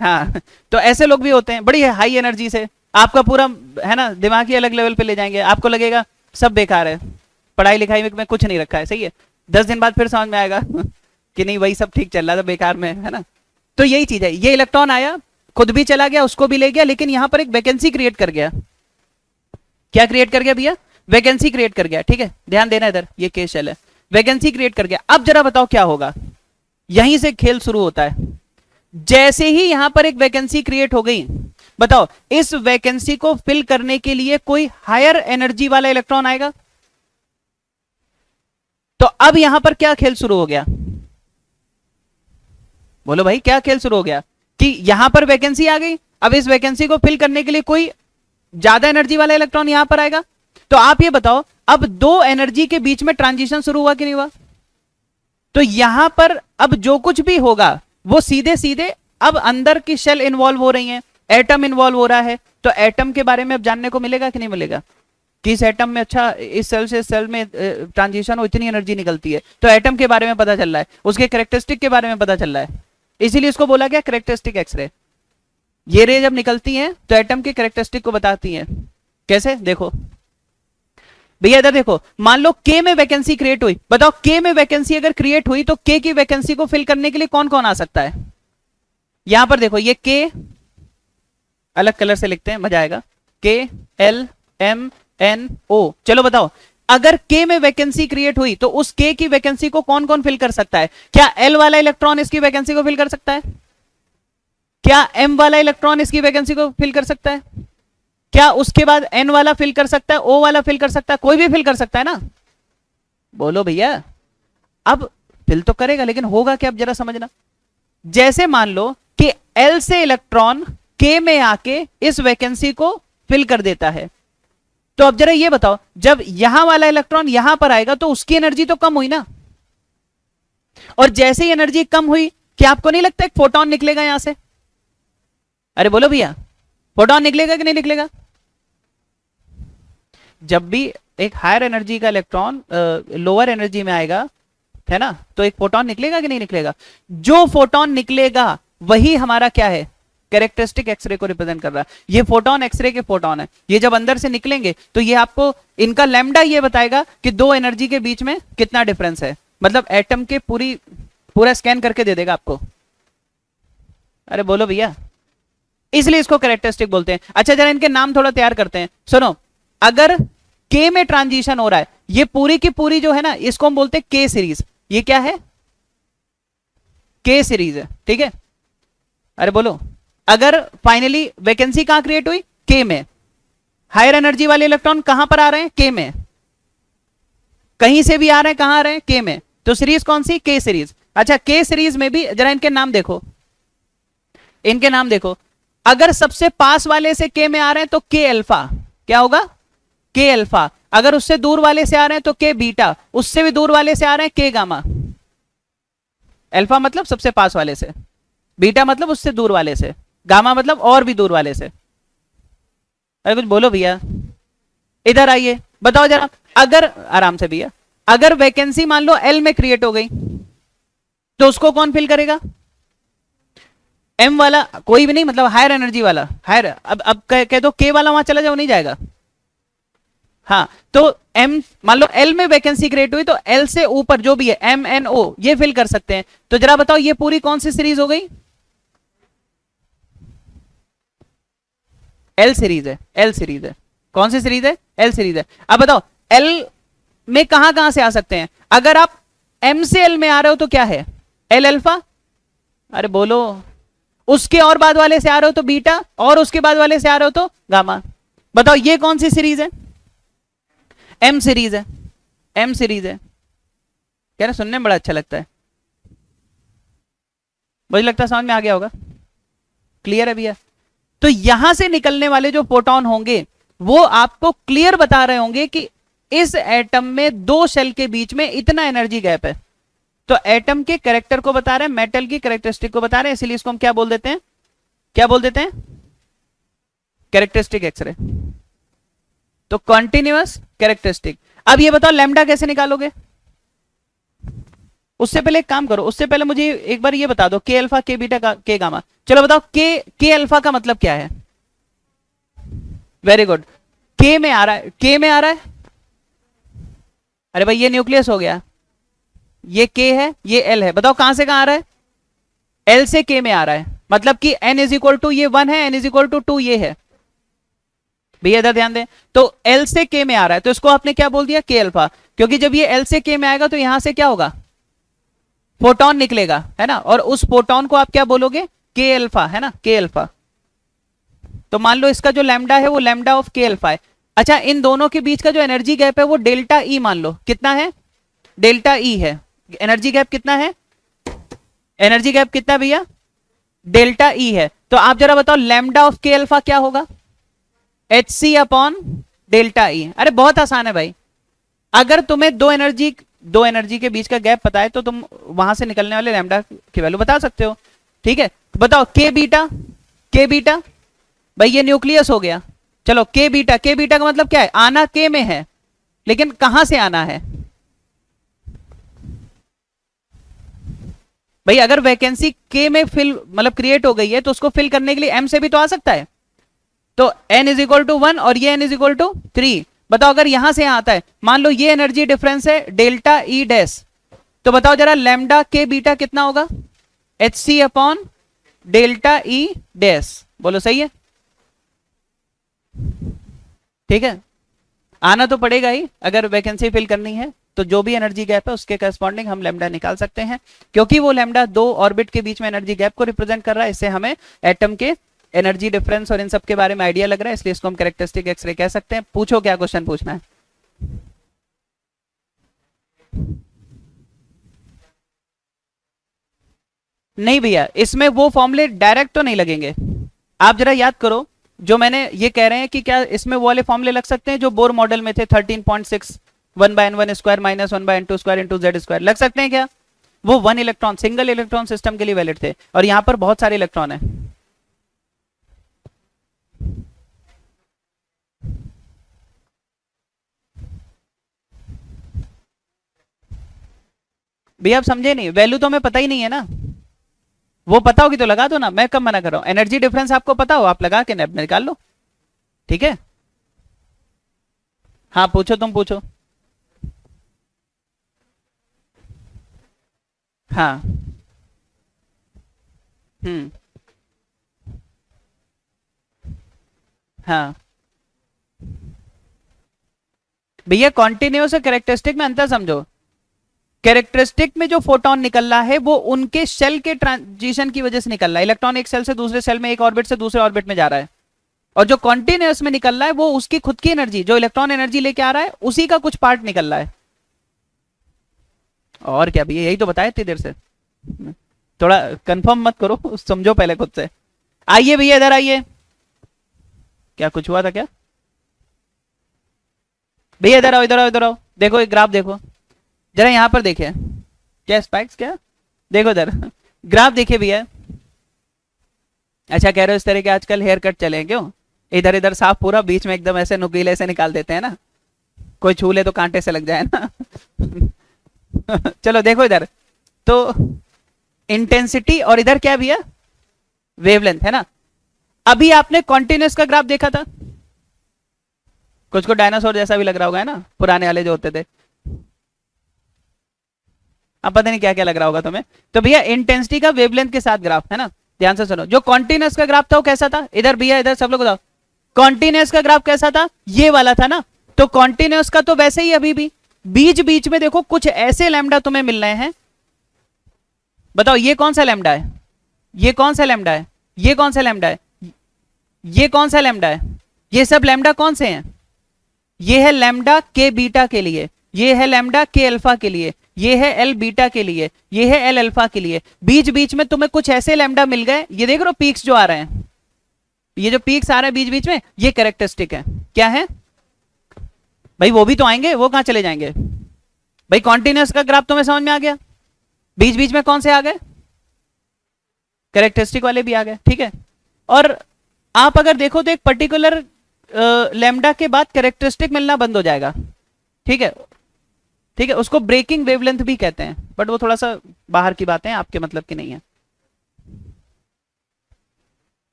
हाँ, तो ऐसे लोग भी होते हैं, बड़ी हाई एनर्जी से आपका पूरा, है ना, दिमाग ही अलग लेवल पे ले जाएंगे, आपको लगेगा सब बेकार है, पढ़ाई लिखाई में कुछ नहीं रखा है, सही है। 10 दिन बाद फिर समझ में आएगा कि नहीं वही सब ठीक चल रहा था बेकार में, है ना। तो यही चीज है, ये इलेक्ट्रॉन आया, खुद भी चला गया, उसको भी ले गया, लेकिन यहां पर एक वैकेंसी क्रिएट कर गया। क्या क्रिएट कर गया भैया? वैकेंसी क्रिएट कर गया, ठीक है, ध्यान देना इधर, ये केस शेल है, वैकेंसी क्रिएट कर गया। अब जरा बताओ क्या होगा, यहीं से खेल शुरू होता है। जैसे ही यहां पर एक वैकेंसी क्रिएट हो गई, बताओ इस वैकेंसी को फिल करने के लिए कोई हायर एनर्जी वाला इलेक्ट्रॉन आएगा, तो अब यहां पर क्या खेल शुरू हो गया, बोलो भाई क्या खेल शुरू हो गया कि यहां पर वैकेंसी आ गई, अब इस वैकेंसी को फिल करने के लिए कोई ज्यादा एनर्जी वाला इलेक्ट्रॉन यहां पर आएगा। तो आप ये बताओ, अब दो एनर्जी के बीच में ट्रांजिशन शुरू हुआ कि नहीं हुआ? तो यहां पर अब जो कुछ भी होगा वो सीधे सीधे अब अंदर की शेल इन्वॉल्व हो रही हैं, एटम इन्वॉल्व हो रहा है, तो एटम के बारे में अब जानने को मिलेगा कि नहीं मिलेगा, कि इस एटम में अच्छा इस सेल से सेल में ट्रांजिशन हो, इतनी एनर्जी निकलती है, तो एटम के बारे में पता चल रहा है, उसके कैरेक्टरिस्टिक के बारे में पता चल रहा है, इसीलिए इसको बोला गया कैरेक्टरिस्टिक एक्सरे। ये रे जब निकलती हैं तो एटम के कैरेक्टरिस्टिक को बताती हैं। कैसे? देखो भैया इधर देखो, मान लो के में वैकेंसी क्रिएट हुई, बताओ के में वैकेंसी अगर क्रिएट हुई तो के की वैकेंसी को फिल करने के लिए कौन कौन आ सकता है? यहां पर देखो, ये के अलग कलर से लिखते हैं, मजा आएगा, के एल एम एन ओ। चलो बताओ, अगर के में वैकेंसी क्रिएट हुई तो उस के की वैकेंसी को कौन कौन फिल कर सकता है? क्या एल वाला इलेक्ट्रॉन इसकी वैकेंसी को फिल कर सकता है? क्या एम वाला इलेक्ट्रॉन इसकी वैकेंसी को फिल कर सकता है? क्या उसके बाद एन वाला फिल कर सकता है? ओ वाला फिल कर सकता है? कोई भी फिल कर सकता है ना? बोलो भैया, अब फिल तो करेगा, लेकिन होगा क्या अब जरा समझना। जैसे मान लो कि एल से इलेक्ट्रॉन के में आके इस वैकेंसी को फिल कर देता है। तो अब जरा ये बताओ, जब यहां वाला इलेक्ट्रॉन यहां पर आएगा तो उसकी एनर्जी तो कम हुई ना, और जैसे ही एनर्जी कम हुई, क्या आपको नहीं लगता एक फोटोन निकलेगा यहां से? अरे बोलो भैया, फोटोन निकलेगा कि नहीं निकलेगा? जब भी एक हायर एनर्जी का इलेक्ट्रॉन लोअर एनर्जी में आएगा, है ना, तो एक फोटोन निकलेगा कि नहीं निकलेगा? जो फोटोन निकलेगा वही हमारा क्या है, कैरेक्टरिस्टिक एक्सरे को रिप्रेजेंट कर रहा है। ये फोटोन एक्सरे के फोटोन है, ये जब अंदर से निकलेंगे तो ये आपको इनका लैम्डा ये बताएगा कि दो एनर्जी के बीच में कितना डिफरेंस है, मतलब एटम के पूरा स्कैन करके दे देगा आपको। अरे बोलो भैया, इसलिए इसको कैरेक्टरिस्टिक बोलते हैं। अच्छा जरा इनके नाम थोड़ा तैयार करते हैं, सुनो। अगर के में ट्रांजिशन हो रहा है, ये पूरी की पूरी जो है ना, इसको हम बोलते हैं के सीरीज। ये क्या है? के सीरीज है, ठीक है। अरे बोलो, अगर फाइनली वैकेंसी कहां क्रिएट हुई? के में। हायर एनर्जी वाले इलेक्ट्रॉन कहां पर आ रहे हैं? के में। कहीं से भी आ रहे हैं, कहां आ रहे हैं? के में। तो सीरीज कौन सी? के सीरीज। अच्छा, के सीरीज में भी जरा इनके नाम देखो, इनके नाम देखो। अगर सबसे पास वाले से के में आ रहे हैं तो के अल्फा, क्या होगा? के अल्फा। अगर उससे दूर वाले से आ रहे हैं तो के बीटा, उससे भी दूर वाले से आ रहे हैं के गामा। अल्फा मतलब सबसे पास वाले से, बीटा मतलब उससे दूर वाले से, गामा मतलब और भी दूर वाले से। अरे कुछ बोलो भैया, इधर आइए, बताओ जरा। अगर आराम से भैया, अगर वैकेंसी मान लो एल में क्रिएट हो गई तो उसको कौन फिल करेगा? एम वाला, कोई भी नहीं, मतलब हायर एनर्जी वाला। हायर, अब कह दो के वाला वहां चला जाओ, नहीं जाएगा। हाँ, तो एम मान लो एल में वैकेंसी क्रिएट हुई तो एल से ऊपर जो भी है एम एन ओ ये फिल कर सकते हैं। तो जरा बताओ ये पूरी कौन सी सीरीज हो गई? एल सीरीज है, एल सीरीज है। कौन सी सीरीज है? एल सीरीज है। अब बताओ एल में कहां कहां से आ सकते हैं? अगर आप एम से एल में आ रहे हो तो क्या है? L alpha. अरे बोलो, उसके और बाद वाले से आ रहे हो तो बीटा, और उसके बाद वाले से आ रहे हो तो गामा। बताओ ये कौन सी सीरीज है? एम सीरीज है, एम सीरीज है। कह रहे सुनने में बड़ा अच्छा लगता है, मुझे लगता है समझ में आ गया होगा। क्लियर है भैया? तो यहां से निकलने वाले जो फोटोन होंगे वो आपको क्लियर बता रहे होंगे कि इस एटम में दो शेल के बीच में इतना एनर्जी गैप है। तो एटम के कैरेक्टर को बता रहे हैं, मेटल की कैरेक्टरिस्टिक को बता रहे हैं, इसीलिए इसको हम क्या बोल देते हैं? क्या बोल देते हैं? Characteristic X-ray. तो कॉन्टिन्यूअस कैरेक्टरिस्टिक। अब ये बताओ लैम्डा कैसे निकालोगे? उससे पहले एक काम करो, उससे पहले मुझे एक बार ये बता दो, के अल्फा, के बीटा, के गामा। चलो बताओ के अल्फा का मतलब क्या है? वेरी गुड, के में आ रहा है, के में आ रहा है। अरे भाई ये न्यूक्लियस हो गया, ये के है, ये एल है। बताओ कहां से कहां आ रहा है? एल से के में आ रहा है, मतलब कि एन इज इक्वल टू ये 1 है, एन इज इक्वल टू 2 ये है। भैया इधर ध्यान दें, तो एल से के में आ रहा है तो इसको आपने क्या बोल दिया? के अल्फा। क्योंकि जब ये एल से के में आएगा तो यहां से क्या होगा? फोटोन निकलेगा, है ना, और उस फोटोन को आप क्या बोलोगे? के अल्फा, है ना, के अल्फा। तो मान लो इसका जो लैम्डा है वो लैम्डा ऑफ के अल्फा है। अच्छा, इन दोनों के बीच का जो एनर्जी गैप है वो डेल्टा ई मान लो, कितना है? डेल्टा ई है। एनर्जी गैप कितना है? एनर्जी गैप कितना भैया? डेल्टा ई है। तो आप जरा बताओ लैम्डा ऑफ के अल्फा क्या होगा? H C upon delta E. अरे बहुत आसान है भाई, अगर तुम्हें दो एनर्जी के बीच का गैप पता है तो तुम वहां से निकलने वाले लैम्डा की वैल्यू बता सकते हो। ठीक है, बताओ के बीटा, के बीटा भाई ये न्यूक्लियस हो गया। चलो के बीटा, के बीटा का मतलब क्या है? आना के में है, लेकिन कहां से आना है भाई? अगर वैकेंसी के में फिल मतलब क्रिएट हो गई है तो उसको फिल करने के लिए एम से भी तो आ सकता है। तो n इज इक्वल टू 1 और ये n इज इक्वल टू 3। बताओ अगर यहां से यहां आता है, मान लो ये एनर्जी डिफरेंस है डेल्टा ई डैश, तो बताओ जरा लैम्डा के बीटा कितना होगा? H C upon delta E dash. बोलो सही है? ठीक है, आना तो पड़ेगा ही अगर वैकेंसी फिल करनी है। तो जो भी एनर्जी गैप है उसके करस्पॉन्डिंग हम लैम्डा निकाल सकते हैं, क्योंकि वो लैम्डा दो ऑर्बिट के बीच में एनर्जी गैप को रिप्रेजेंट कर रहा है। इससे हमें एटम के एनर्जी डिफरेंस और इन सब के बारे में आइडिया लग रहा है, इसलिए इसको हम कैरेक्टरिस्टिक एक्सरे कह सकते हैं। पूछो क्या क्वेश्चन पूछना है। नहीं भैया, इसमें वो फॉर्मूले डायरेक्ट तो नहीं लगेंगे, आप जरा याद करो, जो मैंने ये कह रहे हैं कि क्या इसमें वो वाले फॉर्मूले लग सकते हैं जो बोर मॉडल में थे, 13.6 1/n1² minus 1/n2² into z², लग सकते हैं क्या? वो 1 इलेक्ट्रॉन, सिंगल इलेक्ट्रॉन सिस्टम के लिए वैलिड थे, और यहां पर बहुत सारे इलेक्ट्रॉन है। भैया आप समझे नहीं, वैल्यू तो हमें पता ही नहीं है ना। वो पता होगी तो लगा दो ना, मैं कब मना कर रहा हूं। एनर्जी डिफरेंस आपको पता हो, आप लगा के निकाल लो, ठीक है। हाँ पूछो, तुम पूछो। हाँ। हम्म। हाँ भैया, कॉन्टिन्यूस और कैरेक्टरिस्टिक में अंतर समझो। कैरेक्टरिस्टिक में जो फोटोन निकल रहा है वो उनके शेल के ट्रांजिशन की वजह से निकल रहा है। इलेक्ट्रॉन एक सेल से दूसरे सेल में, एक ऑर्बिट से दूसरे ऑर्बिट में जा रहा है। और जो कॉन्टिन्यूस में निकल रहा है वो उसकी खुद की एनर्जी, जो इलेक्ट्रॉन एनर्जी लेके आ रहा है, उसी का कुछ पार्ट निकल रहा है। और क्या भैया, यही तो बताया इतनी देर से। थोड़ा कंफर्म मत करो, समझो पहले खुद से। आइए भैया इधर आइए। क्या कुछ हुआ था क्या? भैया इधर आओ, इधर आओ, इधर आओ। देखो एक ग्राफ देखो जरा, यहां पर देखिए। क्या स्पाइक्स, क्या? देखो इधर ग्राफ देखिए भैया। अच्छा कह रहे हो इस तरह के आजकल हेयर कट चले हैं क्यों? इधर इधर साफ, पूरा बीच में एकदम ऐसे नुकीले से निकाल देते हैं ना, कोई छू ले तो कांटे से लग जाए ना। चलो देखो इधर तो इंटेंसिटी, और इधर क्या भैया? वेवलेंथ है ना। अभी आपने कॉन्टिन्यूस का ग्राफ देखा था, कुछ को डायनासोर जैसा भी लग रहा होगा, है ना, पुराने वाले जो होते थे। अब पता नहीं क्या क्या लग रहा होगा तुम्हें। तो भैया इंटेंसिटी का वेवलेंथ के साथ ग्राफ है ना, ध्यान से सुनो। जो कॉन्टिन्यूस का ग्राफ था वो कैसा था? इधर भैया, इधर सब लोग बताओ, कॉन्टिन्यूस का ग्राफ कैसा था? ये वाला था ना। तो कॉन्टिन्यूस का तो वैसे ही अभी भी बीच बीच में देखो कुछ ऐसे लैम्डा तुम्हें मिल रहे हैं। बताओ ये कौन सा लैम्डा है? ये कौन सा लैम्डा है? ये कौन सा लैम्डा है? ये कौन सा लैम्डा है? ये सब लैम्डा कौन से हैं? ये है लैम्डा के बीटा के लिए, ये है लैम्डा के अल्फा के लिए, ये है एल बीटा के लिए, ये है एल अल्फा के लिए। बीच बीच में तुम्हें कुछ ऐसे लैम्डा मिल गए, ये देख रहे हो पीक्स जो आ रहे हैं, ये जो पीक्स आ रहे हैं बीच बीच में, ये कैरेक्टरिस्टिक है। क्या है भाई? वो भी तो आएंगे, वो कहां चले जाएंगे भाई? कॉन्टिन्यूस का ग्राफ तुम्हें समझ में आ गया, बीच बीच में कौन से आ गए? कैरेक्टरिस्टिक वाले भी आ गए, ठीक है। और आप अगर देखो तो एक पर्टिकुलर लैम्डा के बाद कैरेक्टरिस्टिक मिलना बंद हो जाएगा, ठीक है, ठीक है। उसको ब्रेकिंग वेवलेंथ भी कहते हैं, बट वो थोड़ा सा बाहर की बातें हैं, आपके मतलब की नहीं है।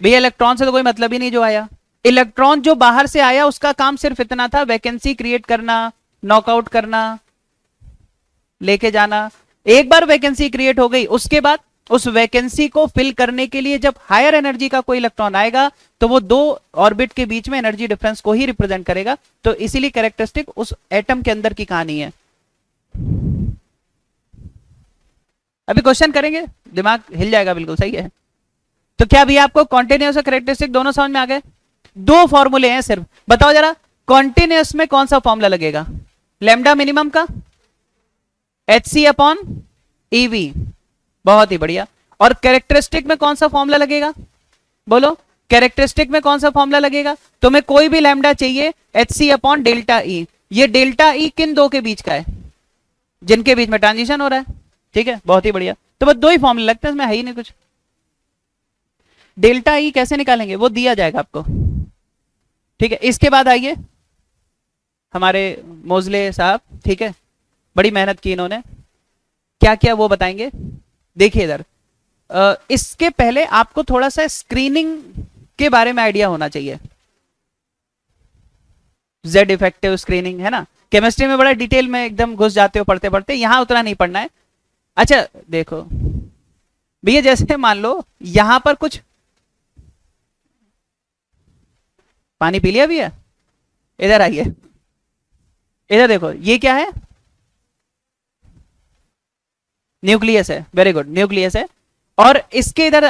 भैया इलेक्ट्रॉन से तो कोई मतलब ही नहीं जो आया। इलेक्ट्रॉन जो बाहर से आया उसका काम सिर्फ इतना था, वैकेंसी क्रिएट करना, नॉकआउट करना, लेके जाना। एक बार वैकेंसी क्रिएट हो गई, उसके बाद उस वैकेंसी को फिल करने के लिए जब हायर एनर्जी का कोई इलेक्ट्रॉन आएगा तो वो दो ऑर्बिट के बीच में एनर्जी डिफरेंस को ही रिप्रेजेंट करेगा। तो इसीलिए कैरेक्टरिस्टिक उस एटम के अंदर की कहानी है। अभी क्वेश्चन करेंगे, दिमाग हिल जाएगा, बिल्कुल सही है। तो क्या भी आपको कॉन्टिन्यूस और कैरेक्टरिस्टिक दोनों समझ में आ गए? दो फॉर्मूले हैं सिर्फ, बताओ जरा कॉन्टिन्यूस में कौन सा फॉर्मूला लगेगा? लैम्डा मिनिमम का HC/EV, बहुत ही बढ़िया। और कैरेक्टरिस्टिक में कौन सा फॉर्मूला लगेगा? बोलो, कैरेक्टरिस्टिक में कौन सा फॉर्मूला लगेगा? तुम्हें कोई भी लैम्डा चाहिए, HC/ΔE। ये डेल्टा ई किन दो के बीच का है? जिनके बीच में ट्रांजिशन हो रहा है, ठीक है, बहुत ही बढ़िया। तो बस दो ही फॉर्मूले लगते हैं, इसमें है ही नहीं कुछ। डेल्टा ई कैसे निकालेंगे वो दिया जाएगा आपको, ठीक है। इसके बाद आइए हमारे मोजले साहब, ठीक है, बड़ी मेहनत की इन्होंने, क्या क्या वो बताएंगे। देखिए इधर, इसके पहले आपको थोड़ा सा स्क्रीनिंग के बारे में आइडिया होना चाहिए। जेड इफेक्टिव स्क्रीनिंग है ना, केमिस्ट्री में बड़ा डिटेल में एकदम घुस जाते हो पढ़ते पढ़ते, यहां उतना नहीं पढ़ना है। अच्छा देखो भैया, जैसे मान लो यहां पर कुछ पानी पी लिया भैया, इधर आइए, इधर देखो, ये क्या है? न्यूक्लियस है, वेरी गुड, न्यूक्लियस है। और इसके इधर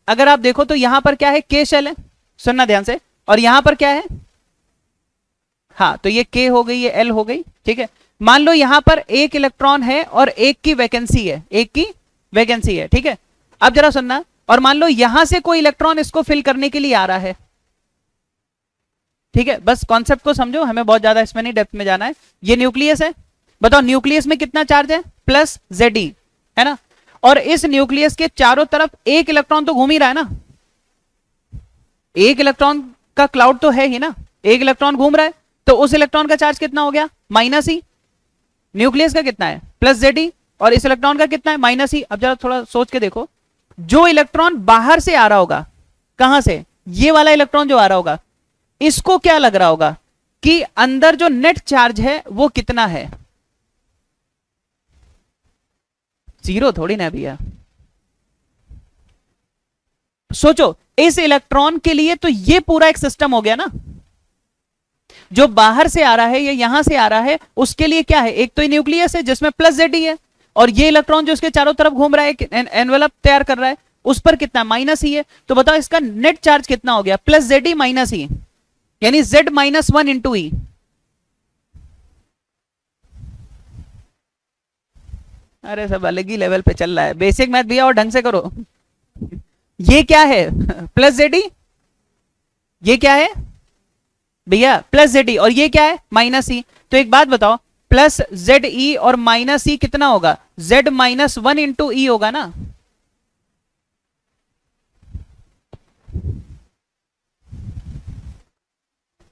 अगर आप देखो तो यहां पर क्या है? के शेल है, सुनना ध्यान से। और यहां पर क्या है? हाँ, तो ये के हो गई, ये एल हो गई, ठीक है। मान लो यहां पर एक इलेक्ट्रॉन है और एक की वैकेंसी है, एक की वैकेंसी है, ठीक है। अब जरा सुनना, और मान लो यहां से कोई इलेक्ट्रॉन इसको फिल करने के लिए आ रहा है, ठीक है, बस कॉन्सेप्ट को समझो, हमें बहुत ज्यादा इसमें नहीं डेप्थ में जाना है। ये न्यूक्लियस है, बताओ न्यूक्लियस में कितना चार्ज है, प्लस Ze, है ना, और इस न्यूक्लियस के चारों तरफ एक इलेक्ट्रॉन तो घूम ही रहा है ना, एक इलेक्ट्रॉन का क्लाउड तो है ही ना, एक इलेक्ट्रॉन घूम रहा है, तो उस इलेक्ट्रॉन का चार्ज कितना हो गया, -e। न्यूक्लियस का कितना है, +Ze, और इस इलेक्ट्रॉन का कितना है, -e। अब जरा थोड़ा सोच के देखो, जो इलेक्ट्रॉन बाहर से आ रहा होगा, कहां से, ये वाला इलेक्ट्रॉन जो आ रहा होगा, इसको क्या लग रहा होगा कि अंदर जो नेट चार्ज है वो कितना है, 0 थोड़ी ना भैया। सोचो, इस इलेक्ट्रॉन के लिए तो ये पूरा एक सिस्टम हो गया ना, जो बाहर से आ रहा है या यहां से आ रहा है उसके लिए क्या है, एक तो न्यूक्लियस है जिसमें +Ze है, और ये इलेक्ट्रॉन जो इसके चारों तरफ घूम रहा है, एनवेलप तैयार कर रहा है, उस पर कितना, -e है। तो बताओ इसका नेट चार्ज कितना हो गया, +Ze -e, यानी Z -1 इंटू ई। अरे सब अलग ही लेवल पे चल रहा है, बेसिक मैथ भैया और ढंग से करो। ये क्या है, +Ze, ये क्या है भैया, +Ze, और ये क्या है, -e। तो एक बात बताओ, +Ze और -e कितना होगा, Z -1 इंटू ई होगा ना।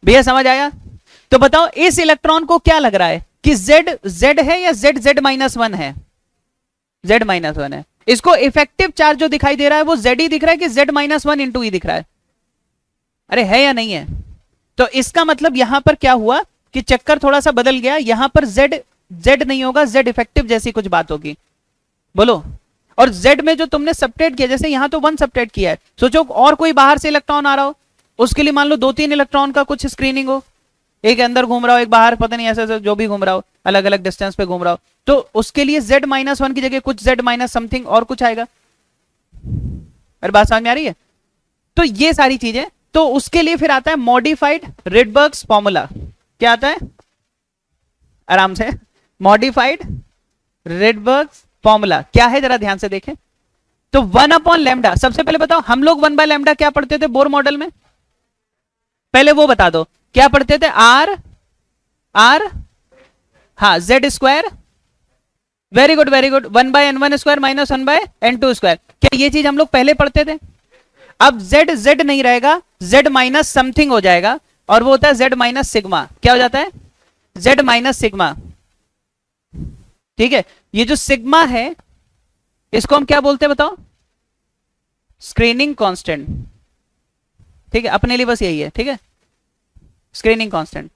भैया समझ आया। तो बताओ इस इलेक्ट्रॉन को क्या लग रहा है कि Z है या Z -1 है, Z -1 है। इसको इफेक्टिव चार्ज जो दिखाई दे रहा है वो Ze दिख रहा है कि Z -1 इंटू ई दिख रहा है, अरे है या नहीं है। तो इसका मतलब यहां पर क्या हुआ कि चक्कर थोड़ा सा बदल गया, यहां पर Z नहीं होगा, Z इफेक्टिव जैसी कुछ बात होगी, बोलो। और Z में जो तुमने सबट्रेट किया, जैसे यहां तो 1 सबट्रेट किया है, सोचो और कोई बाहर से इलेक्ट्रॉन आ रहा हो, उसके लिए मान लो 2-3 इलेक्ट्रॉन का कुछ स्क्रीनिंग हो, एक अंदर घूम रहा हो, एक बाहर, पता नहीं ऐसे जो भी घूम रहा हो, अलग अलग डिस्टेंस पे घूम रहा हो, तो उसके लिए Z -1 की जगह कुछ Z- समथिंग और कुछ आएगा। अरे बात समझ में आ रही है। तो ये सारी चीजें, तो उसके लिए फिर आता है मॉडिफाइड रिडबर्ग्स फॉर्मूला। क्या आता है, आराम से, मॉडिफाइड रिडबर्ग्स फॉर्मूला क्या है, जरा ध्यान से देखें। तो 1/λ, सबसे पहले बताओ हम लोग 1/λ क्या पढ़ते थे बोर मॉडल में, पहले वो बता दो क्या पढ़ते थे, R हाँ Z², very good very good, 1/n1² - 1/n2², क्या ये चीज हम लोग पहले पढ़ते थे। अब Z नहीं रहेगा, Z- समथिंग हो जाएगा, और वो होता है Z- सिग्मा। क्या हो जाता है, Z- सिग्मा, ठीक है। ये जो सिग्मा है इसको हम क्या बोलते हैं बताओ, स्क्रीनिंग कांस्टेंट, ठीक है, अपने लिए बस यही है, ठीक है, स्क्रीनिंग कांस्टेंट।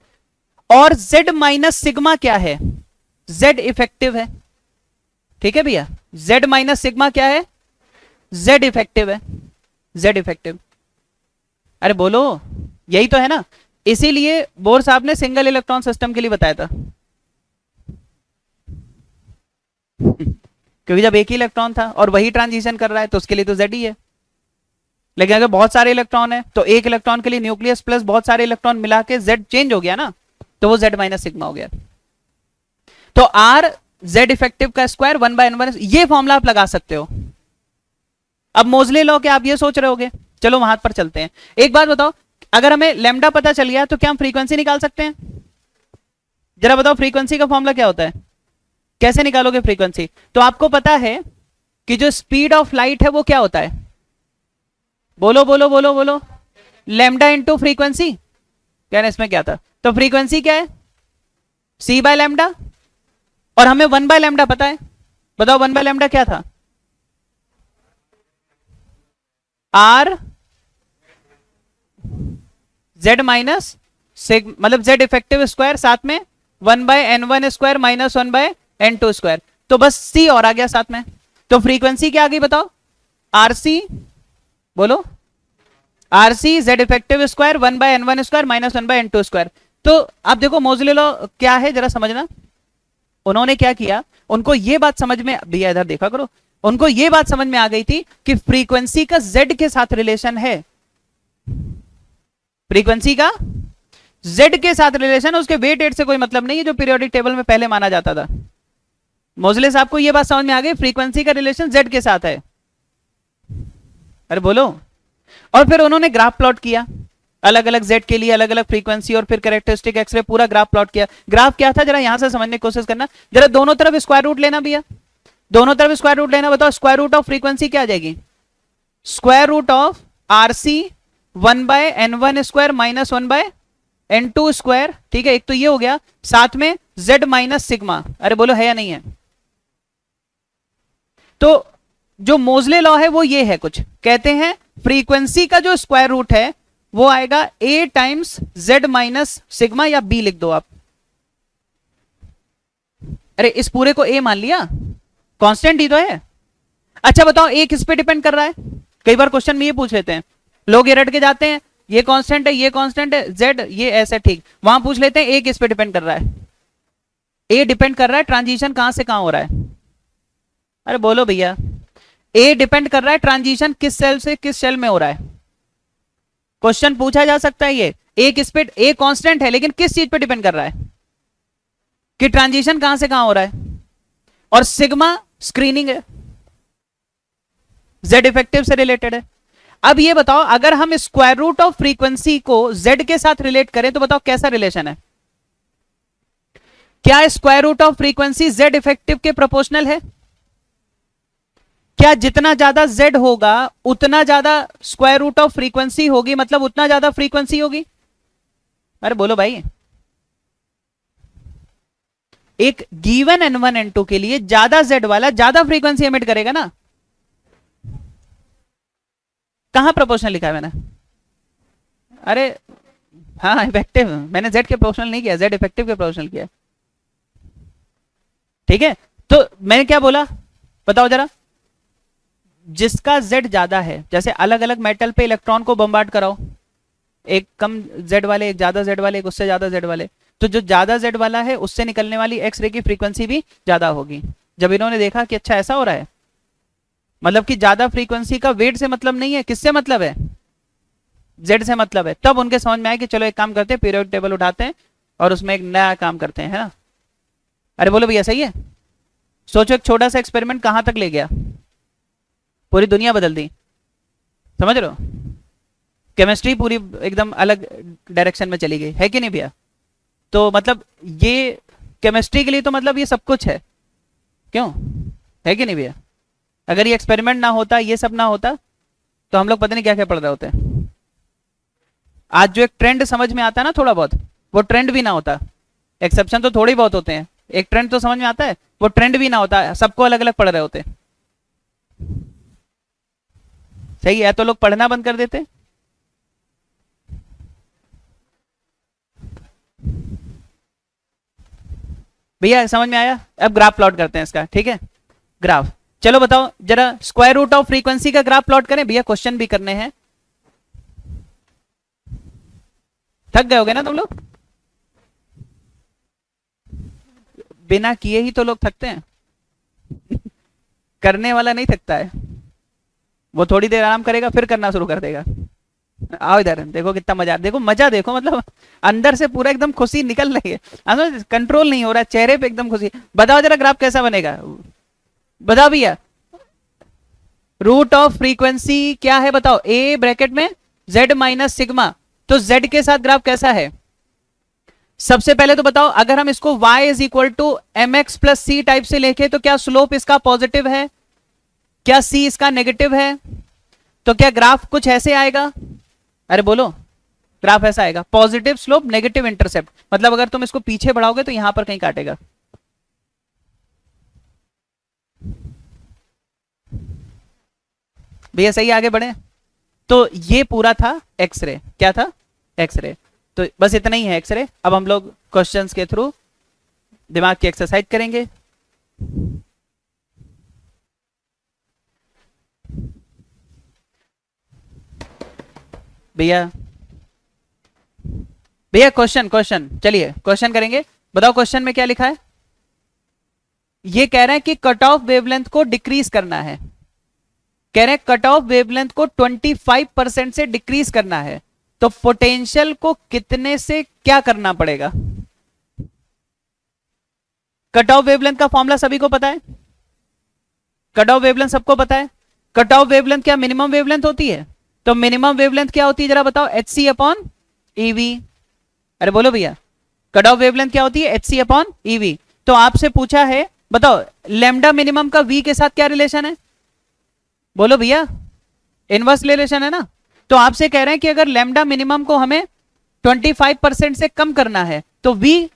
और Z- सिग्मा क्या है, Z इफेक्टिव है, ठीक है भैया, Z- सिग्मा क्या है, Z इफेक्टिव है, Z इफेक्टिव। अरे बोलो, यही तो है ना, इसीलिए बोर साहब ने सिंगल इलेक्ट्रॉन सिस्टम के लिए बताया था, क्योंकि जब एक ही इलेक्ट्रॉन था और वही ट्रांजिशन कर रहा है तो उसके लिए तो Z ही है। लेकिन अगर बहुत सारे इलेक्ट्रॉन है तो एक इलेक्ट्रॉन के लिए न्यूक्लियस प्लस बहुत सारे इलेक्ट्रॉन मिला के Z चेंज हो गया ना, तो वो Z- सिग्मा हो गया। तो R Z इफेक्टिव का स्क्वायर 1/n1, ये फॉर्मूला आप लगा सकते हो। अब मोजले लॉ के आप ये सोच रहे होगे, चलो वहां पर चलते हैं। एक बात बताओ, अगर हमें लैम्डा पता चल गया तो क्या हम फ्रीक्वेंसी निकाल सकते हैं, जरा बताओ फ्रीक्वेंसी का फॉर्मूला क्या होता है, कैसे निकालोगे फ्रीक्वेंसी। तो आपको पता है कि जो स्पीड ऑफ लाइट है वो क्या होता है, बोलो बोलो बोलो बोलो, लैम्डा इंटू फ्रीक्वेंसी। क्या इसमें क्या था, तो फ्रीक्वेंसी क्या है, C/λ, और हमें 1/λ पता है, बताओ 1/λ क्या था, R Z- सिग, मतलब Z इफेक्टिव स्क्वायर, साथ में 1/n1² - 1/n2², तो बस C और आ गया साथ में। तो फ्रीक्वेंसी क्या आ गई बताओ, RC, बोलो, RC Z effective square 1/n1² - 1/n2²। तो आप देखो मोजले लॉ क्या है जरा समझना। उन्होंने क्या किया, उनको ये बात समझ में, भैया इधर देखा करो, उनको ये बात समझ में आ गई थी कि फ्रीक्वेंसी का Z के साथ रिलेशन है, फ्रीक्वेंसी का Z के साथ रिलेशन, उसके वेट एट से कोई मतलब नहीं है जो पीरियोडिक टेबल में पहले माना जाता था। मोजले साहब को ये बात समझ में आ गई, फ्रीक्वेंसी का रिलेशन जेड के साथ है। अरे बोलो। और फिर उन्होंने ग्राफ प्लॉट किया, अलग अलग जेड के लिए अलग अलग फ्रीक्वेंसी, और फिर कैरेक्टरिस्टिक एक्सरे पूरा ग्राफ प्लॉट किया। ग्राफ क्या था जरा यहां से समझने की कोशिश करना, जरा दोनों तरफ स्क्वायर रूट लेना भैया, दोनों तरफ स्क्वायर रूट लेना। बताओ स्क्वायर रूट ऑफ फ्रीक्वेंसी क्या आ जाएगी? Square root of RC 1/n1 square minus 1/n2 square. ठीक है, एक तो ये हो गया, साथ में z माइनस सिग्मा। अरे बोलो है या नहीं है? तो जो मोजले लॉ है वो ये है, कुछ कहते हैं फ्रीक्वेंसी का जो स्क्वायर रूट है वो आएगा a times z minus sigma, या b लिख दो आप। अरे इस पूरे को a मान लिया, कांस्टेंट ही तो है। अच्छा बताओ a किस पे डिपेंड कर रहा है? कई बार क्वेश्चन में ये पूछ लेते हैं लोग, ये रट के जाते हैं, ये कांस्टेंट है, ये कांस्टेंट है, z ये ऐसे, ठीक। वहां पूछ लेते हैं a किस पे डिपेंड कर रहा है? a डिपेंड कर रहा है ट्रांजिशन कहां से कहां हो रहा है। अरे बोलो भैया, a डिपेंड कर रहा है ट्रांजिशन किस सेल से किस सेल में हो रहा है। क्वेश्चन पूछा जा सकता है ये, a किस पे, a कांस्टेंट है लेकिन किस चीज पे डिपेंड कर रहा है कि ट्रांजिशन कहां से कहां हो रहा है। और सिग्मा स्क्रीनिंग है, z इफेक्टिव से रिलेटेड है। अब ये बताओ अगर हम स्क्वायर रूट ऑफ फ्रीक्वेंसी को z के साथ रिलेट करें तो बताओ कैसा रिलेशन है? क्या square root of frequency z effective के प्रोपोर्शनल है? क्या जितना ज्यादा z होगा उतना ज्यादा स्क्वायर रूट ऑफ फ्रीक्वेंसी होगी, मतलब उतना ज्यादा फ्रीक्वेंसी होगी? अरे बोलो भाई, एक गिवन n1 n2 के लिए ज्यादा z वाला ज्यादा फ्रीक्वेंसी एमिट करेगा ना। कहां प्रोपोर्शनल लिखा है मैंने? अरे हाँ इफेक्टिव, मैंने z के प्रोपोर्शनल नहीं किया, z इफेक्टिव के प्रोपोर्शनल किया। ठीक है, तो मैंने क्या बोला बताओ जरा, जिसका z ज्यादा है, जैसे अलग अलग मेटल पे इलेक्ट्रॉन को बम्बार्ड कराओ, एक कम z वाले, एक ज्यादा z वाले, एक उससे ज्यादा z वाले, तो जो ज्यादा z वाला है उससे निकलने वाली एक्स रे की फ्रीक्वेंसी भी ज्यादा होगी। जब इन्होंने देखा कि अच्छा ऐसा हो रहा है, मतलब कि ज्यादा फ्रीक्वेंसी का वेट से मतलब नहीं है, किससे मतलब है? z से मतलब है। तब उनके समझ में आया कि चलो एक काम करते हैं, पीरियोडिक टेबल उठाते हैं और उसमें एक नया काम करते हैं, है ना। अरे बोलो भैया सही है? सोचो एक छोटा सा एक्सपेरिमेंट कहां तक ले गया, पूरी दुनिया बदल दी, समझ रहे हो? केमिस्ट्री पूरी एकदम अलग डायरेक्शन में चली गई, है कि नहीं भैया? तो मतलब ये केमिस्ट्री के लिए तो मतलब ये सब कुछ है, क्यों, है कि नहीं भैया? अगर ये एक्सपेरिमेंट ना होता, ये सब ना होता, तो हम लोग पता नहीं क्या क्या पढ़ रहे होते। आज जो एक ट्रेंड समझ में आता है ना थोड़ा बहुत, वो ट्रेंड भी ना होता। एक्सेप्शन तो थोड़े बहुत होते हैं, एक ट्रेंड तो समझ में आता है, वो ट्रेंड भी ना होता, सबको अलग अलग पढ़ रहे होते। सही है, तो लोग पढ़ना बंद कर देते। भैया समझ में आया? अब ग्राफ प्लॉट करते हैं इसका, ठीक है? ग्राफ, चलो बताओ जरा, स्क्वायर रूट ऑफ फ्रीक्वेंसी का ग्राफ प्लॉट करें भैया, क्वेश्चन भी करने हैं। थक गए होगे ना तुम लोग? बिना किए ही तो लोग थकते हैं करने वाला नहीं थकता है, वो थोड़ी देर आराम करेगा फिर करना शुरू कर देगा। आओ इधर, देखो कितना मजा, देखो मजा देखो, मतलब अंदर से पूरा एकदम खुशी निकल रही है, कंट्रोल नहीं हो रहा है, चेहरे पे एकदम खुशी। बताओ जरा ग्राफ कैसा बनेगा, बताओ भैया। रूट ऑफ फ्रीक्वेंसी क्या है बताओ, a ब्रैकेट में z माइनस सिग्मा, तो z के साथ ग्राफ कैसा है? सबसे पहले तो बताओ, अगर हम इसको y is equal to M X plus C type से लिखे तो क्या स्लोप इसका पॉजिटिव है, क्या c इसका नेगेटिव है? तो क्या ग्राफ कुछ ऐसे आएगा? अरे बोलो, ग्राफ ऐसा आएगा, पॉजिटिव स्लोप नेगेटिव इंटरसेप्ट, मतलब अगर तुम इसको पीछे बढ़ाओगे तो यहां पर कहीं काटेगा। भैया सही, आगे बढ़े। तो ये पूरा था एक्सरे, क्या था? एक्सरे। तो बस इतना ही है एक्सरे। अब हम लोग क्वेश्चंस के थ्रू दिमाग की एक्सरसाइज करेंगे। भैया भैया क्वेश्चन चलिए क्वेश्चन करेंगे। बताओ क्वेश्चन में क्या लिखा है? ये कह रहे हैं कि कट ऑफ वेवलेंथ को डिक्रीज करना है, कह रहे हैं कट ऑफ वेवलेंथ को 25% से डिक्रीज करना है, तो पोटेंशियल को कितने से क्या करना पड़ेगा? कट ऑफ वेवलेंथ का फॉर्मूला सभी को पता है? कट ऑफ वेवलेंथ सबको पता है? कट ऑफ वेवलेंथ क्या मिनिमम वेवलेंथ होती है? तो मिनिमम वेवलेंथ क्या होती है जरा बताओ? H C upon eV. अरे बोलो भैया, कट ऑफ वेवलेंथ क्या होती है? H C upon eV. तो आपसे पूछा है, बताओ लेमडा मिनिमम का वी के साथ क्या रिलेशन है? बोलो भैया, इनवर्स रिलेशन है ना। तो आपसे कह रहे हैं कि अगर लेमडा मिनिमम को हमें 25% से कम करना है तो वी,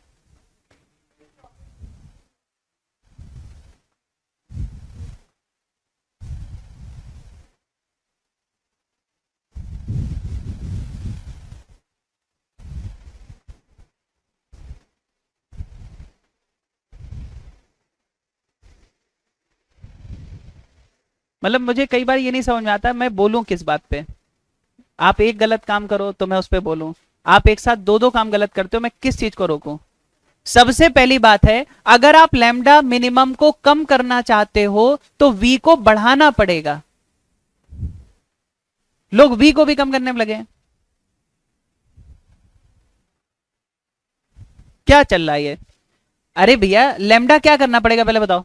मतलब मुझे कई बार ये नहीं समझ में आता मैं बोलूं किस बात पे। आप एक गलत काम करो तो मैं उस पर बोलूं, आप एक साथ दो दो काम गलत करते हो, मैं किस चीज को रोकूं? सबसे पहली बात है, अगर आप लैम्डा मिनिमम को कम करना चाहते हो तो वी को बढ़ाना पड़ेगा। लोग वी को भी कम करने में लगे हैं। क्या चल रहा है ये? अरे भैया लैम्डा क्या करना पड़ेगा पहले बताओ?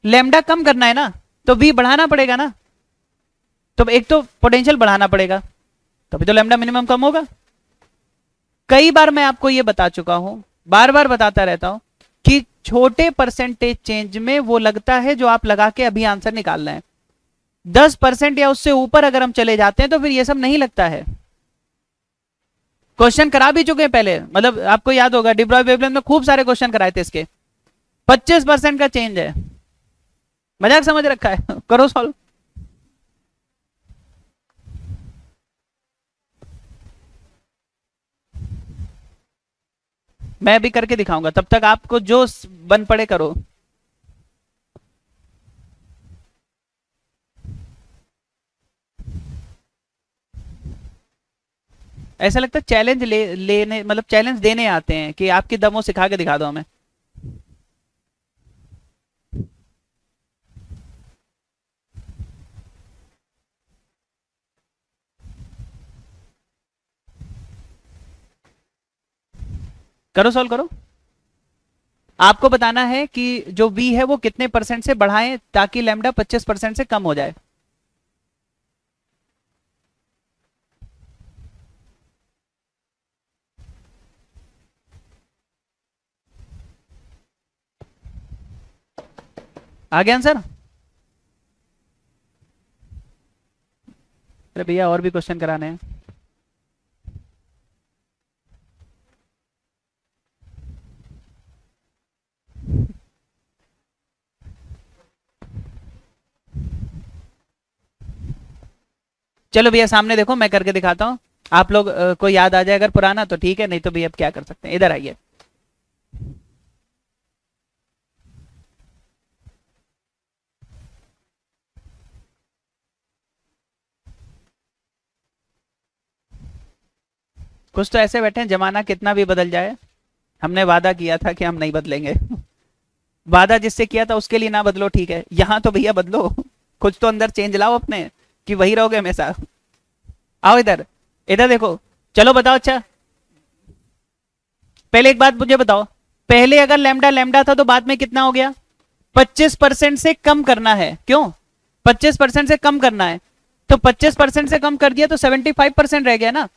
लैम्डा कम करना है ना, तो वी बढ़ाना पड़ेगा ना। तो एक तो पोटेंशियल बढ़ाना पड़ेगा, तभी तो लैम्डा मिनिमम कम होगा। कई बार मैं आपको यह बता चुका हूं, बार बार बताता रहता हूं कि छोटे परसेंटेज चेंज में वो लगता है जो आप लगा के अभी आंसर निकाल रहे हैं। 10% या उससे ऊपर अगर हम चले जाते हैं तो फिर ये सब नहीं लगता है। क्वेश्चन करा भी चुके हैं पहले, मतलब आपको याद होगा डी ब्रॉय वेवलेंथ में खूब सारे क्वेश्चन कराए थे इसके। 25% का चेंज है, मजाक समझ रखा है। करो सॉल्व। मैं अभी करके दिखाऊंगा, तब तक आपको जो बन पड़े करो। ऐसा लगता है चैलेंज लेने, मतलब चैलेंज देने आते हैं कि आपकी दमो सिखा के दिखा दो हमें। करो सॉल्व करो। आपको बताना है कि जो v है वो कितने परसेंट से बढ़ाएं ताकि लैम्डा 25% से कम हो जाए। आगे आंसर? अरे भैया और भी क्वेश्चन कराने हैं। चलो भैया सामने देखो, मैं करके दिखाता हूं। आप लोग को याद आ जाए अगर पुराना तो ठीक है, नहीं तो भैया अब क्या कर सकते हैं। इधर आइए। कुछ तो ऐसे बैठे हैं, जमाना कितना भी बदल जाए हमने वादा किया था कि हम नहीं बदलेंगे। वादा जिससे किया था उसके लिए ना बदलो, ठीक है। यहां तो भैया बदलो। कुछ तो अंदर चेंज लाओ अपने, कि वही रहोगे हमेशा। आओ इधर, इधर देखो। चलो बताओ। अच्छा पहले एक बात मुझे बताओ, पहले अगर लैम्डा लैम्डा था तो बाद में कितना हो गया? 25% से कम करना है, क्यों? 25% से कम करना है, तो 25% से कम कर दिया तो 75% रह गया ना।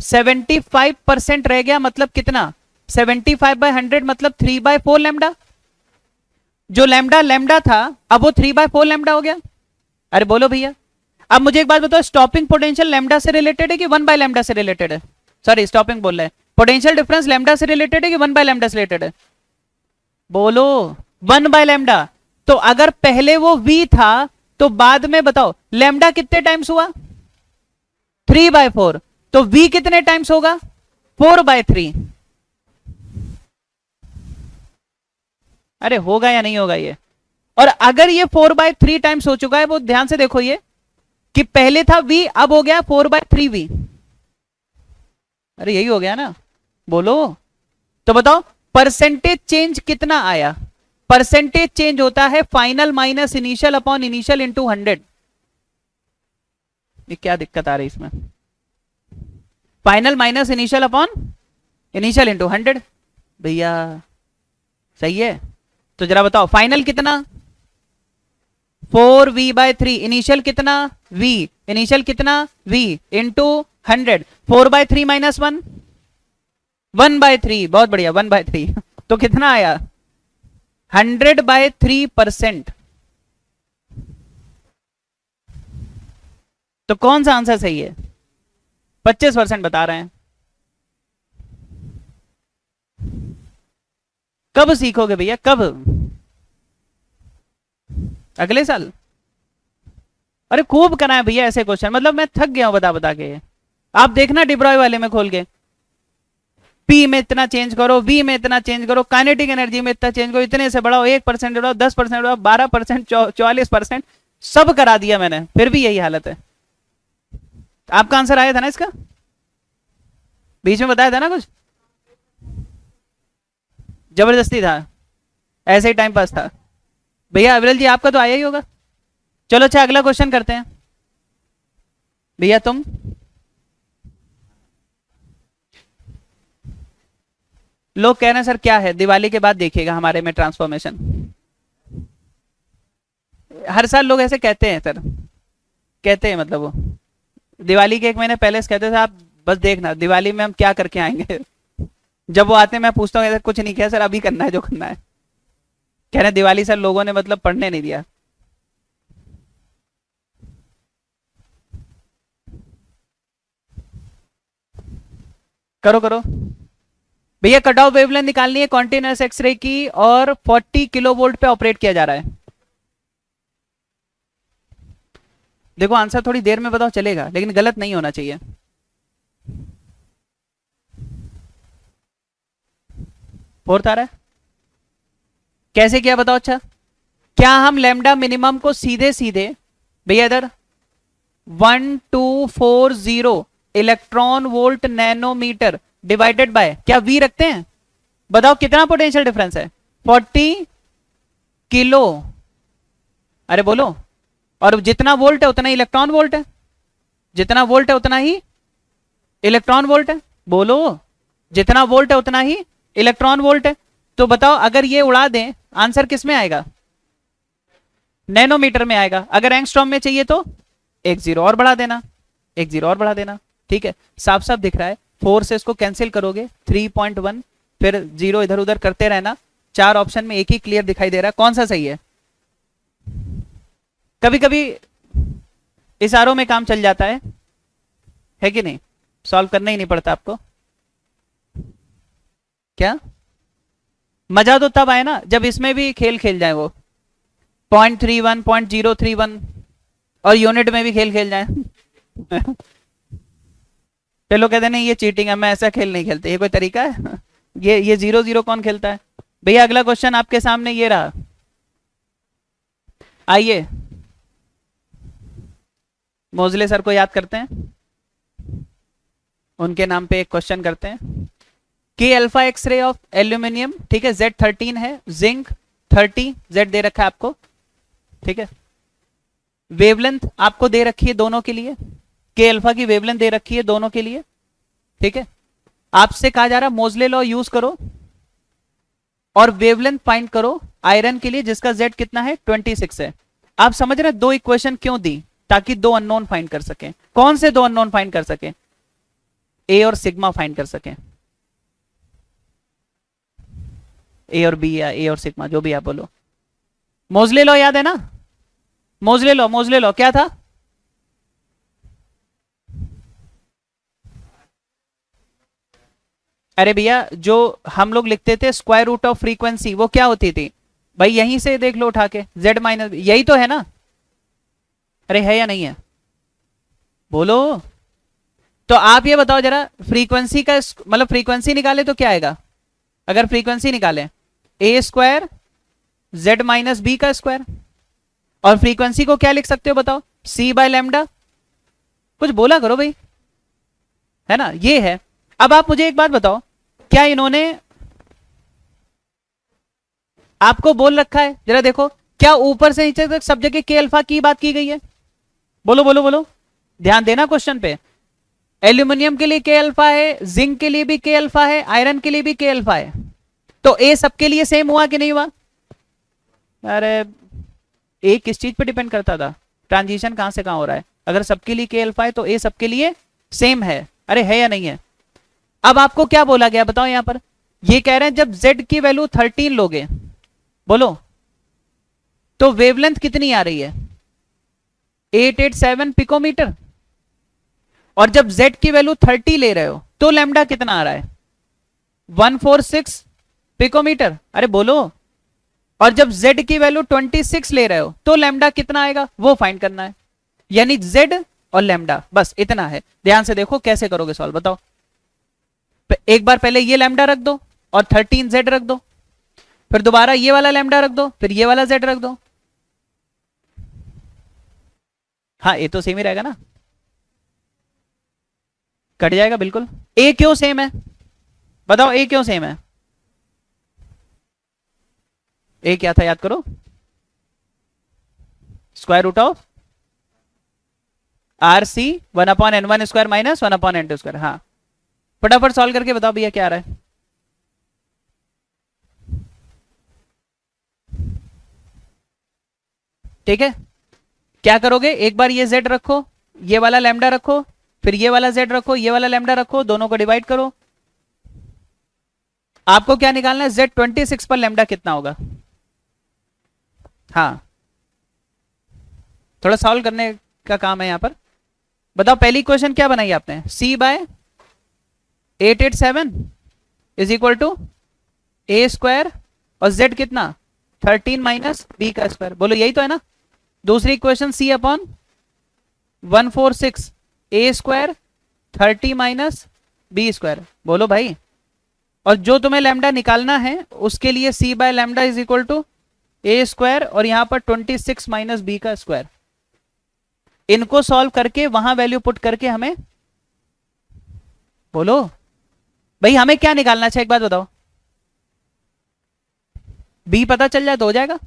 75% रह गया मतलब कितना? 75/100 मतलब 3/4 लैम्डा। जो लैम्डा लैम्डा था अब वो 3/4 लैम्डा हो गया। अरे बोलो भैया। अब मुझे एक बात बताओ, स्टॉपिंग पोटेंशियल लैम्डा से रिलेटेड है कि 1/लैम्डा से रिलेटेड है? सॉरी स्टॉपिंग बोल रहे हैं, पोटेंशियल डिफरेंस लैम्डा से रिलेटेड है कि 1/लैम्डा से रिलेटेड है? बोलो 1/लैम्डा। तो अगर पहले वो v था तो बाद में बताओ लैम्डा कितने टाइम्स हुआ? 3/4। तो v कितने टाइम्स होगा? 4/3। अरे होगा या नहीं होगा ये? और अगर ये 4/3 टाइम्स हो चुका है, वो ध्यान से देखो ये, कि पहले था v अब हो गया 4/3v। अरे यही हो गया ना, बोलो। तो बताओ परसेंटेज चेंज कितना आया? परसेंटेज चेंज होता है final minus initial upon initial into 100। ये क्या दिक्कत आ रही इसमें? Final minus initial upon initial into 100 भैया, सही है। तो जरा बताओ फाइनल कितना, 4v/3, इनिशियल कितना v, इनिशियल कितना v इंटू 100, 4/3 माइनस 1, 1/3, बहुत बढ़िया 1/3 तो कितना आया 100/3%। तो कौन सा आंसर सही है? 25% बता रहे हैं। कब सीखोगे भैया, कब? अगले साल? अरे खूब कराएं भैया ऐसे क्वेश्चन, मतलब मैं थक गया हूं बता बता के। आप देखना डिब्रॉय वाले में खोल के, पी में इतना चेंज करो, वी में इतना चेंज करो, काइनेटिक एनर्जी में इतना चेंज करो, इतने से बढ़ाओ, 1% बढ़ाओ, 10% बढ़ाओ, 12%, 44%, सब करा दिया मैंने, फिर भी यही हालत है। आपका आंसर आया था ना इसका? बीच में बताया था ना कुछ? जबरदस्ती था, ऐसे ही टाइम पास था। भैया अविरल जी आपका तो आया ही होगा। चलो अच्छा अगला क्वेश्चन करते हैं। भैया तुम लोग कह रहे हैं सर क्या है, दिवाली के बाद देखिएगा हमारे में ट्रांसफॉर्मेशन। हर साल लोग ऐसे कहते हैं सर, कहते हैं मतलब वो दिवाली के 1 महीने पहले से कहते थे आप बस देखना दिवाली में हम क्या करके आएंगे। जब वो आते हैं मैं पूछता हूँ कुछ नहीं किया सर, अभी करना है जो करना है। कह रहे दिवाली सर लोगों ने मतलब पढ़ने नहीं दिया। करो करो भैया, कट ऑफ वेवलेंथ निकालनी है कॉन्टिन्यूअस एक्सरे की, और 40 किलोवोल्ट पे ऑपरेट किया जा रहा है। देखो आंसर थोड़ी देर में बताओ चलेगा, लेकिन गलत नहीं होना चाहिए। फोर्थ आ रहा है, कैसे किया बताओ। अच्छा क्या हम लैम्डा मिनिमम को सीधे सीधे भैया इधर 1240 electron volt nanometre divided by क्या वी रखते हैं? बताओ कितना पोटेंशियल डिफरेंस है? 40 किलो, अरे बोलो, और जितना वोल्ट है उतना ही इलेक्ट्रॉन वोल्ट है, जितना वोल्ट है उतना ही इलेक्ट्रॉन वोल्ट है। बोलो, जितना वोल्ट है उतना ही इलेक्ट्रॉन वोल्ट है। तो बताओ अगर ये उड़ा दें आंसर किस में आएगा? नैनोमीटर में आएगा। अगर एंगस्ट्रॉम में चाहिए तो 1 0 और बढ़ा देना, 1 0 और बढ़ा देना। ठीक है, साफ साफ दिख रहा है। 4 से इसको कैंसिल करोगे 3.1, फिर 0 इधर उधर करते रहना। 4 ऑप्शन में एक ही क्लियर दिखाई दे रहा है, कौन सा सही है? कभी कभी इस आरओ में काम चल जाता है कि नहीं? सॉल्व करना ही नहीं पड़ता आपको। क्या मजा तो तब आए ना जब इसमें भी खेल खेल जाए वो 0.31, 0.031 और यूनिट में भी खेल खेल जाए। फिर लोग कहते नहीं ये चीटिंग है, मैं ऐसा खेल नहीं खेलते, ये कोई तरीका है? ये 0 0 कौन खेलता है? भैया अगला क्वेश्चन आपके सामने ये रहा, आइए मोजले सर को याद करते हैं, उनके नाम पे एक क्वेश्चन करते हैं। के अल्फा एक्सरे ऑफ एल्यूमिनियम, ठीक है, Z13 है, जिंक 30, Z दे रखा है आपको, ठीक है। वेवलेंथ आपको दे रखी है दोनों के लिए, के अल्फा की वेवलेंथ दे रखी है दोनों के लिए, ठीक है। आपसे कहा जा रहा है मोजले लॉ यूज करो और वेवलेंथ फाइंड करो आयरन के लिए जिसका Z कितना है 26 है। आप समझ रहे हैं दो इक्वेशन क्यों दी? ताकि दो अननोन फाइंड कर सकें। कौन से दो अननोन फाइंड कर सकें? ए और सिग्मा फाइंड कर सकें, ए और बी या ए और सिग्मा, जो भी आप बोलो। मोजले लॉ याद है ना? मोजले लॉ क्या था? अरे भैया जो हम लोग लिखते थे स्क्वायर रूट ऑफ फ्रीक्वेंसी, वो क्या होती थी भाई? यहीं से देख लो उठा के, Z माइनस, यही तो है ना? अरे है या नहीं है? बोलो। तो आप ये बताओ जरा, फ्रीक्वेंसी का मतलब फ्रीक्वेंसी निकाले तो क्या आएगा? अगर फ्रीक्वेंसी निकाले ए स्क्वायर Z माइनस बी का स्क्वायर, और फ्रीक्वेंसी को क्या लिख सकते हो बताओ? C by lambda. कुछ बोला करो भाई, है ना? ये है। अब आप मुझे एक बात बताओ, क्या इन्होंने आपको बोल रखा है, जरा देखो, क्या ऊपर से नीचे तक सब जगह के अल्फा की बात की गई है? बोलो बोलो बोलो, ध्यान देना क्वेश्चन पे। एल्यूमिनियम के लिए के अल्फा है, जिंक के लिए भी के अल्फा है, आयरन के लिए भी के अल्फा है। तो ए सबके लिए सेम हुआ कि नहीं हुआ? अरे ए किस चीज पे डिपेंड करता था, ट्रांजिशन कहां से कहां हो रहा है। अगर सबके लिए के अल्फा है तो ए सबके लिए सेम है। अरे है या नहीं है। अब आपको क्या बोला गया बताओ यहां पर, ये कह रहे हैं जब z की वैल्यू 13 लोगे, बोलो तो वेवलेंथ कितनी आ रही है 887 पिकोमीटर, और जब z की वैल्यू 30 ले रहे हो तो लैम्डा कितना आ रहा है 146 पिकोमीटर। अरे बोलो, और जब z की वैल्यू 26 ले रहे हो तो लैम्डा कितना आएगा वो फाइंड करना है। यानी z और लैम्डा, बस इतना है। ध्यान से देखो कैसे करोगे सॉल्व, बताओ। एक बार पहले ये लैम्डा रख दो और 13z रख दो, फिर दोबारा ये वाला लैम्डा रख दो, फिर ये वाला z रख दो। हाँ ये तो सेम ही रहेगा ना, कट जाएगा बिल्कुल। ए क्यों सेम है बताओ, ए क्यों सेम है। ए क्या था याद करो, square root of R C 1/n1 square minus 1/n2 square. हाँ फटाफट सॉल्व करके बताओ भैया क्या आ रहा है। ठीक है, क्या करोगे, एक बार ये z रखो, ये वाला लैम्डा रखो, फिर ये वाला z रखो, ये वाला लैम्डा रखो, दोनों को डिवाइड करो। आपको क्या निकालना है, z26 पर लैम्डा कितना होगा। हाँ थोड़ा सॉल्व करने का काम है यहां पर। बताओ पहली क्वेश्चन क्या बनाई आपने, c by 887 is equal to A square और z कितना 13 माइनस बी का स्क्वायर, बोलो यही तो है ना। दूसरी इक्वेशन c अपॉन 146 ए स्क्वायर 30 माइनस बी स्क्वायर, बोलो भाई। और जो तुम्हें लैम्डा निकालना है उसके लिए c by lambda is equal to A square और यहां पर 26 माइनस बी का स्क्वायर। इनको सॉल्व करके वहां वैल्यू पुट करके हमें, बोलो भाई हमें क्या निकालना चाहिए एक बात बताओ। बी पता चल जाए तो हो जाएगा,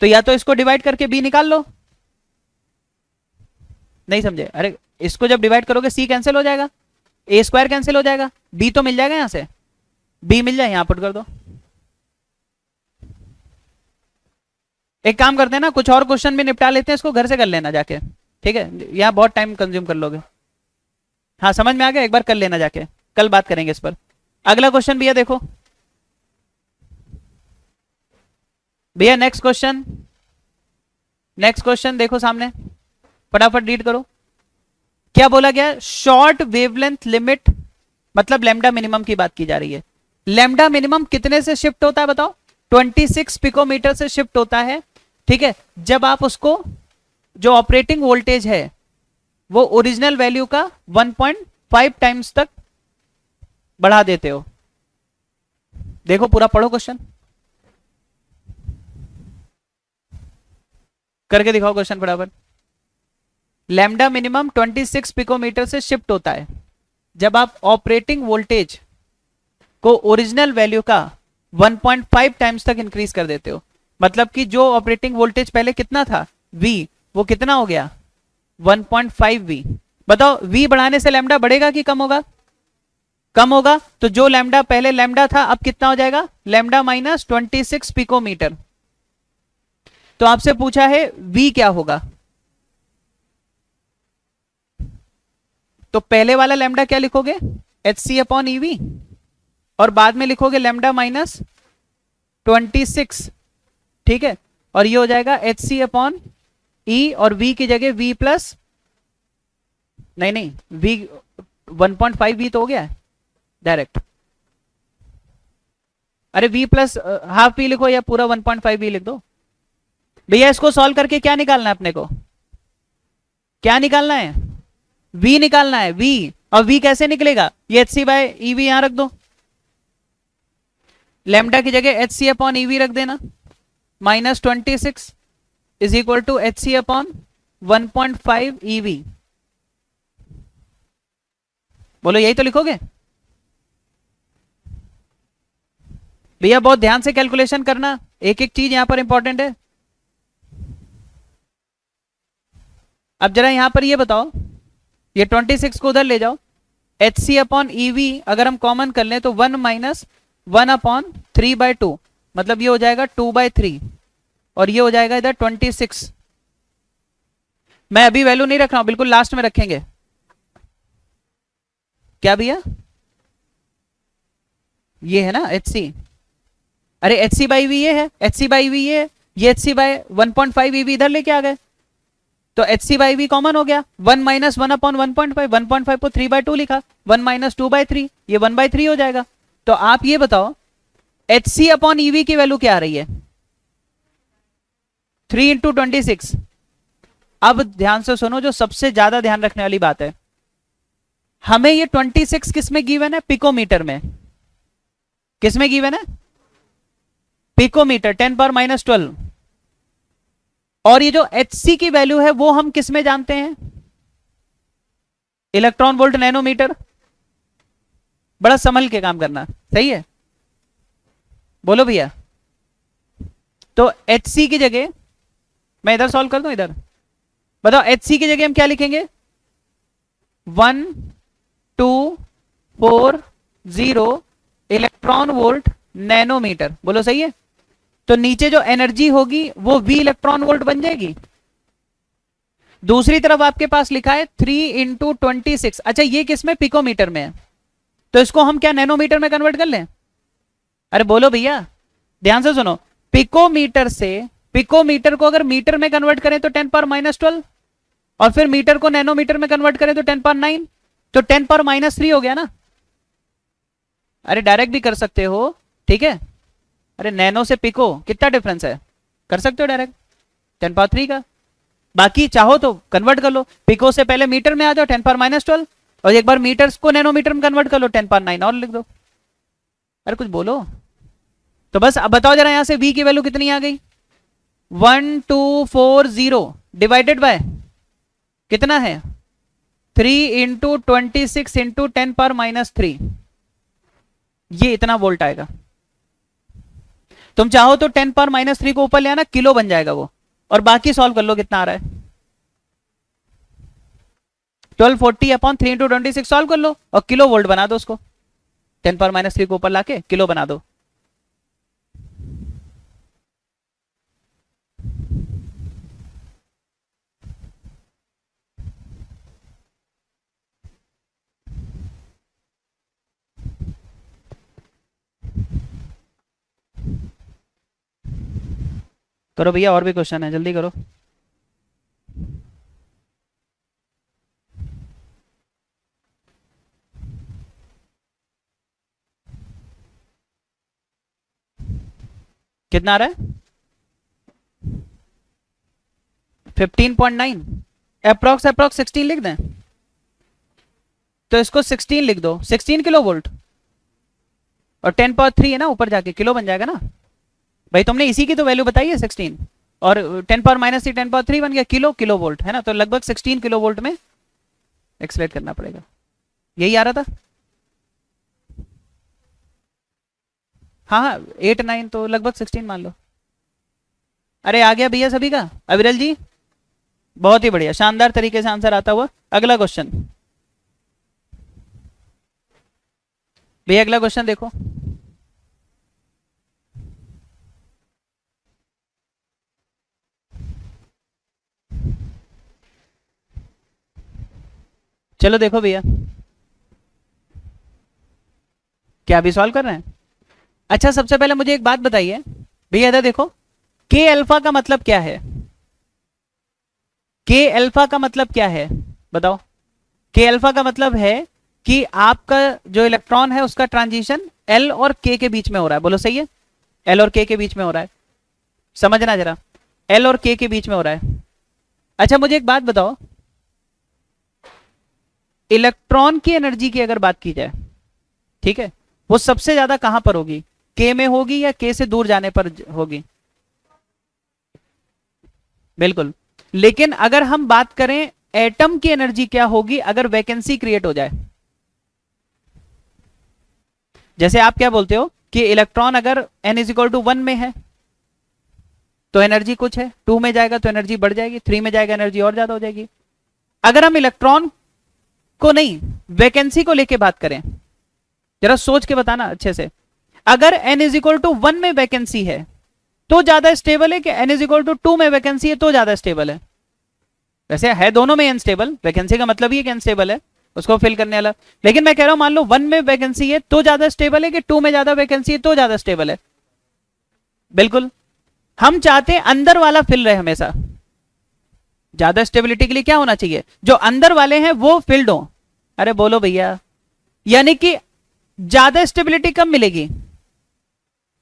तो या तो इसको डिवाइड करके बी निकाल लो। नहीं समझे, अरे इसको जब डिवाइड करोगे सी कैंसिल हो जाएगा, ए स्क्वायर कैंसिल हो जाएगा, बी तो मिल जाएगा, यहां से बी मिल जाए यहां पुट कर दो। एक काम करते हैं ना, कुछ और क्वेश्चन भी निपटा लेते हैं, इसको घर से कर लेना जाके, ठीक है, यहां बहुत टाइम कंज्यूम कर लोगे। हाँ समझ में आ गया, एक बार कर लेना जाके, कल बात करेंगे इस पर। अगला क्वेश्चन भैया देखो, भैया नेक्स्ट क्वेश्चन, नेक्स्ट क्वेश्चन देखो सामने, फटाफट रीड करो। क्या बोला गया, शॉर्ट वेवलेंथ लिमिट, मतलब लैम्डा मिनिमम की बात की जा रही है। लैम्डा मिनिमम कितने से शिफ्ट होता है बताओ, 26 पिकोमीटर से शिफ्ट होता है। ठीक है, जब आप उसको जो ऑपरेटिंग वोल्टेज है वो ओरिजिनल वैल्यू का 1.5 टाइम्स तक बढ़ा देते हो। देखो पूरा पढ़ो क्वेश्चन, करके दिखाओ क्वेश्चन फटाफट। लैम्डा मिनिमम 26 पिकोमीटर से शिफ्ट होता है जब आप ऑपरेटिंग वोल्टेज को ओरिजिनल वैल्यू का 1.5 टाइम्स तक इंक्रीज कर देते हो। मतलब कि जो ऑपरेटिंग वोल्टेज पहले कितना था V, वो कितना हो गया 1.5 V। बताओ V बढ़ाने से लैम्डा बढ़ेगा कि कम होगा, कम होगा। तो जो लैम्डा पहले लैम्डा था अब कितना हो जाएगा, लैम्डा माइनस 26 पिकोमीटर। तो आपसे पूछा है V क्या होगा, तो पहले वाला लैम्डा क्या लिखोगे HC अपॉन EV, और बाद में लिखोगे लैम्डा माइनस 26। ठीक है, और ये हो जाएगा HC अपॉन E, और V की जगह V प्लस, नहीं V 1.5 V तो हो गया है डायरेक्ट। अरे V प्लस हाफ V लिखो या पूरा 1.5 V लिख दो। भैया इसको सॉल्व करके क्या निकालना है अपने को, क्या निकालना है, V निकालना है V। और V कैसे निकलेगा, ये HC बाय EV यहां रख दो, लैम्डा की जगह HC अपॉन EV रख देना, minus 26 is equal to HC upon 1.5 EV। बोलो यही तो लिखोगे। भैया बहुत ध्यान से कैलकुलेशन करना, एक एक चीज यहां पर इंपॉर्टेंट है। अब जरा यहां पर ये बताओ, ये 26 को उधर ले जाओ, HC अपॉन EV अगर हम कॉमन कर लें तो 1 माइनस 1 अपॉन 3/2, मतलब ये हो जाएगा 2/3 और ये हो जाएगा इधर 26। मैं अभी वैल्यू नहीं रख रहा हूं, बिल्कुल लास्ट में रखेंगे। क्या भैया? ये है ना एच सी। अरे एच सी बाई वी ये है, एच सी बाई वी ये है, ये एच सी बाई 1.5 ईवी इधर लेके आ गए, तो H C by V common हो गया। 1 माइनस 1/1.5, 1.5 को 3/2 लिखा, 1 माइनस 2/3, ये 1/3 हो जाएगा। तो आप ये बताओ एच सी अपॉन ईवी की वैल्यू क्या आ रही है? 3 इंटू 26। अब ध्यान से सुनो, जो सबसे ज्यादा ध्यान रखने वाली बात है, हमें ये 26 किस में गिवन है? पिकोमीटर में। किस में गिवन है? पिकोमीटर, 10⁻12। और ये जो एच सी की वैल्यू है वो हम किस में जानते हैं? Electron volt nanometre. बड़ा संभल के काम करना, सही है? बोलो भैया। तो एच सी की जगह मैं इधर सॉल्व कर दूं, इधर बताओ एच सी की जगह हम क्या लिखेंगे? 1240 इलेक्ट्रॉन वोल्ट नैनोमीटर। बोलो सही है? तो नीचे जो एनर्जी होगी वो V इलेक्ट्रॉन वोल्ट बन जाएगी। दूसरी तरफ आपके पास लिखा है 3 इंटू 26। अच्छा ये किस में? पिकोमीटर में है, तो इसको हम क्या नैनोमीटर में कन्वर्ट कर लें? अरे बोलो भैया, ध्यान से सुनो। पिकोमीटर से, पिकोमीटर को अगर मीटर में कन्वर्ट करें तो 10⁻−12, और फिर मीटर को नैनोमीटर में कन्वर्ट करें तो 10⁻9, तो 10⁻³ हो गया ना। अरे डायरेक्ट भी कर सकते हो, ठीक है? अरे नैनो से पिको कितना डिफरेंस है, कर सकते हो डायरेक्ट 10⁻³ का। बाकी चाहो तो कन्वर्ट कर लो, पिको से पहले मीटर में आ जाओ 10⁻−12, और एक बार मीटर्स को नैनोमीटर में कन्वर्ट कर लो 10⁻9 और लिख दो। अरे कुछ बोलो। तो बस अब बताओ जरा यहां से V की वैल्यू कितनी आ गई? 1240 डिवाइडेड बाय कितना है? 3 इंटू 26 इंटू 10⁻³ ये इतना वोल्ट आएगा। तुम चाहो तो 10⁻³ को ऊपर ले आना, किलो बन जाएगा वो, और बाकी सॉल्व कर लो कितना आ रहा है। 1240 अपॉन 3 इंटू 26 सॉल्व कर लो और किलो वोल्ट बना दो उसको, 10⁻³ को ऊपर लाके किलो बना दो। करो भैया, और भी क्वेश्चन है, जल्दी करो। कितना आ रहा है? 15.9। अप्रोक्स 16 लिख दें, तो इसको 16 लिख दो, 16 किलो वोल्ट, और 10⁻³ है ना, ऊपर जाके किलो बन जाएगा ना। भाई तुमने इसी की तो वैल्यू बताई है 16, और 10⁻³ 10⁻³ बन गया, किलो किलो वोल्ट है ना, तो लगभग 16 किलो वोल्ट में एक्सलेट करना पड़ेगा। यही आ रहा था। हाँ हाँ 8 9 तो लगभग 16 मान लो। अरे आ गया भैया सभी का? अविरल जी बहुत ही बढ़िया, शानदार तरीके से आंसर आता हुआ। अगला क्वेश्चन भैया, अगला क्वेश्चन देखो। चलो देखो भैया, क्या अभी सॉल्व कर रहे हैं? अच्छा सबसे पहले मुझे एक बात बताइए भैया, इधर देखो, के अल्फा का मतलब क्या है? के अल्फा का मतलब क्या है बताओ? के अल्फा का मतलब है कि आपका जो इलेक्ट्रॉन है उसका ट्रांजिशन एल और के के बीच में हो रहा है। बोलो सही है? एल और के के बीच में हो रहा है, समझना जरा, एल और के के बीच में हो रहा है। अच्छा मुझे एक बात बताओ, इलेक्ट्रॉन की एनर्जी की अगर बात की जाए, ठीक है, वो सबसे ज्यादा कहां पर होगी? के में होगी या के से दूर जाने पर होगी? बिल्कुल। लेकिन अगर हम बात करें एटम की एनर्जी क्या होगी अगर वैकेंसी क्रिएट हो जाए? जैसे आप क्या बोलते हो कि इलेक्ट्रॉन अगर n = 1 में है तो एनर्जी कुछ है, 2 में जाएगा तो एनर्जी बढ़ जाएगी, 3 में जाएगा एनर्जी और ज्यादा हो जाएगी। अगर हम इलेक्ट्रॉन को नहीं, वैकेंसी को लेके बात करें, जरा सोच के बताना अच्छे से, अगर n इज इक्वल टू 1 में वैकेंसी है तो ज्यादा स्टेबल है कि n इज इक्वल टू 2 में वैकेंसी है तो ज्यादा स्टेबल है? वैसे है दोनों में अनस्टेबल, वैकेंसी का मतलब ही है कि अनस्टेबल है उसको फिल करने वाला, लेकिन मैं कह रहा हूं मान लो 1 में वैकेंसी है तो ज्यादा स्टेबल है कि 2 में ज्यादा वैकेंसी है तो ज्यादा स्टेबल है? बिल्कुल, हम चाहते हैं अंदर वाला फिल रहे हमेशा। ज्यादा स्टेबिलिटी के लिए क्या होना चाहिए, जो अंदर वाले हैं वो फिल्ड हो। अरे बोलो भैया, यानी कि ज्यादा स्टेबिलिटी कब मिलेगी,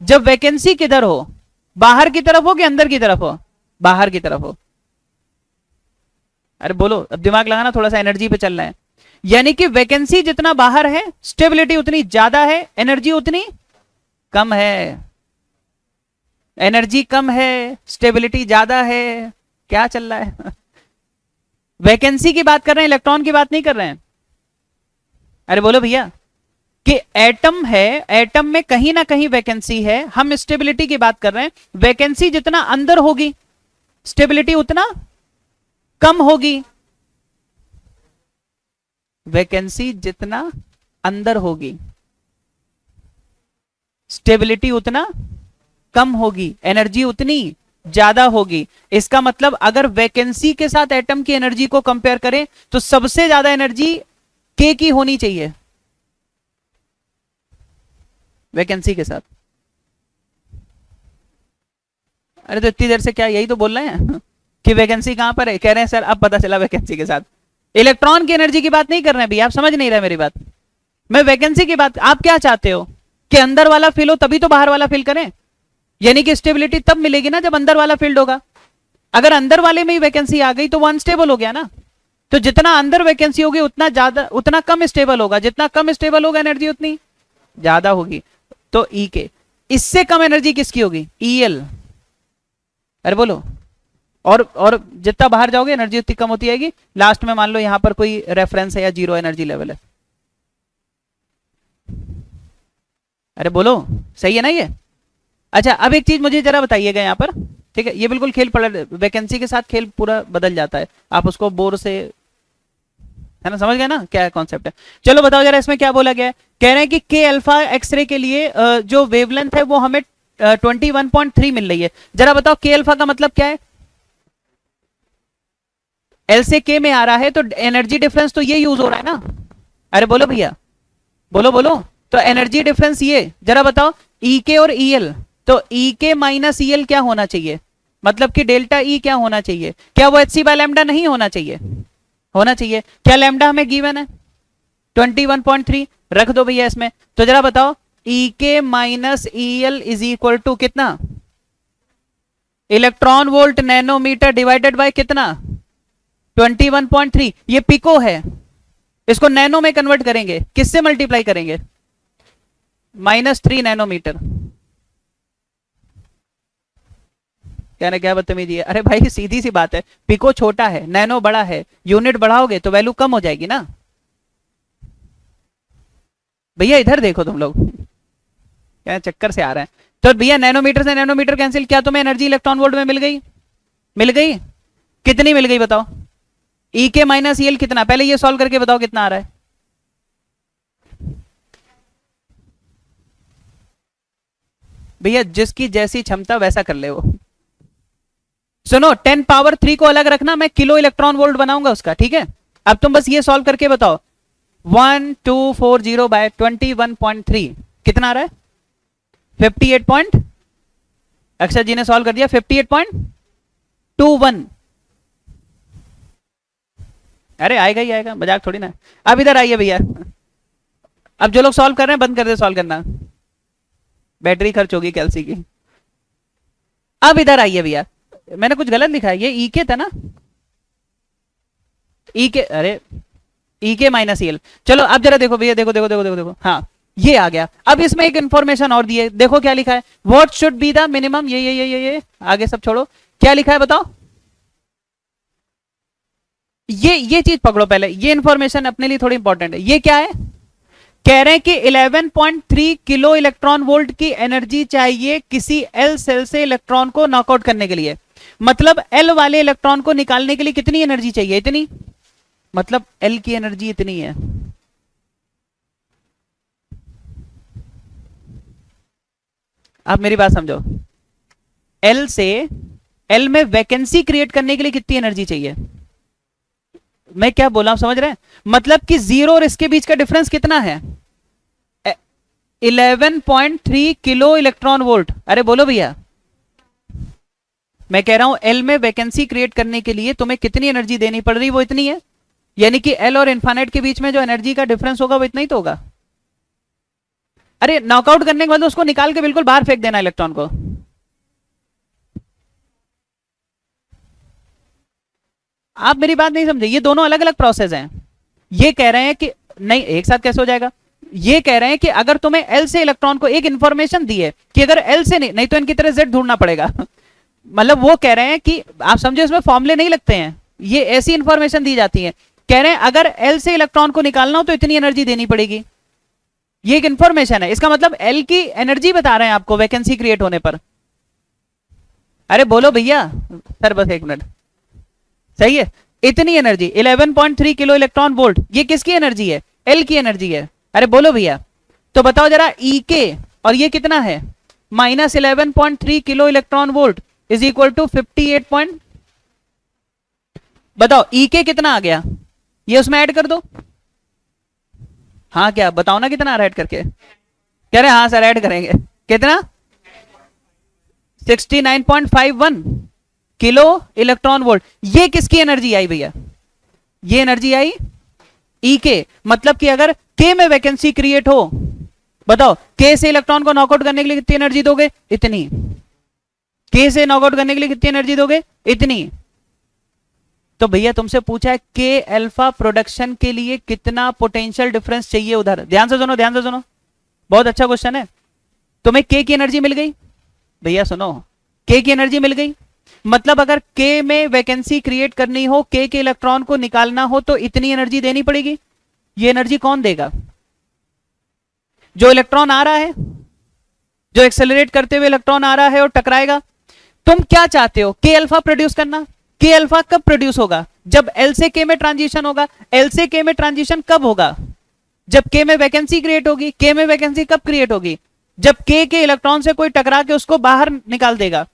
जब वैकेंसी किधर हो, बाहर की तरफ हो कि अंदर की तरफ हो? बाहर की तरफ हो। अरे बोलो, अब दिमाग लगाना, थोड़ा सा एनर्जी पे चलना है। यानी कि वैकेंसी जितना बाहर है स्टेबिलिटी उतनी ज्यादा है, एनर्जी उतनी कम है। एनर्जी कम है, स्टेबिलिटी ज्यादा है, क्या चल रहा है? वैकेंसी की बात कर रहे हैं, इलेक्ट्रॉन की बात नहीं कर रहे हैं। अरे बोलो भैया, कि एटम है, एटम में कहीं ना कहीं वैकेंसी है, हम स्टेबिलिटी की बात कर रहे हैं। वैकेंसी जितना अंदर होगी स्टेबिलिटी उतना कम होगी। वैकेंसी जितना अंदर होगी स्टेबिलिटी उतना कम होगी, एनर्जी उतनी ज्यादा होगी। इसका मतलब अगर वैकेंसी के साथ एटम की एनर्जी को कंपेयर करें तो सबसे ज्यादा एनर्जी के की होनी चाहिए वैकेंसी के साथ। अरे तो इतनी देर से क्या यही तो बोल रहे हैं कि वैकेंसी कहां पर है? कह रहे हैं सर अब पता चला वैकेंसी के साथ। इलेक्ट्रॉन की एनर्जी की बात नहीं कर रहे हैं भैया, आप समझ नहीं रहे मेरी बात। मैं वैकेंसी की बात, आप क्या चाहते हो कि अंदर वाला फिल हो तभी तो बाहर वाला फिल करें, यानी कि स्टेबिलिटी तब मिलेगी ना जब अंदर वाला फील्ड होगा। अगर अंदर वाले में ही वैकेंसी आ गई तो वो अनस्टेबल हो गया ना। तो जितना अंदर वैकेंसी होगी उतना ज्यादा, उतना कम स्टेबल होगा, जितना कम स्टेबल होगा एनर्जी उतनी ज्यादा होगी। तो ई के इससे कम एनर्जी किसकी होगी? ईएल। अरे बोलो, और जितना बाहर जाओगे एनर्जी उतनी कम होती जाएगी। लास्ट में मान लो यहां पर कोई रेफरेंस है या जीरो एनर्जी लेवल है। अरे बोलो, सही है ना ये? अच्छा अब एक चीज मुझे जरा बताइएगा यहाँ पर, ठीक है? ये बिल्कुल खेल पड़, वैकेंसी के साथ खेल पूरा बदल जाता है, आप उसको बोर से, है ना, समझ गए ना क्या कॉन्सेप्ट है? चलो बताओ जरा इसमें क्या बोला गया है। कह रहे हैं कि के अल्फा एक्सरे के लिए जो वेवलेंथ है वो हमें 21.3 मिल रही है। जरा बताओ के अल्फा का मतलब क्या है? एल से के में आ रहा है तो एनर्जी डिफरेंस तो ये यूज हो रहा है ना। अरे बोलो भैया, बोलो बोलो, तो एनर्जी डिफरेंस ये, जरा बताओ ई के और ई एल, तो ई के माइनस ई एल क्या होना चाहिए? मतलब कि डेल्टा ई क्या होना चाहिए? क्या वो एच सी बाय लैम्डा नहीं होना चाहिए? होना चाहिए। क्या लैम्डा हमें गिवन है? 21.3 रख दो भैया इसमें। तो जरा बताओ E K minus E L is equal to कितना? Electron volt nanometre divided by कितना? 21.3। ये पिको है, इसको नैनो में कन्वर्ट करेंगे, किससे मल्टीप्लाई करेंगे? -3 नैनोमीटर। कहना क्या बदतमीजी है? अरे भाई सीधी सी बात है, पिको छोटा है नैनो बड़ा है, यूनिट बढ़ाओगे तो वैल्यू कम हो जाएगी ना। भैया इधर देखो तुम लोग, क्या चक्कर से आ रहे हैं? तो भैया नैनोमीटर से नैनोमीटर कैंसिल, क्या तुम्हें एनर्जी इलेक्ट्रॉन वोल्ट में मिल गई? मिल गई? कितनी मिल गई बताओ? E K minus E L कितना, पहले ये सॉल्व करके बताओ कितना आ रहा है। भैया जिसकी जैसी क्षमता वैसा कर ले वो। सुनो 10 पावर 3 को अलग रखना, मैं किलो इलेक्ट्रॉन वोल्ट बनाऊंगा उसका, ठीक है? अब तुम बस ये सॉल्व करके बताओ 1240 बाय 21.3 कितना आ रहा है? 58 पॉइंट, अक्षर जी ने सॉल्व कर दिया, 58.21। अरे आएगा ही आएगा, मजाक थोड़ी ना। अब इधर आइए भैया, अब जो लोग सॉल्व कर रहे हैं बंद कर दे सॉल्व करना, बैटरी खर्च होगी कैल्सी की। अब इधर आइए भैया, मैंने कुछ गलत लिखा है, ये ई के था ना? ई के, अरे ई के माइनस एल। चलो अब जरा देखो भैया, देखो देखो देखो देखो देखो, हाँ ये आ गया। अब इसमें एक इंफॉर्मेशन और दी है, देखो क्या लिखा है, what should be the minimum, ये आगे सब छोड़ो, क्या लिखा है बताओ? ये चीज पकड़ो पहले, ये इंफॉर्मेशन अपने लिए थोड़ी इंपॉर्टेंट है। ये क्या है? कह रहे हैं कि 11.3 किलो इलेक्ट्रॉन वोल्ट की एनर्जी चाहिए किसी एल सेल से इलेक्ट्रॉन को नॉकआउट करने के लिए। मतलब एल वाले इलेक्ट्रॉन को निकालने के लिए कितनी एनर्जी चाहिए? इतनी, मतलब एल की एनर्जी इतनी है। आप मेरी बात समझो, एल से एल में वैकेंसी क्रिएट करने के लिए कितनी एनर्जी चाहिए? मैं क्या बोला, आप समझ रहे हैं? मतलब कि जीरो और इसके बीच का डिफरेंस कितना है? 11.3 किलो इलेक्ट्रॉन वोल्ट। अरे बोलो भैया, मैं कह रहा हूं एल में वैकेंसी क्रिएट करने के लिए तुम्हें कितनी एनर्जी देनी पड़ रही, वो इतनी है। यानी कि एल और इन्फानाइट के बीच में जो एनर्जी का डिफरेंस होगा वो इतना ही तो होगा। अरे नॉकआउट करने के बाद उसको निकाल के बिल्कुल बाहर फेंक देना इलेक्ट्रॉन को। आप मेरी बात नहीं समझे, ये दोनों अलग अलग प्रोसेस हैं। ये कह रहे हैं कि नहीं, एक साथ कैसे हो जाएगा? ये कह रहे हैं कि अगर तुम्हें एल से इलेक्ट्रॉन को एक इंफॉर्मेशन दी है कि अगर एल से नहीं तो इनकी तरह जेड ढूंढना पड़ेगा मतलब वो कह रहे हैं कि आप समझे, इसमें फॉर्मूले नहीं लगते हैं, ये ऐसी इंफॉर्मेशन दी जाती है। कह रहे हैं अगर एल से इलेक्ट्रॉन को निकालना हो तो इतनी एनर्जी देनी पड़ेगी। ये एक इंफॉर्मेशन है, इसका मतलब एल की एनर्जी बता रहे हैं आपको वैकेंसी क्रिएट होने पर। अरे बोलो भैया, सर बस एक मिनट, सही है। इतनी एनर्जी 11.3 किलो इलेक्ट्रॉन वोल्ट, ये किसकी एनर्जी है? एल की एनर्जी है। अरे बोलो भैया, तो बताओ जरा ई के, और ये कितना है? Minus 11.3 kilo electron volt is equal to 58 point, बताओ ई के कितना आ गया? ये उसमें ऐड कर दो। हाँ क्या बताओ ना, कितना आ रहा है ऐड करके? कह रहे हाँ सर ऐड करेंगे। कितना? 69.51 किलो इलेक्ट्रॉन वोल्ट। ये किसकी एनर्जी आई भैया? ये एनर्जी आई ई के। मतलब कि अगर के में वैकेंसी क्रिएट हो, बताओ के से इलेक्ट्रॉन को नॉकआउट करने के लिए कितनी एनर्जी दोगे? इतनी। के से नॉकआउट करने के लिए कितनी एनर्जी दोगे? इतनी। तो भैया तुमसे पूछा है के अल्फा प्रोडक्शन के लिए कितना पोटेंशियल डिफरेंस चाहिए उधर। ध्यान से सुनो, ध्यान से सुनो, बहुत अच्छा क्वेश्चन है। तुम्हें के की एनर्जी मिल गई भैया, सुनो, के की एनर्जी मिल गई, मतलब अगर के में वैकेंसी क्रिएट करनी हो, के इलेक्ट्रॉन को निकालना हो तो इतनी एनर्जी देनी पड़ेगी। ये एनर्जी कौन देगा? जो इलेक्ट्रॉन आ रहा है, जो एक्सेलरेट करते हुए इलेक्ट्रॉन आ रहा है और टकराएगा। तुम क्या चाहते हो? के अल्फा प्रोड्यूस करना। के अल्फा कब प्रोड्यूस होगा? जब एल से के में ट्रांजिशन होगा। एल से के में ट्रांजिशन कब होगा? जब के में वैकेंसी क्रिएट होगी। के में वैकेंसी कब क्रिएट होगी? जब के इलेक्ट्रॉन से कोई टकरा के उसको बाहर निकाल देगा।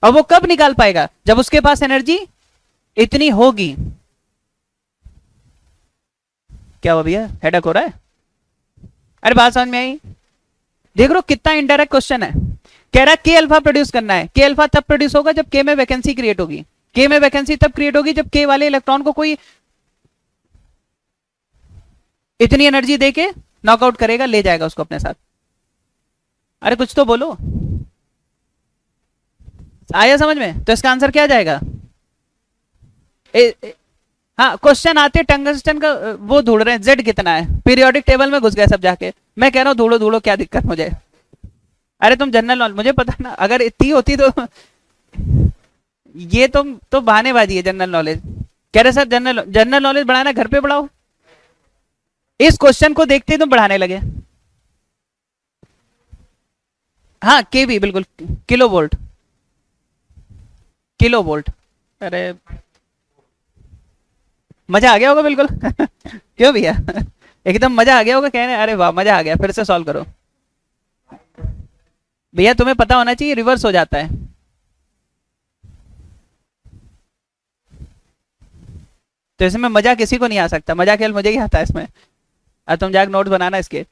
और वो कब निकाल पाएगा? जब उसके पास एनर्जी इतनी होगी। क्या हुआ भैया, हेडक हो रहा है? अरे बात समझ में आई? देख लो कितना इनडायरेक्ट क्वेश्चन है। कह रहा है के अल्फा प्रोड्यूस करना है। के अल्फा तब प्रोड्यूस होगा जब के में वैकेंसी क्रिएट होगी। के में वैकेंसी तब क्रिएट होगी जब के वाले इलेक्ट्रॉन को कोई इतनी एनर्जी देके नॉकआउट करेगा, ले जाएगा उसको अपने साथ। अरे कुछ तो बोलो, आया समझ में? तो इसका आंसर क्या जाएगा? हाँ, क्वेश्चन आते टंगस्टन का वो ढूंढ रहे हैं, जेड कितना है, पीरियोडिक टेबल में घुस गए सब जाके। मैं कह रहा हूँ ढूंढो ढूंढो, क्या दिक्कत मुझे। अरे तुम जनरल नॉलेज, मुझे पता ना, अगर इतनी होती तो ये तुम तो बहानेबाजी है। जनरल नॉलेज कह रहे सर, जनरल नॉलेज बढ़ाना घर पे बढ़ाओ। इस क्वेश्चन को देखते ही तुम बढ़ाने लगे। हाँ के भी बिल्कुल, किलो वोल्ट, किलो वोल्ट। अरे मजा आ गया होगा बिल्कुल क्यों भैया एकदम मजा आ गया होगा कहने, अरे वाह मजा आ गया, फिर से सॉल्व करो भैया। तुम्हें पता होना चाहिए रिवर्स हो जाता है। तो इसमें मजा किसी को नहीं आ सकता, मजा केवल मुझे ही आता है इसमें। अब तुम जाकर नोट बनाना इसके।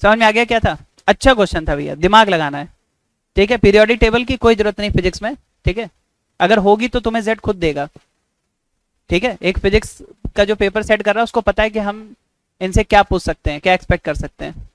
समझ में आ गया क्या था? अच्छा क्वेश्चन था भैया, दिमाग लगाना है। ठीक है, पीरियोडिक टेबल की कोई जरूरत नहीं फिजिक्स में। ठीक है, अगर होगी तो तुम्हें जेड खुद देगा। ठीक है, एक फिजिक्स का जो पेपर सेट कर रहा है उसको पता है कि हम इनसे क्या पूछ सकते हैं, क्या एक्सपेक्ट कर सकते हैं।